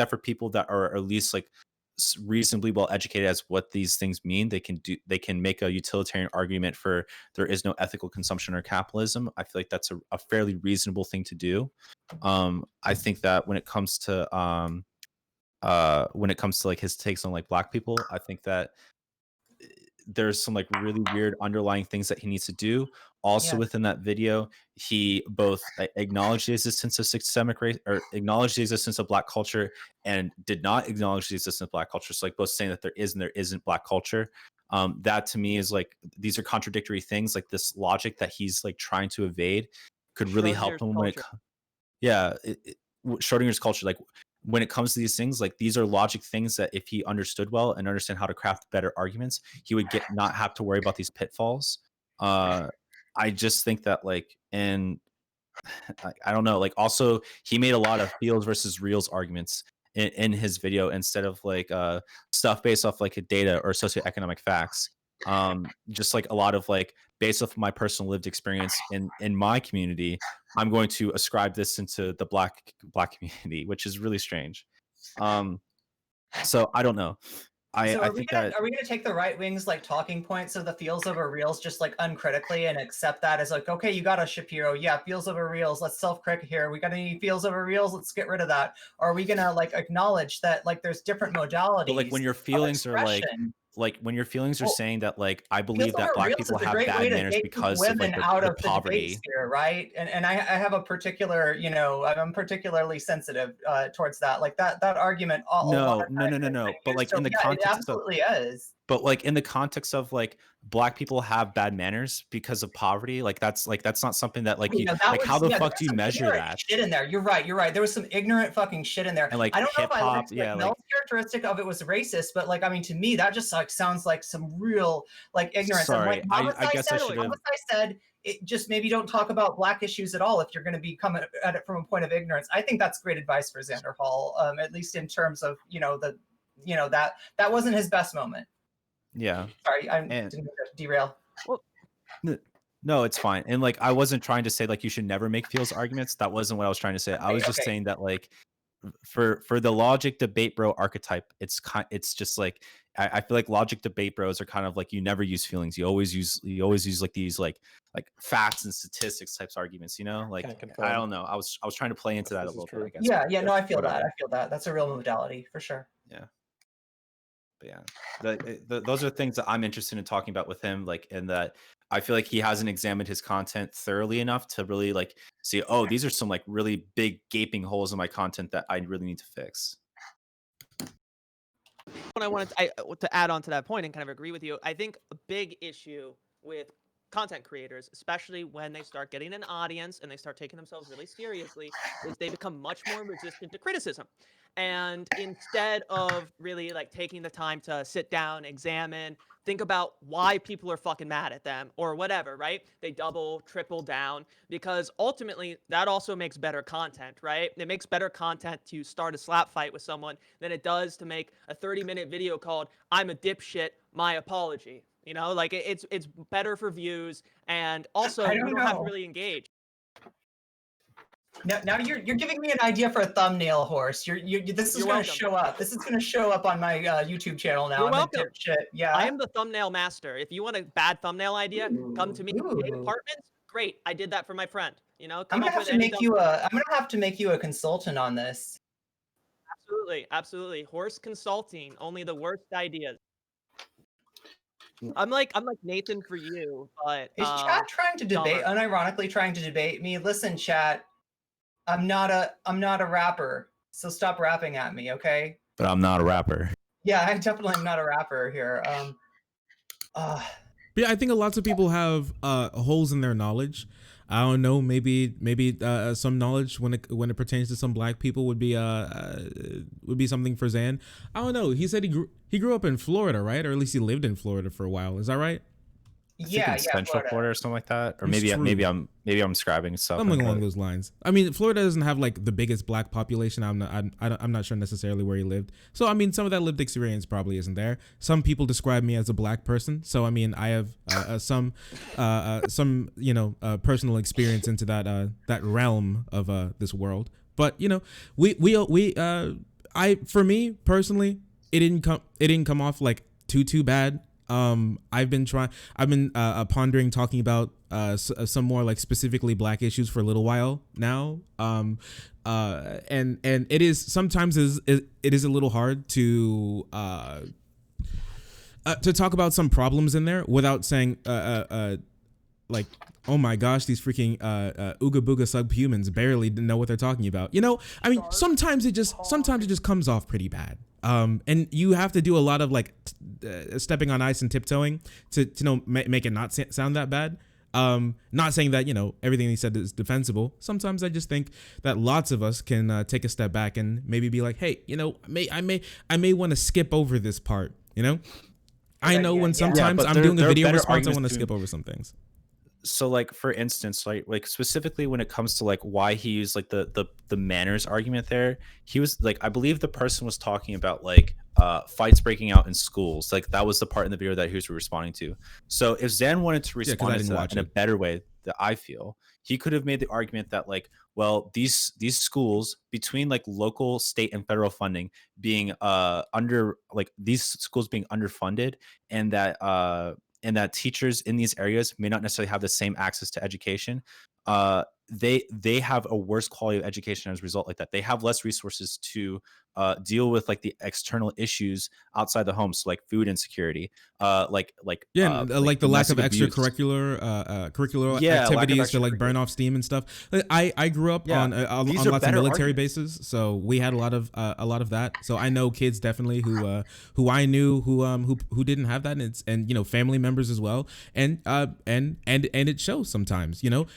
for people that are at least like reasonably well educated as what these things mean, they can make a utilitarian argument for there is no ethical consumption or capitalism. I feel like that's a fairly reasonable thing to do. I think that when it comes to like his takes on like black people, I think that there's some like really weird underlying things that he needs to do. Also within that video, he both acknowledged the existence of systemic race or acknowledged the existence of black culture and did not acknowledge the existence of black culture. So like both saying that there is and there isn't black culture. That to me is like, these are contradictory things. Like this logic that he's like trying to evade could really help him when Schrodinger's culture, like when it comes to these things, like these are logic things that if he understood well and understand how to craft better arguments, he would not have to worry about these pitfalls. I just think that like, and I don't know, like also he made a lot of feels versus reals arguments in his video instead of like stuff based off like data or socioeconomic facts. Just like a lot of like based off my personal lived experience in my community, I'm going to ascribe this into the black community, which is really strange. So I don't know. I are we think gonna that are we gonna take the right wing's like talking points of the feels over reals just like uncritically and accept that as like, okay, you got a Shapiro, yeah, feels over reals, let's self-critic here. We got any feels over reals, let's get rid of that. Or are we gonna like acknowledge that like there's different modalities? but like when your of feelings are expression? when your feelings are Well, saying that like I Feels believe that over black reals people is a have great way bad to manners take because of women like out the of the debate poverty. sphere, right? And I have a particular, you know, I'm particularly sensitive towards that. Like that argument. A lot No, of no. times But used. like So in the yeah, it context of absolutely is. but like in the context of like black people have bad manners because of poverty, like that's not something that like You you know, that like was, how the yeah, there fuck was do you some measure ignorant that? shit in there. You're right. There was some ignorant fucking shit in there. And like I don't know hip if I hop, like yeah, like Mel's characteristic of it was racist, but like I mean, to me, that just like sounds like some real like ignorance. And sorry, like I guess I should have Mamasai said, it just maybe don't talk about black issues at all if you're going to be coming at it from a point of ignorance. I think that's great advice for Xanderhal, at least in terms of that wasn't his best moment. yeah. Sorry, I And didn't mean to derail. no, it's fine. And like I wasn't trying to say like you should never make feels arguments. That wasn't what I was trying to say. I was just Okay. saying that like for the logic debate bro archetype, it's just like I feel like logic debate bros are kind of like you never use feelings. You always use like these like facts and statistics types arguments, you know? Like Can't confirm. I don't know. I was trying to play into that a This is little bit, true. I guess. Yeah, but yeah, no, I feel whatever. that. I feel that. That's a real modality for sure. Yeah. But yeah, those are things that I'm interested in talking about with him, like in that I feel like he hasn't examined his content thoroughly enough to really like see, oh, these are some like really big gaping holes in my content that I really need to fix. What I wanted to add on to that point and kind of agree with you, I think a big issue with content creators, especially when they start getting an audience and they start taking themselves really seriously, is they become much more resistant to criticism. And instead of really like taking the time to sit down, examine, think about why people are fucking mad at them or whatever, right? They double, triple down because ultimately that also makes better content, right? It makes better content to start a slap fight with someone than it does to make a 30-minute video called "I'm a dipshit, my apology." You know, like it's better for views, and also you don't have to really engage. Now you're giving me an idea for a thumbnail horse. This is going to show up. This is going to show up on my YouTube channel now. You're I'm welcome. a dipshit. Yeah. I am the thumbnail master. If you want a bad thumbnail idea, come to me. Ooh. Apartments, great. I did that for my friend. You know, I'm gonna have to make you a consultant on this. Absolutely, absolutely. Horse consulting, only the worst ideas. I'm like Nathan for you, but Is chat trying to debate? dumber. Unironically trying to debate me? Listen, chat. I'm not a rapper, so stop rapping at me, okay? But I'm not a rapper. Yeah, I definitely am not a rapper here. But yeah, I think lots of people have holes in their knowledge. I don't know. Maybe some knowledge when it pertains to some black people would be something for Zan. I don't know. He said he grew up in Florida, right? Or at least he lived in Florida for a while. Is that right? Yeah, Central Florida or something like that, or It's maybe true. I'm scribing stuff. Something along those lines. I mean, Florida doesn't have like the biggest black population. I'm not sure necessarily where he lived. So I mean, some of that lived experience probably isn't there. Some people describe me as a black person. So I mean, I have some personal experience into that realm of this world. But you know, for me personally, it didn't come off like too bad. I've been pondering talking about some more like specifically black issues for a little while now. And it is sometimes it is a little hard to talk about some problems in there without saying like, oh my gosh, these freaking ooga booga subhumans barely know what they're talking about. You know, I mean, sometimes it just comes off pretty bad. And you have to do a lot of like stepping on ice and tiptoeing to make it not sound that bad. Not saying that, you know, everything he said is defensible. Sometimes I just think that lots of us can take a step back and maybe be like, hey, you know, I may want to skip over this part, you know? I know when sometimes I'm doing a video response, I want to skip over some things. So like for instance, like specifically when it comes to like why he used like the manners argument there, he was like, I believe the person was talking about like fights breaking out in schools. Like that was the part in the video that he was responding to. So if Zan wanted to respond to that in a better way, that I feel he could have made the argument that like, well, these schools between like local, state, and federal funding being under like these schools being underfunded, and that teachers in these areas may not necessarily have the same access to education. They have a worse quality of education as a result. Like that, they have less resources to deal with like the external issues outside the home, so like food insecurity, like the lack of extracurricular curricular activities to like burn off steam and stuff. I grew up on lots of military bases, so we had a lot of that. So I know kids definitely who I knew who didn't have that, and you know, family members as well, and it shows sometimes. You know,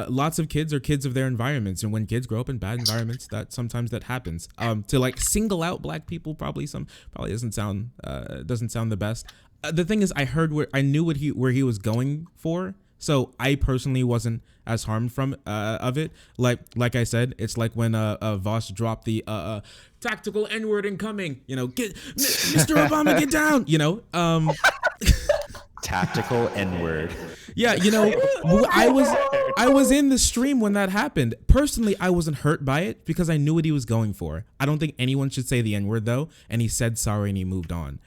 lots of kids are kids of their environments, and when kids grow up in bad environments, that sometimes that happens. To like single out black people probably doesn't sound the best. The thing is, I knew where he was going for, so I personally wasn't as harmed from of it. Like I said, it's like when Voss dropped the tactical N-word incoming. You know, get Mr. Obama, get down. You know, tactical N-word. Yeah, you know, I was in the stream when that happened. Personally, I wasn't hurt by it because I knew what he was going for. I don't think anyone should say the N-word though, and he said sorry and he moved on.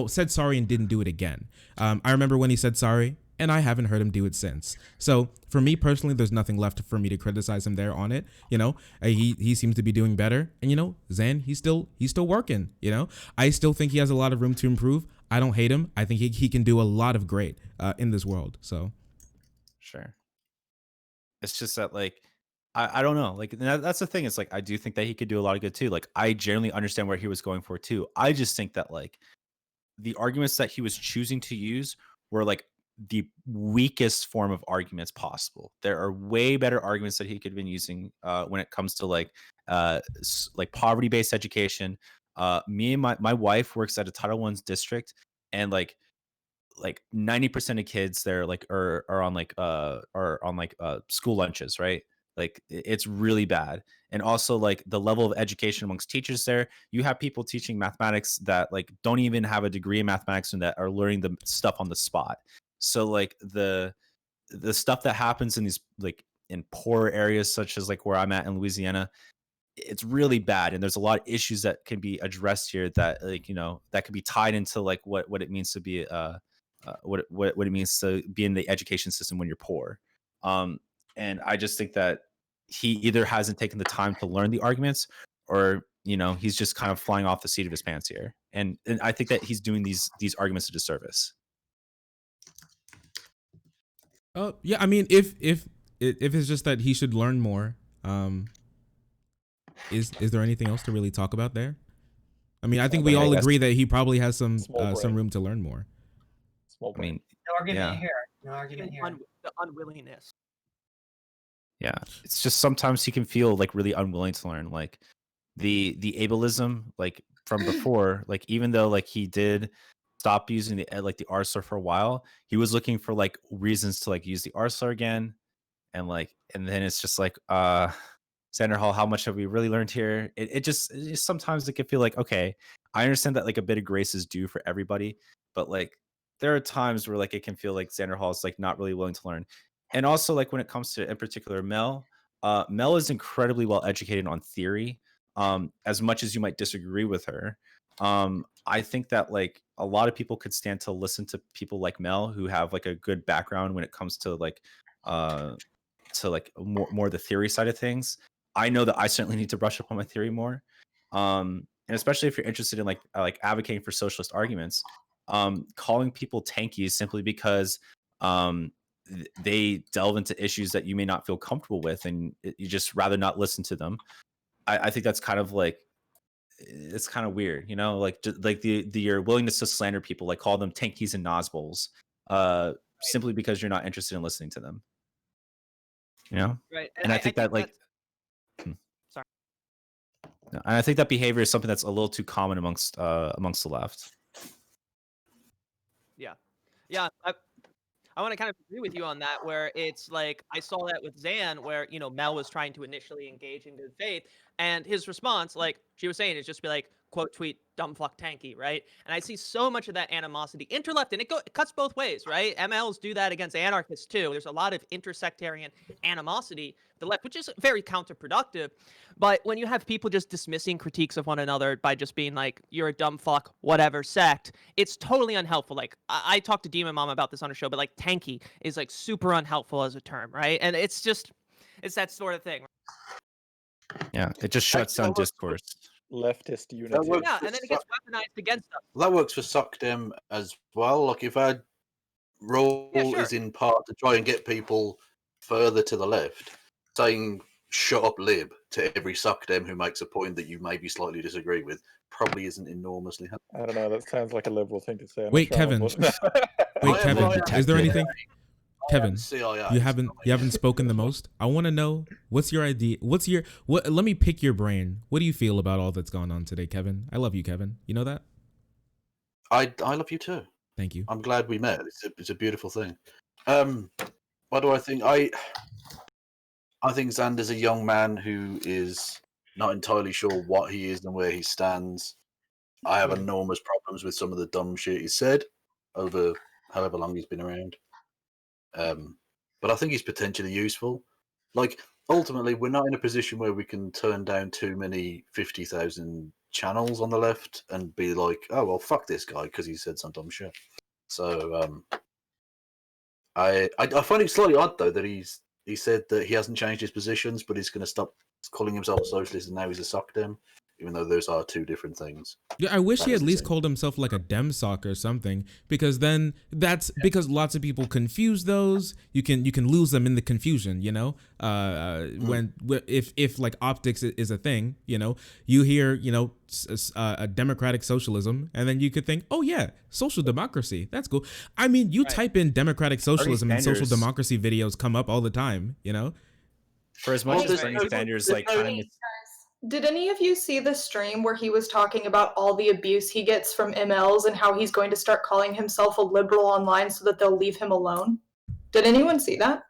Said sorry and didn't do it again. I remember when he said sorry, and I haven't heard him do it since. So for me personally, there's nothing left for me to criticize him there on it. You know, he seems to be doing better, and you know, Zan, he's still working. You know, I still think he has a lot of room to improve. I don't hate him. I think he can do a lot of great in this world. So, sure. It's just that like I don't know. Like that's the thing. It's like I do think that he could do a lot of good too. Like I generally understand where he was going for too. I just think that like the arguments that he was choosing to use were like the weakest form of arguments possible. There are way better arguments that he could have been using when it comes to like poverty-based education. Me and my wife works at a Title I district, and like 90% of kids there like are on school lunches, right? Like it's really bad. And also like the level of education amongst teachers there, you have people teaching mathematics that like don't even have a degree in mathematics and that are learning the stuff on the spot. So like the stuff that happens in these like in poor areas such as like where I'm at in Louisiana, it's really bad, and there's a lot of issues that can be addressed here that like, you know, that could be tied into like what it means to be what it means to be in the education system when you're poor. And I just think that he either hasn't taken the time to learn the arguments, or you know, he's just kind of flying off the seat of his pants here, and I think that he's doing these arguments a disservice. Yeah, I mean, if it's just that he should learn more, is there anything else to really talk about there? I mean, I think we all agree that he probably has some room to learn more. I mean, no argument here. No argument here. The unwillingness. Yeah, it's just sometimes he can feel like really unwilling to learn, like the ableism like from before. Like even though like he did stop using the R-slur for a while, he was looking for like reasons to like use the R-slur again, and then it's just like Xanderhal, how much have we really learned here? It just sometimes it can feel like, okay, I understand that like a bit of grace is due for everybody, but like there are times where like it can feel like Xanderhal is like not really willing to learn. And also like when it comes to in particular Mel is incredibly well educated on theory. As much as you might disagree with her, I think that like a lot of people could stand to listen to people like Mel who have like a good background when it comes to like more the theory side of things. I know that I certainly need to brush up on my theory more. And especially if you're interested in like advocating for socialist arguments, calling people tankies simply because they delve into issues that you may not feel comfortable with, and you just rather not listen to them. I think that's kind of like, it's kind of weird, you know, like your willingness to slander people, like call them tankies and nosballs, simply because you're not interested in listening to them. You know, right? And I think that like, sorry, and I think that behavior is something that's a little too common amongst the left. Yeah. I want to kind of agree with you on that, where it's like I saw that with Zan, where, you know, Mel was trying to initially engage in good faith, and his response, like she was saying, is just be like, quote tweet dumb fuck tanky, right? And I see so much of that animosity interleft, and it cuts both ways, right? MLs do that against anarchists too. There's a lot of intersectarian animosity the left, which is very counterproductive. But when you have people just dismissing critiques of one another by just being like, you're a dumb fuck, whatever sect, it's totally unhelpful. Like, I talked to Demon Mom about this on her show, but like tanky is like super unhelpful as a term, right? And it's that sort of thing. Yeah, it just shuts down discourse. Leftist unity. Yeah, and then it gets weaponized against us. That works for SocDem as well. Like if our role is in part to try and get people further to the left, saying "shut up, lib" to every SocDem who makes a point that you maybe slightly disagree with probably isn't enormously helpful. I don't know. That sounds like a liberal thing to say. I'm Wait, not sure Kevin. I'm Wait, Kevin. Is there anything? Kevin, CIA, you haven't spoken the most. I want to know what's your idea. Let me pick your brain. What do you feel about all that's gone on today, Kevin? I love you, Kevin. You know that? I love you too. Thank you. I'm glad we met. It's a beautiful thing. What do I think? I think Xander's a young man who is not entirely sure what he is and where he stands. I have enormous problems with some of the dumb shit he said over however long he's been around. But I think he's potentially useful. Like, ultimately, we're not in a position where we can turn down too many 50,000 channels on the left and be like, oh, well, fuck this guy because he said some dumb shit. So I find it slightly odd, though, that he said that he hasn't changed his positions, but he's going to stop calling himself a socialist and now he's a SocDem, even though those are two different things. Yeah, I wish he That at is least insane. called himself like a dem sock or something, because then because lots of people confuse those. You can lose them in the confusion, you know. If like optics is a thing, you know, you hear a democratic socialism, and then you could think, oh yeah, social democracy, that's cool. I mean, you type in democratic socialism and social Sanders. democracy videos come up all the time, you know. For as much as Bernie Sanders like kind of Did any of you see the stream where he was talking about all the abuse he gets from MLs and how he's going to start calling himself a liberal online so that they'll leave him alone? Did anyone see that?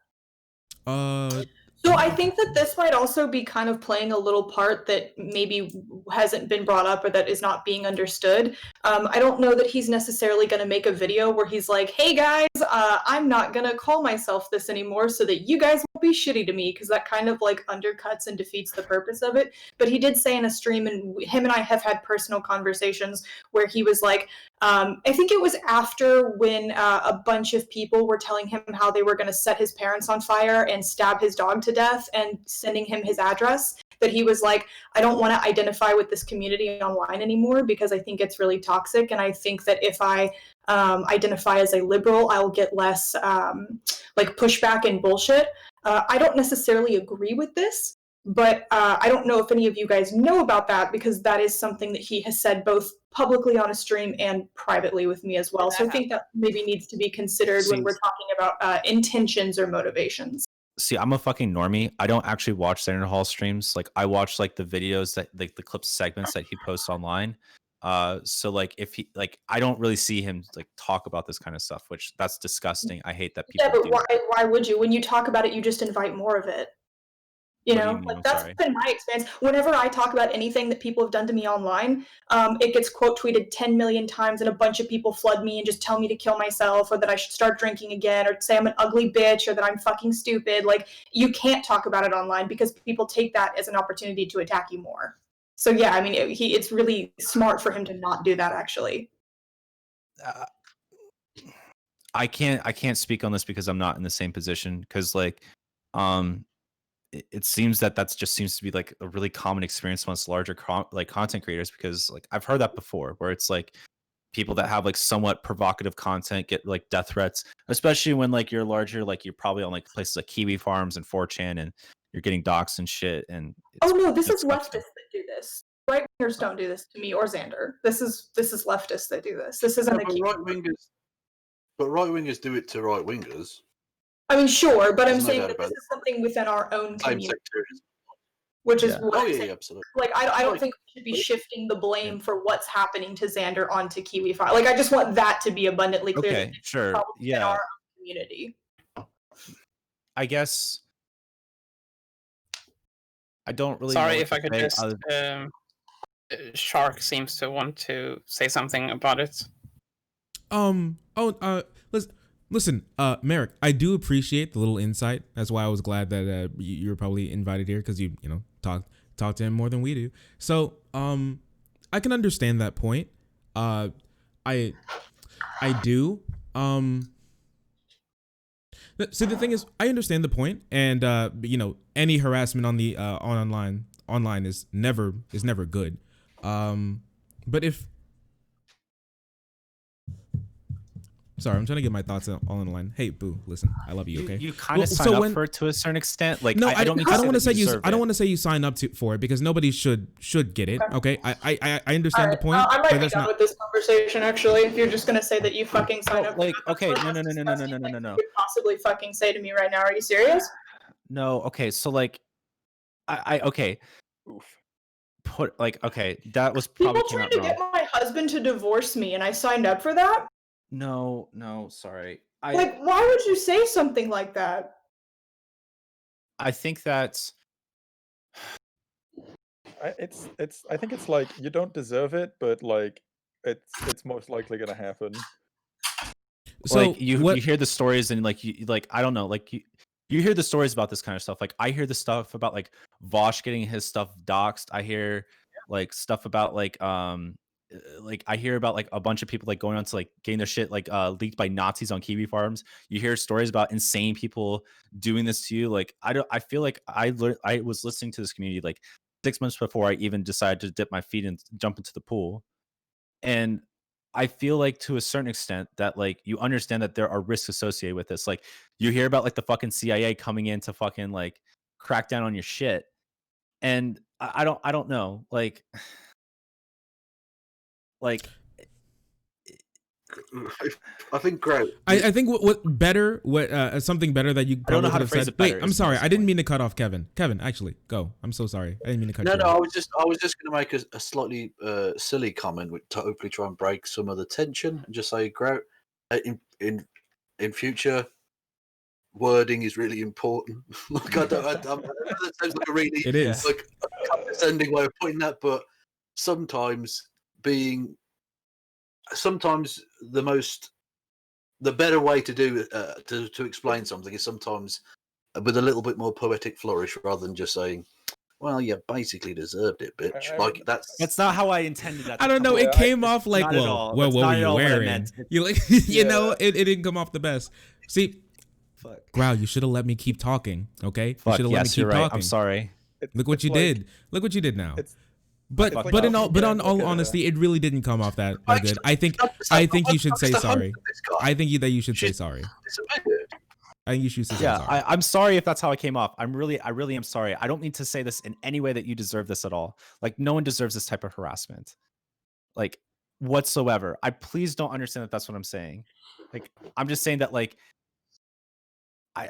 So I think that this might also be kind of playing a little part that maybe hasn't been brought up or that is not being understood. I don't know that he's necessarily going to make a video where he's like, hey guys, I'm not going to call myself this anymore so that you guys won't be shitty to me, because that kind of like undercuts and defeats the purpose of it. But he did say in a stream, and him and I have had personal conversations where he was like, I think it was after when a bunch of people were telling him how they were going to set his parents on fire and stab his dog to death and sending him his address, that he was like, I don't want to identify with this community online anymore because I think it's really toxic. And I think that if I identify as a liberal, I'll get less like pushback and bullshit. I don't necessarily agree with this, but I don't know if any of you guys know about that, because that is something that he has said both publicly on a stream and privately with me as well. So I think that maybe needs to be considered when we're talking about intentions or motivations. See, I'm a fucking normie. I don't actually watch Xanderhal streams. Like, I watch like the videos that like the clip segments that he posts online. So like if he like, I don't really see him like talk about this kind of stuff, which that's disgusting. I hate that people. Yeah, but do. why would you? When you talk about it, you just invite more of it. You What do know, you mean? like I'm that's sorry. been my experience. Whenever I talk about anything that people have done to me online, it gets quote tweeted 10 million times, and a bunch of people flood me and just tell me to kill myself, or that I should start drinking again, or say I'm an ugly bitch, or that I'm fucking stupid. Like, you can't talk about it online because people take that as an opportunity to attack you more. So yeah, I mean, it's really smart for him to not do that, actually. I can't speak on this because I'm not in the same position. Because like, it seems that just seems to be like a really common experience amongst larger like content creators, because like I've heard that before, where it's like people that have like somewhat provocative content get like death threats, especially when like you're larger, like you're probably on like places like Kiwi Farms and 4chan, and you're getting doxxed and shit. And Oh no, this is disgusting. leftists that do this. Right wingers don't do this to me or Xander. This is leftists that do this. This isn't No, but right wingers do it to right wingers. I mean, sure, but I'm There's no saying doubt that about this is something within our own Same community, sectarianism. which is Yeah. what Oh I'm yeah, saying. yeah, absolutely. Like, I don't think we should be shifting the blame for what's happening to Xander onto Kiwi Farm. Like, I just want that to be abundantly clear. Okay, that it's sure, probably within yeah. our own community. I guess I don't really. Sorry know if I what to could say just Shark seems to want to say something about it. Listen, Merrick, I do appreciate the little insight. That's why I was glad that you were probably invited here, because you know talk to him more than we do. So I can understand that point. I do. So the thing is, I understand the point, and you know, any harassment on the online is never good. But if Sorry, I'm trying to get my thoughts all in line. Hey, Boo, listen, I love you. Okay. You kind of sign up for it to a certain extent. Like, no, I don't want to say you. I don't want to say you sign up for it, because nobody should get it. Okay. I understand the point. I might but be done with this conversation. Actually, if you're just gonna say that you fucking sign up. Like, okay, no. You could possibly fucking say to me right now. Are you serious? No. Okay. So like, okay. Okay, that was probably people trying to get my husband to divorce me, and I signed up for that. No, sorry. Like, why would you say something like that? I think that's. I think it's like you don't deserve it, but like it's most likely gonna happen. So like you hear the stories, and like I don't know, like you hear the stories about this kind of stuff. Like I hear the stuff about like Vosh getting his stuff doxxed. I hear like stuff about like I hear about like a bunch of people like going on to like getting their shit like leaked by Nazis on kiwi farms. You hear stories about insane people doing this to you. Like I feel like I was listening to this community like 6 months before I even decided to dip my feet and jump into the pool. And I feel like to a certain extent that like you understand that there are risks associated with this. Like you hear about like the fucking CIA coming in to fucking like crack down on your shit. And I don't know. Like I think great. I think something better that you probably could have said. Wait, I'm sorry, I didn't mean to cut off Kevin. Kevin, actually, go. I'm so sorry. I didn't mean to cut you off. No, I was just going to make a slightly silly comment, to hopefully try and break some of the tension, and just say, Grout, in future, wording is really important. Look, I that sounds like a really it is like a condescending way of putting that, but sometimes the better way to do to explain something is sometimes with a little bit more poetic flourish, rather than just saying, well, you basically deserved it, bitch. Like that's not how I intended that. I don't know. It came off like, well, what were you wearing? You like, you know, it didn't come off the best. See, Grau, you should have let me keep talking. Okay, you should have let me keep talking. I'm sorry. Look what you did. Look what you did now. But on all honesty, it really didn't come off that good. I think you should say sorry. I think that you should say sorry. I think you should say sorry. I'm sorry if that's how it came off. I really am sorry. I don't mean to say this in any way that you deserve this at all. Like no one deserves this type of harassment, like whatsoever. I please don't understand that that's what I'm saying. Like I'm just saying that like I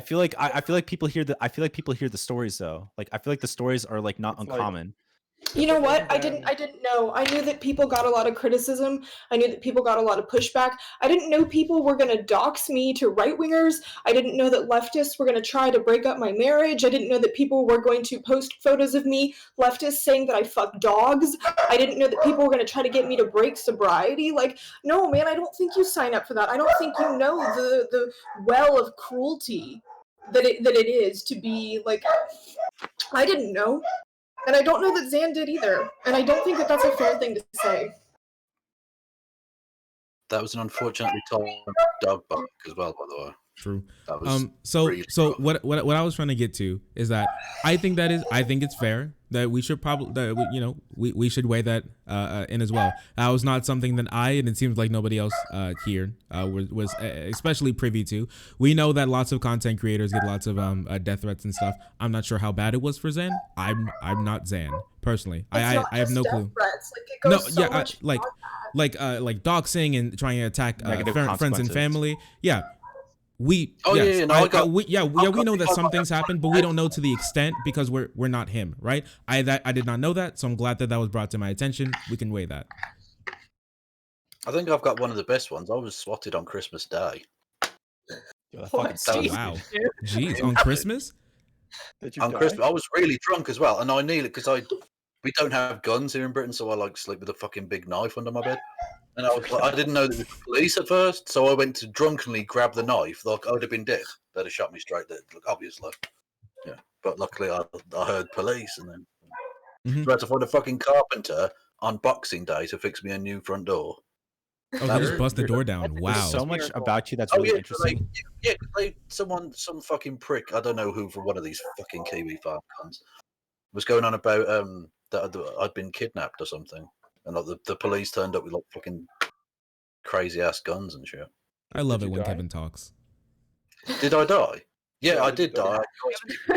feel like people hear the stories though. Like I feel like the stories are like not uncommon. You know what? I didn't know. I knew that people got a lot of criticism. I knew that people got a lot of pushback. I didn't know people were going to dox me to right-wingers. I didn't know that leftists were going to try to break up my marriage. I didn't know that people were going to post photos of me, leftists saying that I fuck dogs. I didn't know that people were going to try to get me to break sobriety. Like, no, man, I don't think you sign up for that. I don't think you know the well of cruelty that it is to be like, I didn't know. And I don't know that Xan did either. And I don't think that that's a fair thing to say. That was an unfortunately timed dog bark as well, by the way. True. That was so what I was trying to get to is that I think it's fair that we should we should weigh that in as well. That was not something that and it seems like nobody else here was especially privy to. We know that lots of content creators get lots of death threats and stuff. I'm not sure how bad it was for Xan. I'm not Xan personally. I have no clue. Threats. Like it goes much like doxing and trying to attack friends and family. Yeah. We know that some things happen, but we don't know to the extent because we're not him, right? I did not know that, so I'm glad that was brought to my attention. We can weigh that. I think I've got one of the best ones. I was swatted on Christmas Day. Wow, jeez, on Christmas? Did you On die? Christmas, I was really drunk as well, and I nearly because we don't have guns here in Britain, so I like sleep with a fucking big knife under my bed. And I was like, I didn't know there was the police at first, so I went to drunkenly grab the knife. Like I would have been dead. They'd have shot me straight dead, obviously. Yeah, but luckily I heard police, and then I had to find a fucking carpenter on Boxing Day to fix me a new front door. Oh, they just bust the door down. There's Wow. so much about you that's Oh really yeah, interesting. some fucking prick, I don't know who, from one of these fucking Kiwi farm cons, was going on about that I'd been kidnapped or something, and like the police turned up with like fucking crazy ass guns and shit. I love Did it you when die? Kevin talks. Did I die? Yeah, Yeah, I did you did die? die.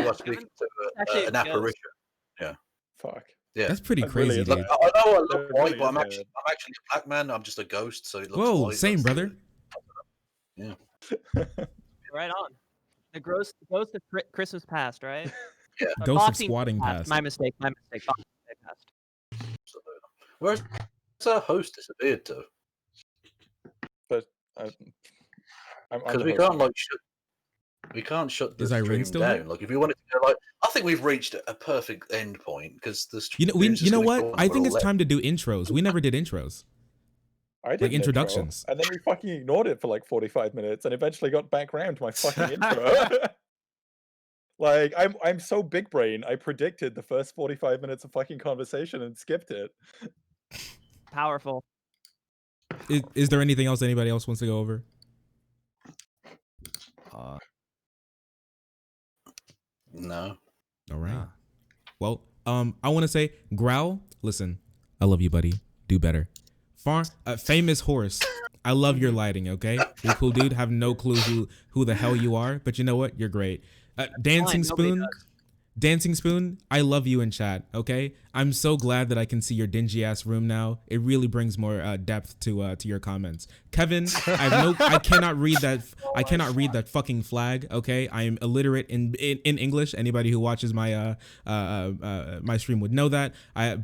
I was speaking to Actually, an it goes. apparition. Fuck. Yeah, That's pretty That really crazy, is dude. like, I know I look That white, really but I'm is actually a black man. I'm just a ghost, so it looks Whoa, white. same, That's brother. Yeah. Right on. The ghost of Christmas past, right? Yeah. Ghost of Boxing squatting past. past. My mistake. Boxing Day past. Where's our host disappeared to? But I'm Because we can't shut the Is Irene stream still down. here? Like if you wanted to go, like, I think we've reached a perfect end point because the You know, stream's just you know gonna what? go on I for think a it's let- time to do intros. We never did intros. I did Like an intro, introductions. and then we fucking ignored it for like 45 minutes, and eventually got back round to my fucking intro. Like I'm so big brain. I predicted the first 45 minutes of fucking conversation and skipped it. Powerful. Is there anything else anybody else wants to go over? No. All right. Nah. Well, I want to say, Growl, listen, I love you, buddy. Do better. Famous horse. I love your lighting, okay? You're a cool dude. Have no clue who the hell you are, but you know what? You're great. Dancing nobody Spoon. Dancing Spoon, I love you in chat, okay? I'm so glad that I can see your dingy ass room now. It really brings more depth to your comments. Kevin, I cannot read that. I cannot read that fucking flag, okay? I am illiterate in English. Anybody who watches my my stream would know that.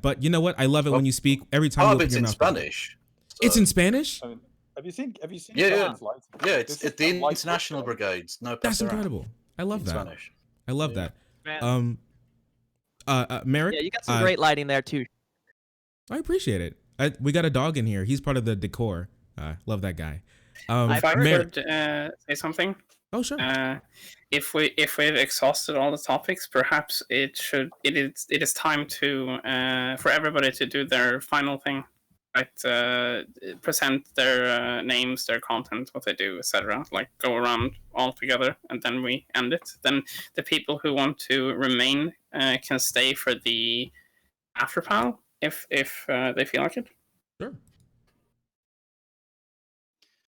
But you know what? I love it when you speak every time. Part you of open it's your in mouth. Spanish. It's in Spanish. I mean, have you seen? Yeah, yeah. Kevin's lights? Yeah, it's This is the not light International work, though. Brigades. No, That's Passerang incredible. I love in that. Spanish. I love Yeah. that. Man. Merrick. Yeah, you got some great lighting there too. I appreciate it. We got a dog in here. He's part of the decor. Love that guy. If I Merrick. could say something, Oh sure. if we've exhausted all the topics, perhaps it is time to for everybody to do their final thing, right? Present their names, their content, what they do, etc. Like go around all together, and then we end it. Then the people who want to remain can stay for the after panel if they feel like it. Sure.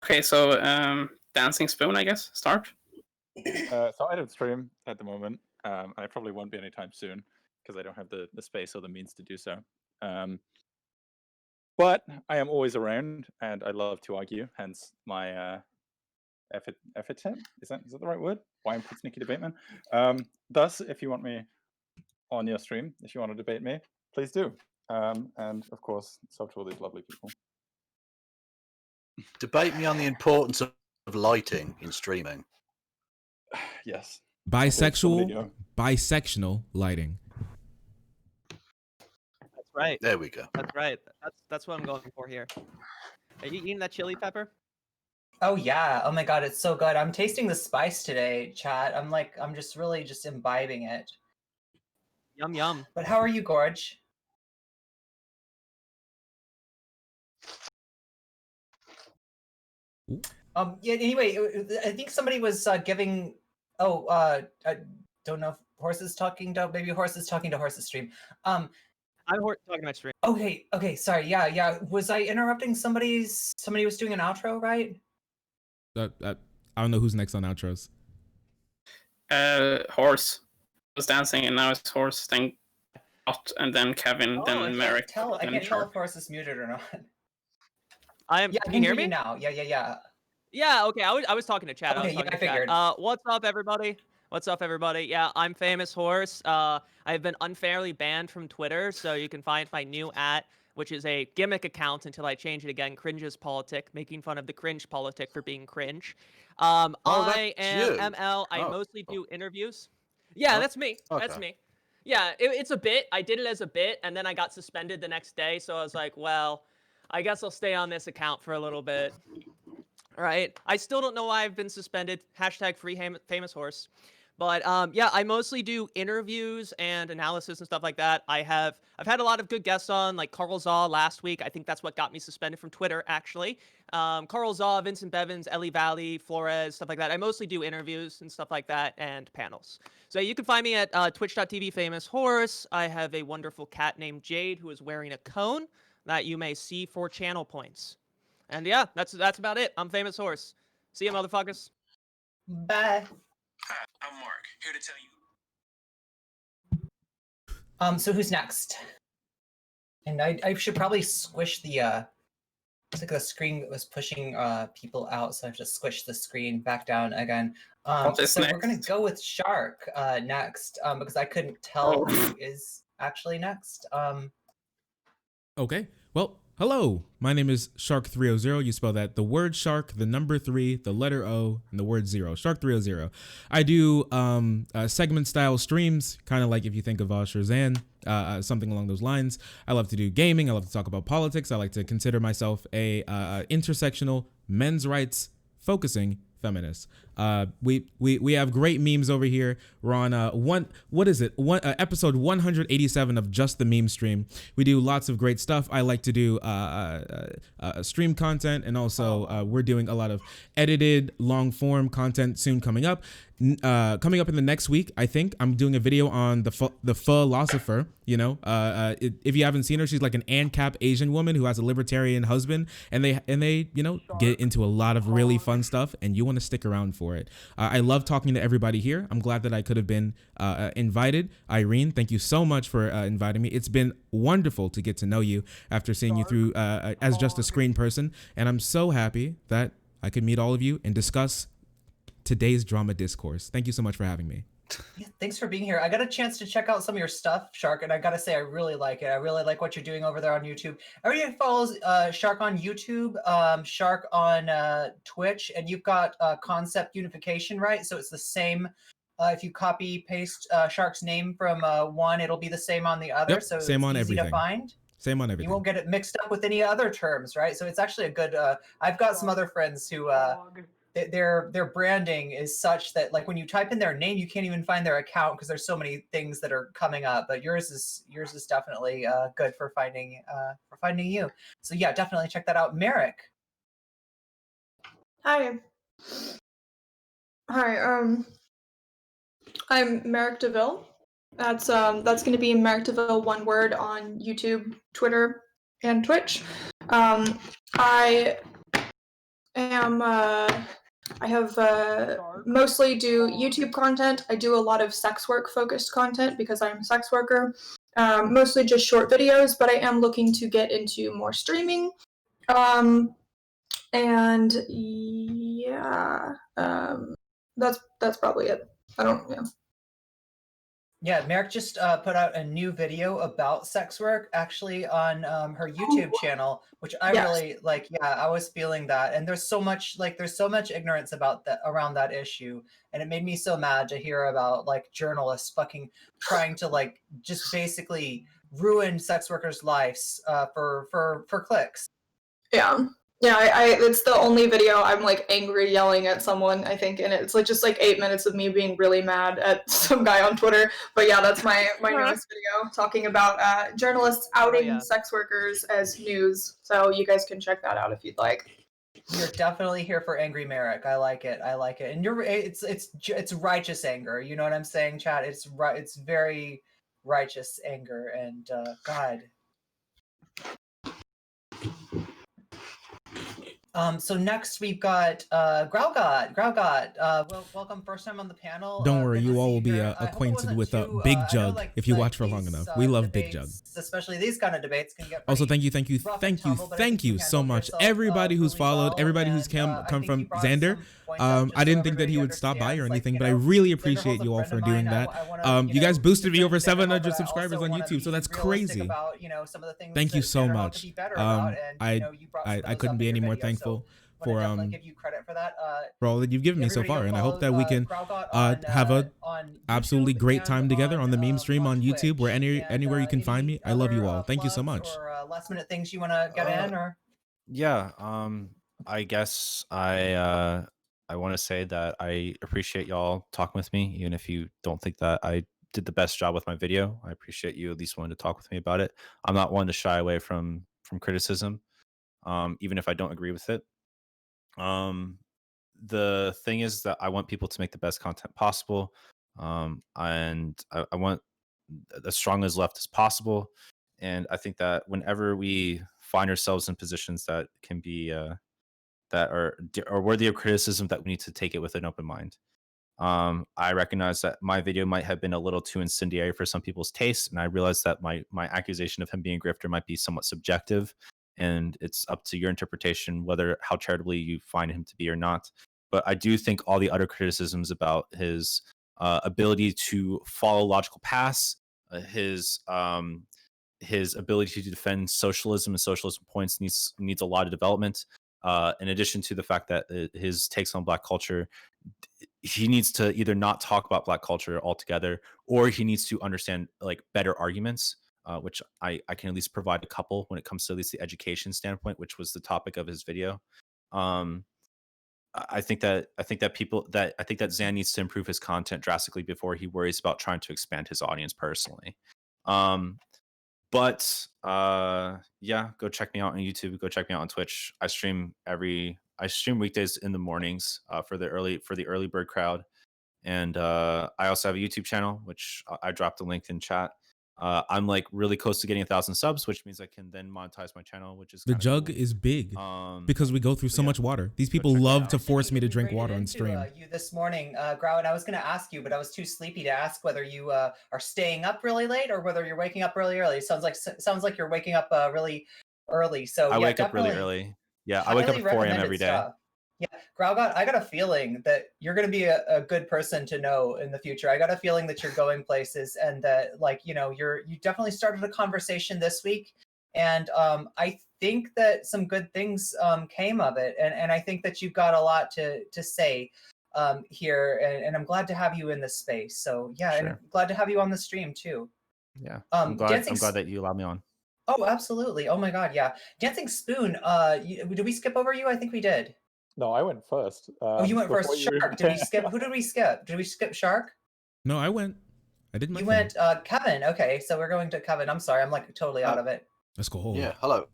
Okay, so Dancing Spoon, I guess, start. So I don't stream at the moment, and I probably won't be anytime soon because I don't have the space or the means to do so. But I am always around, and I love to argue. Hence my effort. Is that the right word? Why I'm Sneaky Debateman. Thus, if you want me on your stream, if you want to debate me, please do. And of course, so to all these lovely people. Debate me on the importance of lighting in streaming. Yes. Bisexual lighting. That's right. There we go. That's right. That's what I'm going for here. Are you eating that chili pepper? Oh yeah. Oh my god, it's so good. I'm tasting the spice today, chat. I'm just really just imbibing it. Yum yum. But how are you, Gorge? Yeah, anyway, I think somebody was giving I don't know if Horse is talking to maybe Horse is talking to Horse's stream. I'm talking about stream. Okay, sorry. Yeah. Was I interrupting somebody was doing an outro, right? I don't know who's next on outros. Horse was dancing, and now it's Horse, then GrauGott, and then Kevin, then Merrick. I can't tell if Horse is muted or not. I can hear me now. Yeah. Yeah, okay. I was talking to chat. Okay, I figured. What's up, everybody? Yeah, I'm Famous Horse. I've been unfairly banned from Twitter, so you can find my new @ which is a gimmick account until I change it again. Cringe's Politic, making fun of the cringe politic for being cringe. I am you. ML. I mostly do interviews. Yeah, Oh, that's me. That's okay. me. Yeah, it's a bit. I did it as a bit, and then I got suspended the next day. So I was like, well, I guess I'll stay on this account for a little bit. All right. I still don't know why I've been suspended. Hashtag free famous horse. But yeah, I mostly do interviews and analysis and stuff like that. I've had a lot of good guests on, like Carl Zaw last week. I think that's what got me suspended from Twitter, actually. Carl Zaw, Vincent Bevins, Ellie Valley, Flores, stuff like that. I mostly do interviews and stuff like that and panels. So you can find me at twitch.tv famous horse. I have a wonderful cat named Jade who is wearing a cone that you may see for channel points. And yeah, that's about it. I'm famous horse. See ya, motherfuckers. Bye. I'm Mark, here to tell you. So who's next? And I should probably squish the it's like the screen was pushing people out, so I have to squish the screen back down again. What is So we're gonna next? go with Shark next, because I couldn't tell who is actually next. Okay. Well, hello. My name is Shark300. You spell that the word shark, the number 3, the letter O, and the word 0. Shark300. I do segment style streams, kind of like if you think of Shazam, something along those lines. I love to do gaming. I love to talk about politics. I like to consider myself a intersectional men's rights focusing feminist. We have great memes over here. We're on episode 187 of Just the Meme Stream. We do lots of great stuff. I like to do stream content, and also we're doing a lot of edited long form content soon coming up. Coming up in the next week, I think I'm doing a video on the philosopher. You know, if you haven't seen her, she's like an ANCAP Asian woman who has a libertarian husband, and they you know get into a lot of really fun stuff, and you want to stick around for it. I love talking to everybody here. I'm glad that I could have been invited. Irene, thank you so much for inviting me. It's been wonderful to get to know you after seeing you through as just a screen person, and I'm so happy that I could meet all of you and discuss today's drama discourse. Thank you so much for having me. Yeah, thanks for being here. I got a chance to check out some of your stuff, Shark, and I gotta say I really like it. I really like what you're doing over there on YouTube. Everybody follows Shark on YouTube, Shark on Twitch, and you've got concept unification, right? So it's the same. If you copy paste Shark's name from one, it'll be the same on the other. Yep, so same it's on easy everything. to find. Same on everything. You won't get it mixed up with any other terms, right? So it's actually a good. I've got some other friends who. Their branding is such that like when you type in their name, you can't even find their account because there's so many things that are coming up. But yours is definitely good for finding you. So yeah, definitely check that out. Merrick. Hi. I'm Merrick Deville. That's going to be Merrick Deville, one word, on YouTube, Twitter, and Twitch. I have mostly do YouTube content. I do a lot of sex work focused content because I'm a sex worker. Mostly just short videos, but I am looking to get into more streaming. And yeah, that's probably it. I don't know. Yeah, Merrick just put out a new video about sex work, actually on her YouTube channel, which I really like. Yeah, I was feeling that, and there's so much ignorance about that around that issue, and it made me so mad to hear about like journalists fucking trying to like just basically ruin sex workers' lives for clicks. Yeah, it's the only video I'm like angry yelling at someone, I think, and it's like just like 8 minutes of me being really mad at some guy on Twitter. But yeah, that's my newest video talking about journalists outing sex workers as news. So you guys can check that out if you'd like. You're definitely here for angry Merrick. I like it. And it's righteous anger. You know what I'm saying, chat? It's very righteous anger, and God. So next we've got GrauGott. Welcome, first time on the panel. Don't worry, you all will be acquainted with Big Jug if you watch for long enough. We love Big Jug. Especially these kind of debates can get also thank you so much everybody who's followed, everybody who's come from Xander. I didn't think that he would stop by or anything, but I really appreciate you all for doing that. You guys boosted me over 700 subscribers on YouTube, so that's crazy. Thank you so much. I couldn't be any more thankful for give you credit for that. For all that you've given me so far, and I hope that we can have absolutely YouTube great and time together on the meme stream on Twitch. YouTube, where anywhere you can find me. I love you all. Thank you so plugs much. Or last minute things you want to get in, or Yeah, I guess I want to say that I appreciate y'all talking with me, even if you don't think that I did the best job with my video. I appreciate you at least wanting to talk with me about it. I'm not one to shy away from criticism, even if I don't agree with it. The thing is that I want people to make the best content possible, and I want as strong as left as possible. And I think that whenever we find ourselves in positions that can be that are worthy of criticism, that we need to take it with an open mind. I recognize that my video might have been a little too incendiary for some people's taste, and I realize that my accusation of him being a grifter might be somewhat subjective, and it's up to your interpretation whether how charitably you find him to be or not. But I do think all the other criticisms about his ability to follow logical paths, his ability to defend socialism and socialism points needs a lot of development. In addition to the fact that his takes on Black culture, he needs to either not talk about Black culture altogether, or he needs to understand like better arguments, which I can at least provide a couple when it comes to at least the education standpoint, which was the topic of his video. I think that Xan needs to improve his content drastically before he worries about trying to expand his audience personally. But yeah, go check me out on YouTube. Go check me out on Twitch. I stream weekdays in the mornings for the early bird crowd, and I also have a YouTube channel, which I dropped the link in chat. I'm like really close to getting 1,000 subs, which means I can then monetize my channel, which is The kinda jug cool. is big because we go through so much water. These people check it love out. to force me to drink Rated water on into, stream. you this morning, Grau, and I was going to ask you, but I was too sleepy to ask whether you are staying up really late or whether you're waking up really early. Sounds like you're waking up really early. So I yeah, wake up really definitely early. Yeah, I wake up highly at 4 a.m. recommended every day. stuff. Yeah, GrauGott, I got a feeling that you're going to be a good person to know in the future. I got a feeling that you're going places, and that you definitely started a conversation this week, and I think that some good things came of it, and I think that you've got a lot to say here, and I'm glad to have you in this space. So yeah, Sure. and glad to have you on the stream too. Yeah, I'm glad Dancing that you allowed me on. Oh, absolutely. Oh my God, yeah. Dancing Spoon, did we skip over you? I think we did. No, I went first. Oh, you went before first. you- Shark. Did we skip? Who did we skip? Did we skip Shark? No, I went. I did my You thing. went Kevin. Okay, so we're going to Kevin. I'm sorry, I'm like totally out of it. Let's go. Yeah, hello.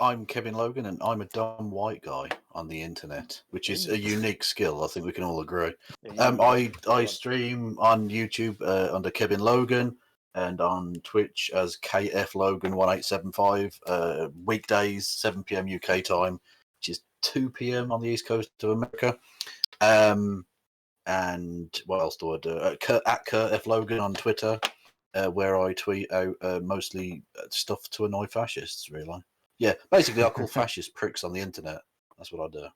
I'm Kevin Logan, and I'm a dumb white guy on the internet, which is a unique skill. I think we can all agree. I stream on YouTube under Kevin Logan, and on Twitch as KF Logan 1875. Weekdays 7 p.m. UK time, which is 2 p.m. on the East Coast of America. And what else do I do? At Kurt F Logan on Twitter, where I tweet out mostly stuff to annoy fascists. Really, yeah. Basically, I call fascists pricks on the internet. That's what I do.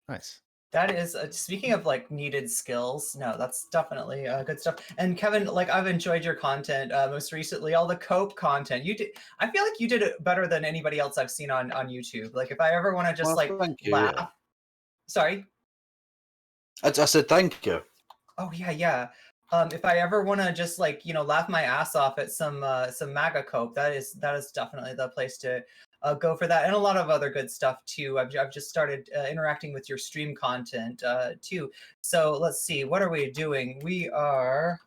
Nice. That is speaking of like needed skills. No, that's definitely good stuff. And Kevin, like I've enjoyed your content most recently. All the cope content you did. I feel like you did it better than anybody else I've seen on YouTube. Like if I ever want to just Thank you, laugh. yeah. Sorry. I said thank you. Oh yeah. If I ever want to just laugh my ass off at some MAGA cope, that is definitely the place to go for that, and a lot of other good stuff too. I've just started interacting with your stream content too. So let's see, what are we doing? We are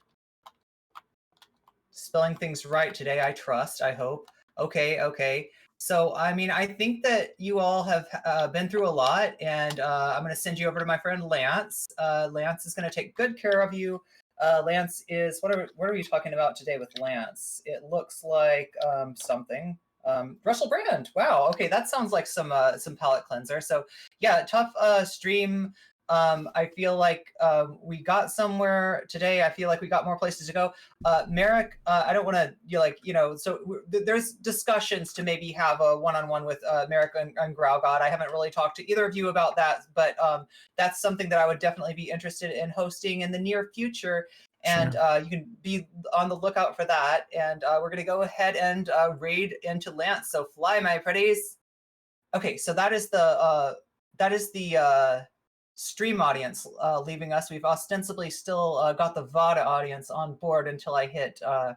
spelling things right today. I trust. I hope. Okay. So, I mean, I think that you all have been through a lot, and I'm going to send you over to my friend Lance. Lance is going to take good care of you. Lance is, what are we talking about today with Lance? It looks like something. Russell Brand. Wow. Okay, that sounds like some palate cleanser. So, yeah, tough stream. I feel like we got somewhere today. I feel like we got more places to go. Merrick, I don't want to, so there's discussions to maybe have a one-on-one with Merrick and GrauGott. I haven't really talked to either of you about that, but that's something that I would definitely be interested in hosting in the near future. And you can be on the lookout for that. And we're going to go ahead and raid into Lance. So fly, my pretties. Okay, so that is the stream audience leaving us. We've ostensibly still got the VOD audience on board until I hit in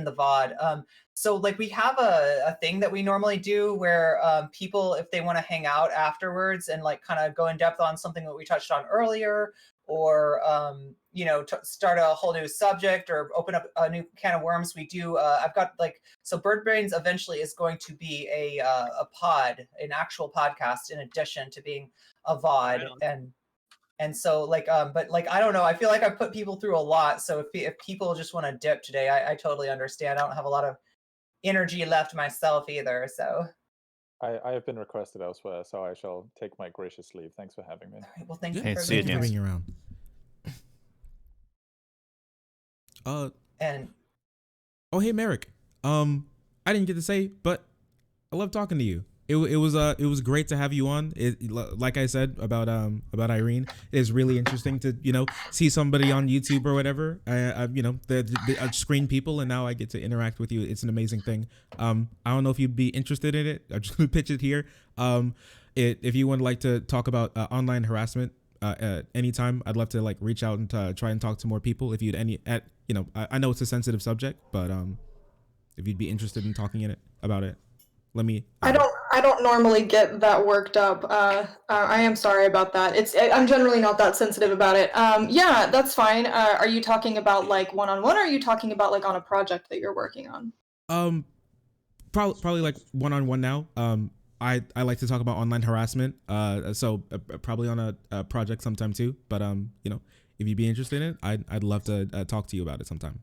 the VOD. So like we have a thing that we normally do where people, if they want to hang out afterwards and like kind of go in depth on something that we touched on earlier, or you know, start a whole new subject or open up a new can of worms, we do. I've got like, so Bird Brains eventually is going to be a pod, an actual podcast, in addition to being a VOD. And so like, but like, I don't know, I feel like I put people through a lot. So if people just want to dip today, I totally understand. I don't have a lot of energy left myself either. So I have been requested elsewhere, so I shall take my gracious leave. Thanks for having me. all right, well, thank Yeah. you for see you, being Thank you here. for being around. And Oh, hey, Merrick. I didn't get to say, but I love talking to you. It was great to have you on. Like I said about Irene, it is really interesting to see somebody on YouTube or whatever. I screen people, and now I get to interact with you. It's an amazing thing. I don't know if you'd be interested in it. I'm just gonna pitch it here. If you would like to talk about online harassment anytime, I'd love to like reach out and try and talk to more people. If you'd I know it's a sensitive subject, but if you'd be interested in talking about it. Let me. I don't normally get that worked up. I am sorry about that. I'm generally not that sensitive about it. Yeah, that's fine. Are you talking about like one-on-one, or are you talking about like on a project that you're working on? Probably like one-on-one now. I like to talk about online harassment. So probably on a project sometime too. But if you'd be interested in it, I'd love to talk to you about it sometime.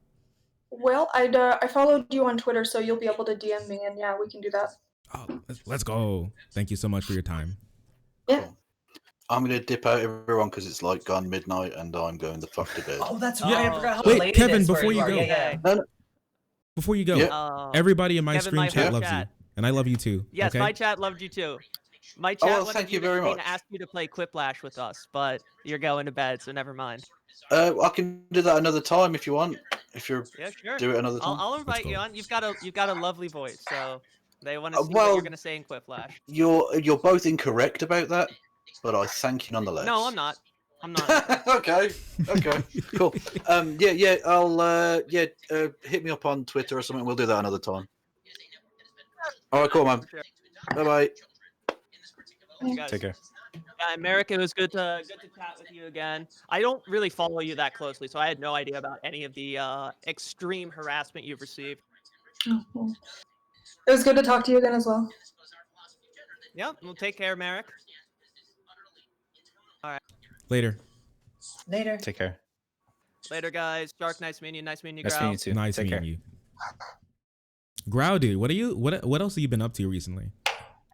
Well, I followed you on Twitter, so you'll be able to DM me, and yeah, we can do that. Oh, let's go. Thank you so much for your time. Yeah. I'm going to dip out, everyone, because it's like gone midnight and I'm going the fuck to bed. oh, that's right. I forgot how Wait, late Kevin, it is where before you are. go. Yeah. Before you go, Yeah. everybody in my Kevin, stream my chat whole loves chat. you, and I love you too. Yes, okay? my chat loved you too. My chat well, wanted thank you very much. to ask you to play Quiplash with us, but you're going to bed, so never mind. I can do that another time if you want. If you're Yeah, sure. do it another time. I'll invite you go. on. You've got a lovely voice, so they want to see what well, you're going to say in Quiplash. You're both incorrect about that, but I thank you nonetheless. No, I'm not. I'm not. okay, cool. I'll hit me up on Twitter or something. We'll do that another time. All right, cool, man. Sure. Bye bye. You guys. Take care. Yeah, Merrick, it was good to chat with you again. I don't really follow you that closely, so I had no idea about any of the extreme harassment you've received. It was good to talk to you again as well. Yeah, well, take care, Merrick. All right. Later. Take care. Later, guys. Shark, nice meeting you. Nice meeting you, Nice Grau. meeting you too. Nice Take meeting care. you. Grau, dude, what else have you been up to recently?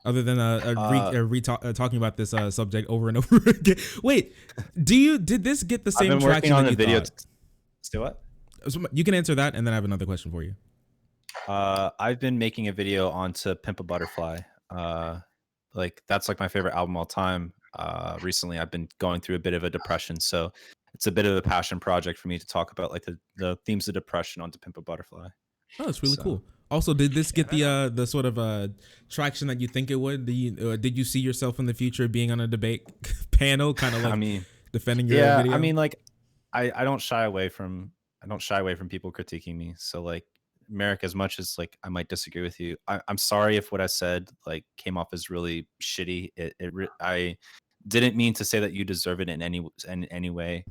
Other than talking about this subject over and over again. Wait, did this get the same I've been traction working on that the you video. thought? Do what? So you can answer that, and then I have another question for you. I've been making a video onto Pimp a Butterfly. Like that's like my favorite album all time. Recently I've been going through a bit of a depression, so it's a bit of a passion project for me to talk about like the themes of depression onto Pimp a Butterfly. Oh, that's really cool. Also, did this get the sort of traction that you think it would? Did you see yourself in the future being on a debate panel, kind of like defending your video? I mean, like I don't shy away from people critiquing me. So like Merrick, as much as like I might disagree with you, I'm sorry if what I said like came off as really shitty. I didn't mean to say that you deserve it in any way.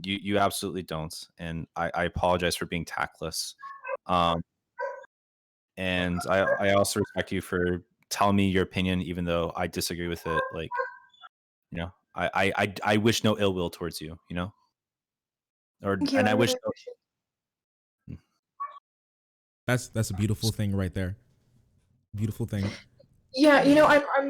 You absolutely don't, and I apologize for being tactless. And I also respect you for telling me your opinion, even though I disagree with it. Like, you know, I wish no ill will towards you, you know, and I wish. That's a beautiful thing right there. Beautiful thing. Yeah,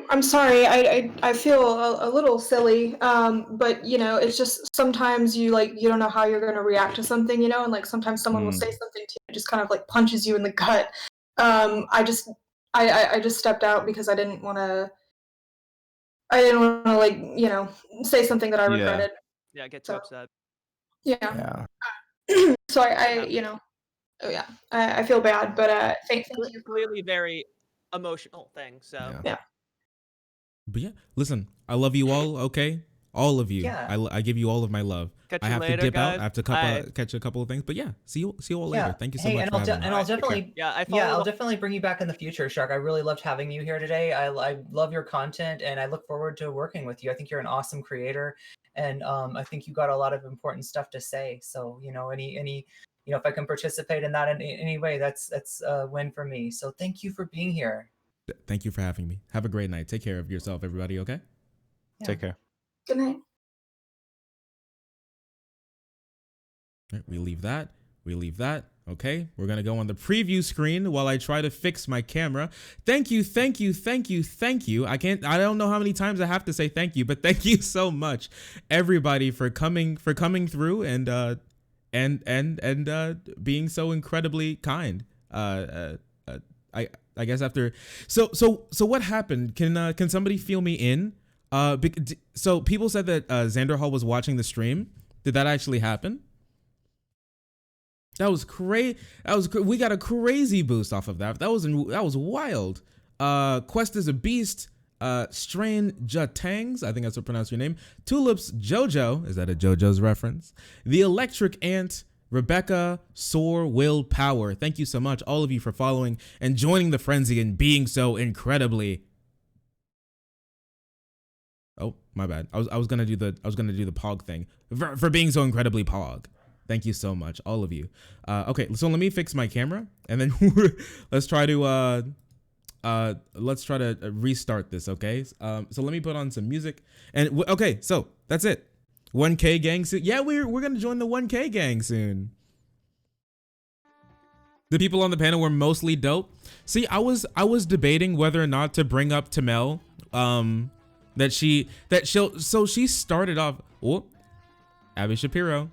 I'm sorry. I feel a little silly. But it's just sometimes you don't know how you're gonna react to something, and like sometimes someone will say something to you, it just kind of like punches you in the gut. I just stepped out because I didn't want to like say something that I regretted. Yeah, get too upset. Yeah. So I feel bad, but thank you. Clearly very emotional thing. So yeah. But yeah, listen, I love you all. Okay, all of you. Yeah. I give you all of my love. Catch I you have later, to dip guys. out. I have to catch a couple of things. But yeah, see you all later. Yeah. Thank you so Hey, much and for having me. I'll definitely Yeah, I I'll follow. definitely bring you back in the future, Shark. I really loved having you here today. I love your content, and I look forward to working with you. I think you're an awesome creator, and I think you got a lot of important stuff to say. So any if I can participate in that in any way, that's a win for me. So thank you for being here. Thank you for having me. Have a great night. Take care of yourself, everybody. Okay. Yeah. Take care. Good night. All right, we leave that. Okay, we're gonna go on the preview screen while I try to fix my camera. Thank you. I don't know how many times I have to say thank you, but thank you so much, everybody, for coming through and being so incredibly kind. I guess after so what happened? Can somebody fill me in? So people said that Xanderhal was watching the stream. Did that actually happen? That was crazy. We got a crazy boost off of that. That was wild. Quest is a beast. Strain Jatangs, I think that's how to pronounce your name. Tulips Jojo, is that a JoJo's reference? The Electric Ant, Rebecca, Soar, Will, Power. Thank you so much, all of you, for following and joining the frenzy and being so incredibly. Oh, my bad. I was gonna do the pog thing for being so incredibly pog. Thank you so much, all of you. Okay, so let me fix my camera, and then let's try to restart this. Okay, so let me put on some music, and okay, so that's it. 1K gang soon. Yeah, we're gonna join the 1K gang soon. The people on the panel were mostly dope. See, I was debating whether or not to bring up Tamel. She started off. Oh, Abby Shapiro.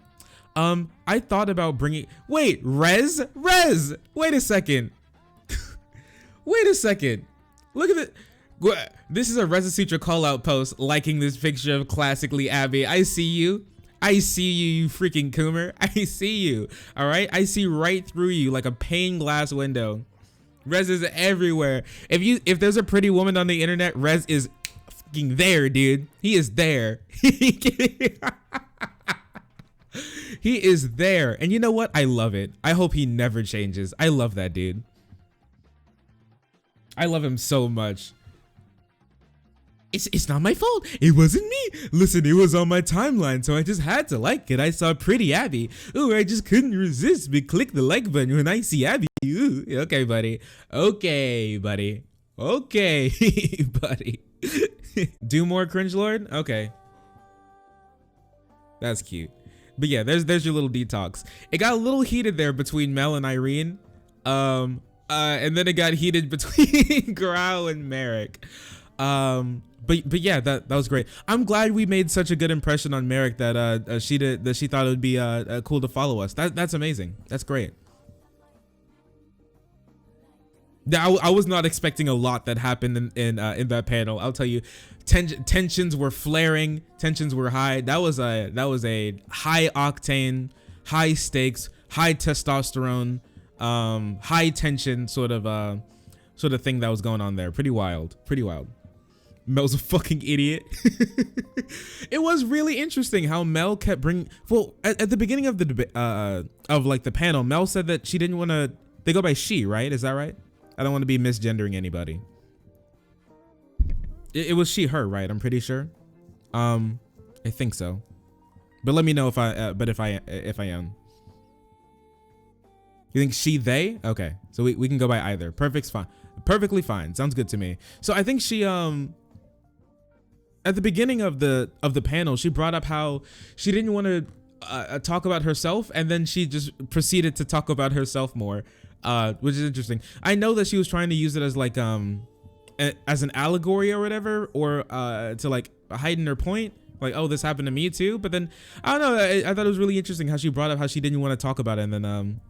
I thought about bringing. Wait, Rez. Wait a second. Look at it. This is a Reza Sutra call out post liking this picture of classically Abby. I see you, you freaking Coomer. I see you. All right. I see right through you like a pane glass window. Rez is everywhere. If there's a pretty woman on the internet, Rez is fucking there, dude. He is there. He is there. And you know what? I love it. I hope he never changes. I love that dude. I love him so much. It's not my fault. It wasn't me. Listen, it was on my timeline, so I just had to like it. I saw pretty Abby. Ooh, I just couldn't resist but click the like button when I see Abby. Ooh, okay, buddy. Okay, buddy. Do more, Cringe Lord? Okay. That's cute. But yeah, there's your little detox. It got a little heated there between Mel and Irene. And then it got heated between Grau and Merrick. But yeah, that was great. I'm glad we made such a good impression on Merrick that she thought it would be cool to follow us. That's amazing. That's great. I was not expecting a lot that happened in that panel. I'll tell you, tensions were flaring, tensions were high. That was a high octane, high stakes, high testosterone, high tension sort of thing that was going on there. Pretty wild. Mel's a fucking idiot. It was really interesting how Mel kept bringing. Well, at the beginning of the the panel, Mel said that she didn't want to. They go by she, right? Is that right? I don't want to be misgendering anybody. It was she, her, right? I'm pretty sure. I think so. But let me know if I am. You think she, they? Okay, so we can go by either. Perfectly fine. Sounds good to me. So I think she at the beginning of the panel, she brought up how she didn't want to talk about herself, and then she just proceeded to talk about herself more, which is interesting. I know that she was trying to use it as like as an allegory or whatever, or to like heighten her point, like, oh, this happened to me too. But then I don't know, I thought it was really interesting how she brought up how she didn't want to talk about it, and then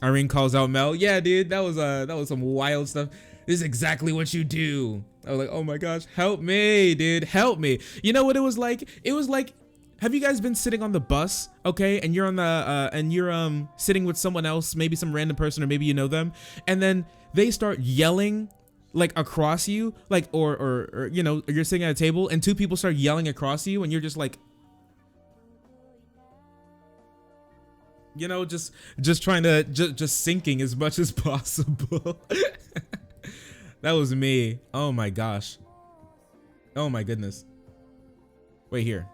Irene calls out Mel. Yeah, dude, that was some wild stuff. This is exactly what you do. I was like, oh my gosh, help me, dude, help me. You know what it was like? It was like, have you guys been sitting on the bus, okay, and you're on the and you're sitting with someone else, maybe some random person, or maybe you know them, and then they start yelling like across you, like or you know, you're sitting at a table and two people start yelling across you and you're just like, you know, just trying to just sinking as much as possible. That was me. Oh my gosh. Oh my goodness. Wait here.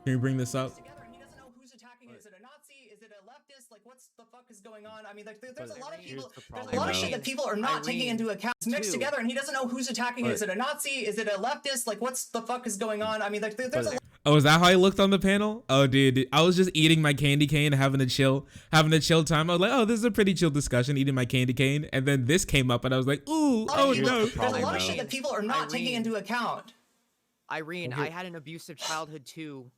Can you bring this up? Together, and he doesn't know who's attacking. Is it a Nazi? Is it a leftist? Like, what's the fuck is going on? I mean, like, there's a lot of people. There's a lot of shit that people are not taking into account. It's mixed together, and he doesn't know who's attacking. Is it a Nazi? Is it a leftist? Like, what's the fuck is going on? I mean, like, there's a. Oh, is that how I looked on the panel? Oh, dude, I was just eating my candy cane, having a chill time. I was like, oh, this is a pretty chill discussion, eating my candy cane, and then this came up, and I was like, ooh, oh no. There's a lot of shit that people are not taking into account. Irene, I had an abusive childhood too.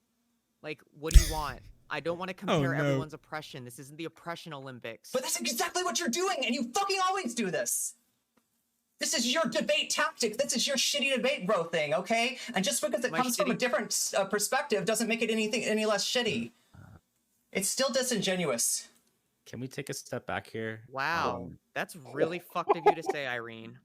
Like, what do you want? I don't want to compare no. everyone's oppression. This isn't the oppression Olympics. But that's exactly what you're doing, and you fucking always do this. This is your debate tactic. This is your shitty debate bro thing, okay? And just because it comes from a different perspective doesn't make it any less shitty. It's still disingenuous. Can we take a step back here? Wow, that's really fucked of you to say, Irene.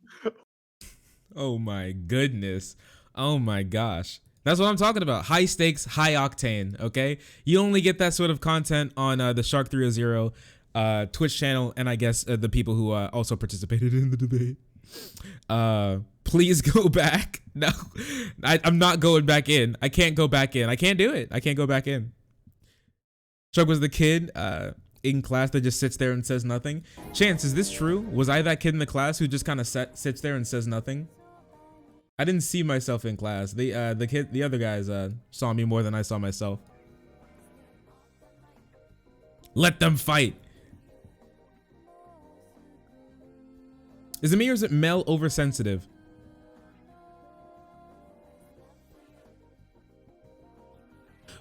Oh my goodness. Oh my gosh. That's what I'm talking about. High stakes, high octane, okay? You only get that sort of content on the Shark 300 Twitch channel, and I guess the people who also participated in the debate. Please go back. No, I'm not going back in. I can't go back in. I can't do it. I can't go back in. Shark was the kid in class that just sits there and says nothing. Chance, is this true? Was I that kid in the class who just kind of sits there and says nothing? I didn't see myself in class. The other guys saw me more than I saw myself. Let them fight. Is it me or is it Mel oversensitive?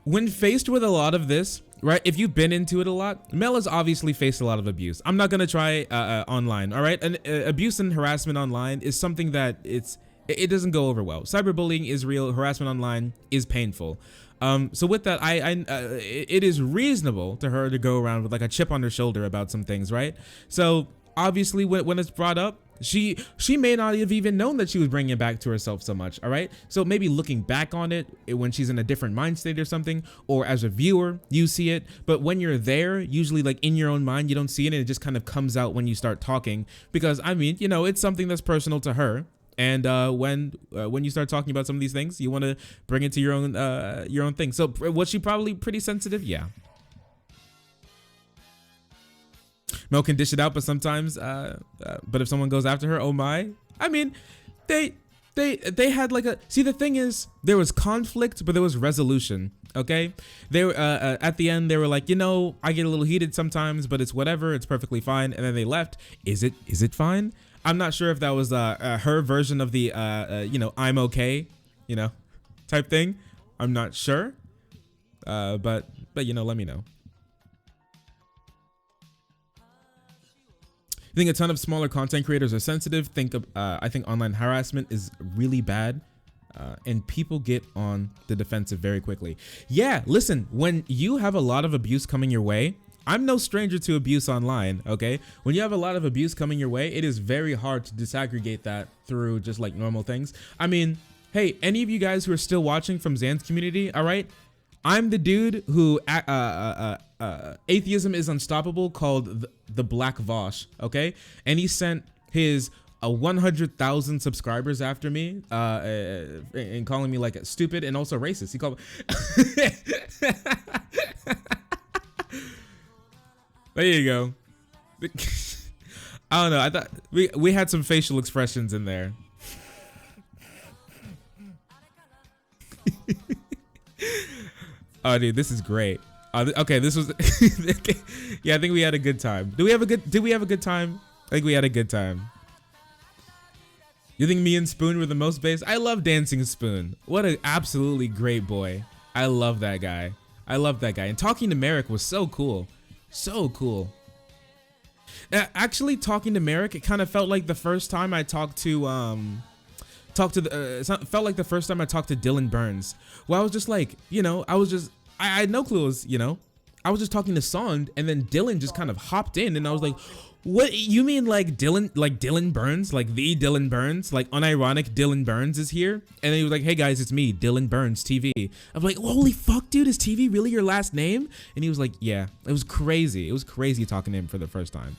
When faced with a lot of this, right? If you've been into it a lot, Mel has obviously faced a lot of abuse. I'm not gonna try online, all right? And abuse and harassment online is something that it doesn't go over well. Cyberbullying is real. Harassment online is painful. So with that, it is reasonable to her to go around with like a chip on her shoulder about some things, right? So obviously, when it's brought up, she may not have even known that she was bringing it back to herself so much, all right? So maybe looking back on it when she's in a different mind state or something, or as a viewer, you see it. But when you're there, usually like in your own mind, you don't see it, and it just kind of comes out when you start talking. Because I mean, you know, it's something that's personal to her. And when you start talking about some of these things, you want to bring it to your own thing. So was she probably pretty sensitive? Yeah. Mel can dish it out, but sometimes, but if someone goes after her, oh my! I mean, they had like a. See, the thing is, there was conflict, but there was resolution. Okay, they were at the end. They were like, you know, I get a little heated sometimes, but it's whatever. It's perfectly fine. And then they left. Is it fine? I'm not sure if that was her version of the you know, I'm okay, you know, type thing. I'm not sure, but you know, let me know. I think a ton of smaller content creators are sensitive. I think online harassment is really bad, and people get on the defensive very quickly. Yeah, listen, when you have a lot of abuse coming your way, I'm no stranger to abuse online, okay? When you have a lot of abuse coming your way, it is very hard to disaggregate that through just like normal things. I mean, hey, any of you guys who are still watching from Zan's community, all right? I'm the dude who atheism is unstoppable called the Black Vosh, okay? And he sent his 100,000 subscribers after me and calling me like stupid and also racist. He called me there you go. I don't know. I thought we had some facial expressions in there. Oh, dude, this is great. Okay, this was. Yeah, I think we had a good time. Did we have a good time? I think we had a good time. You think me and Spoon were the most based? I love Dancing Spoon. What an absolutely great boy. I love that guy. And talking to Merrick was so cool. So cool. Actually, talking to Merrick, it kind of felt like the first time I talked to felt like the first time I talked to Dylan Burns. Well, I was just like, you know, I had no clue it was, you know, I was just talking to Sond, and then Dylan just kind of hopped in, and I was like, what, you mean like Dylan Burns, like the Dylan Burns, like unironic Dylan Burns is here? And then he was like, hey guys, it's me, Dylan Burns TV. I was like, holy fuck, dude, is TV really your last name? And he was like, yeah. It was crazy. It was crazy talking to him for the first time.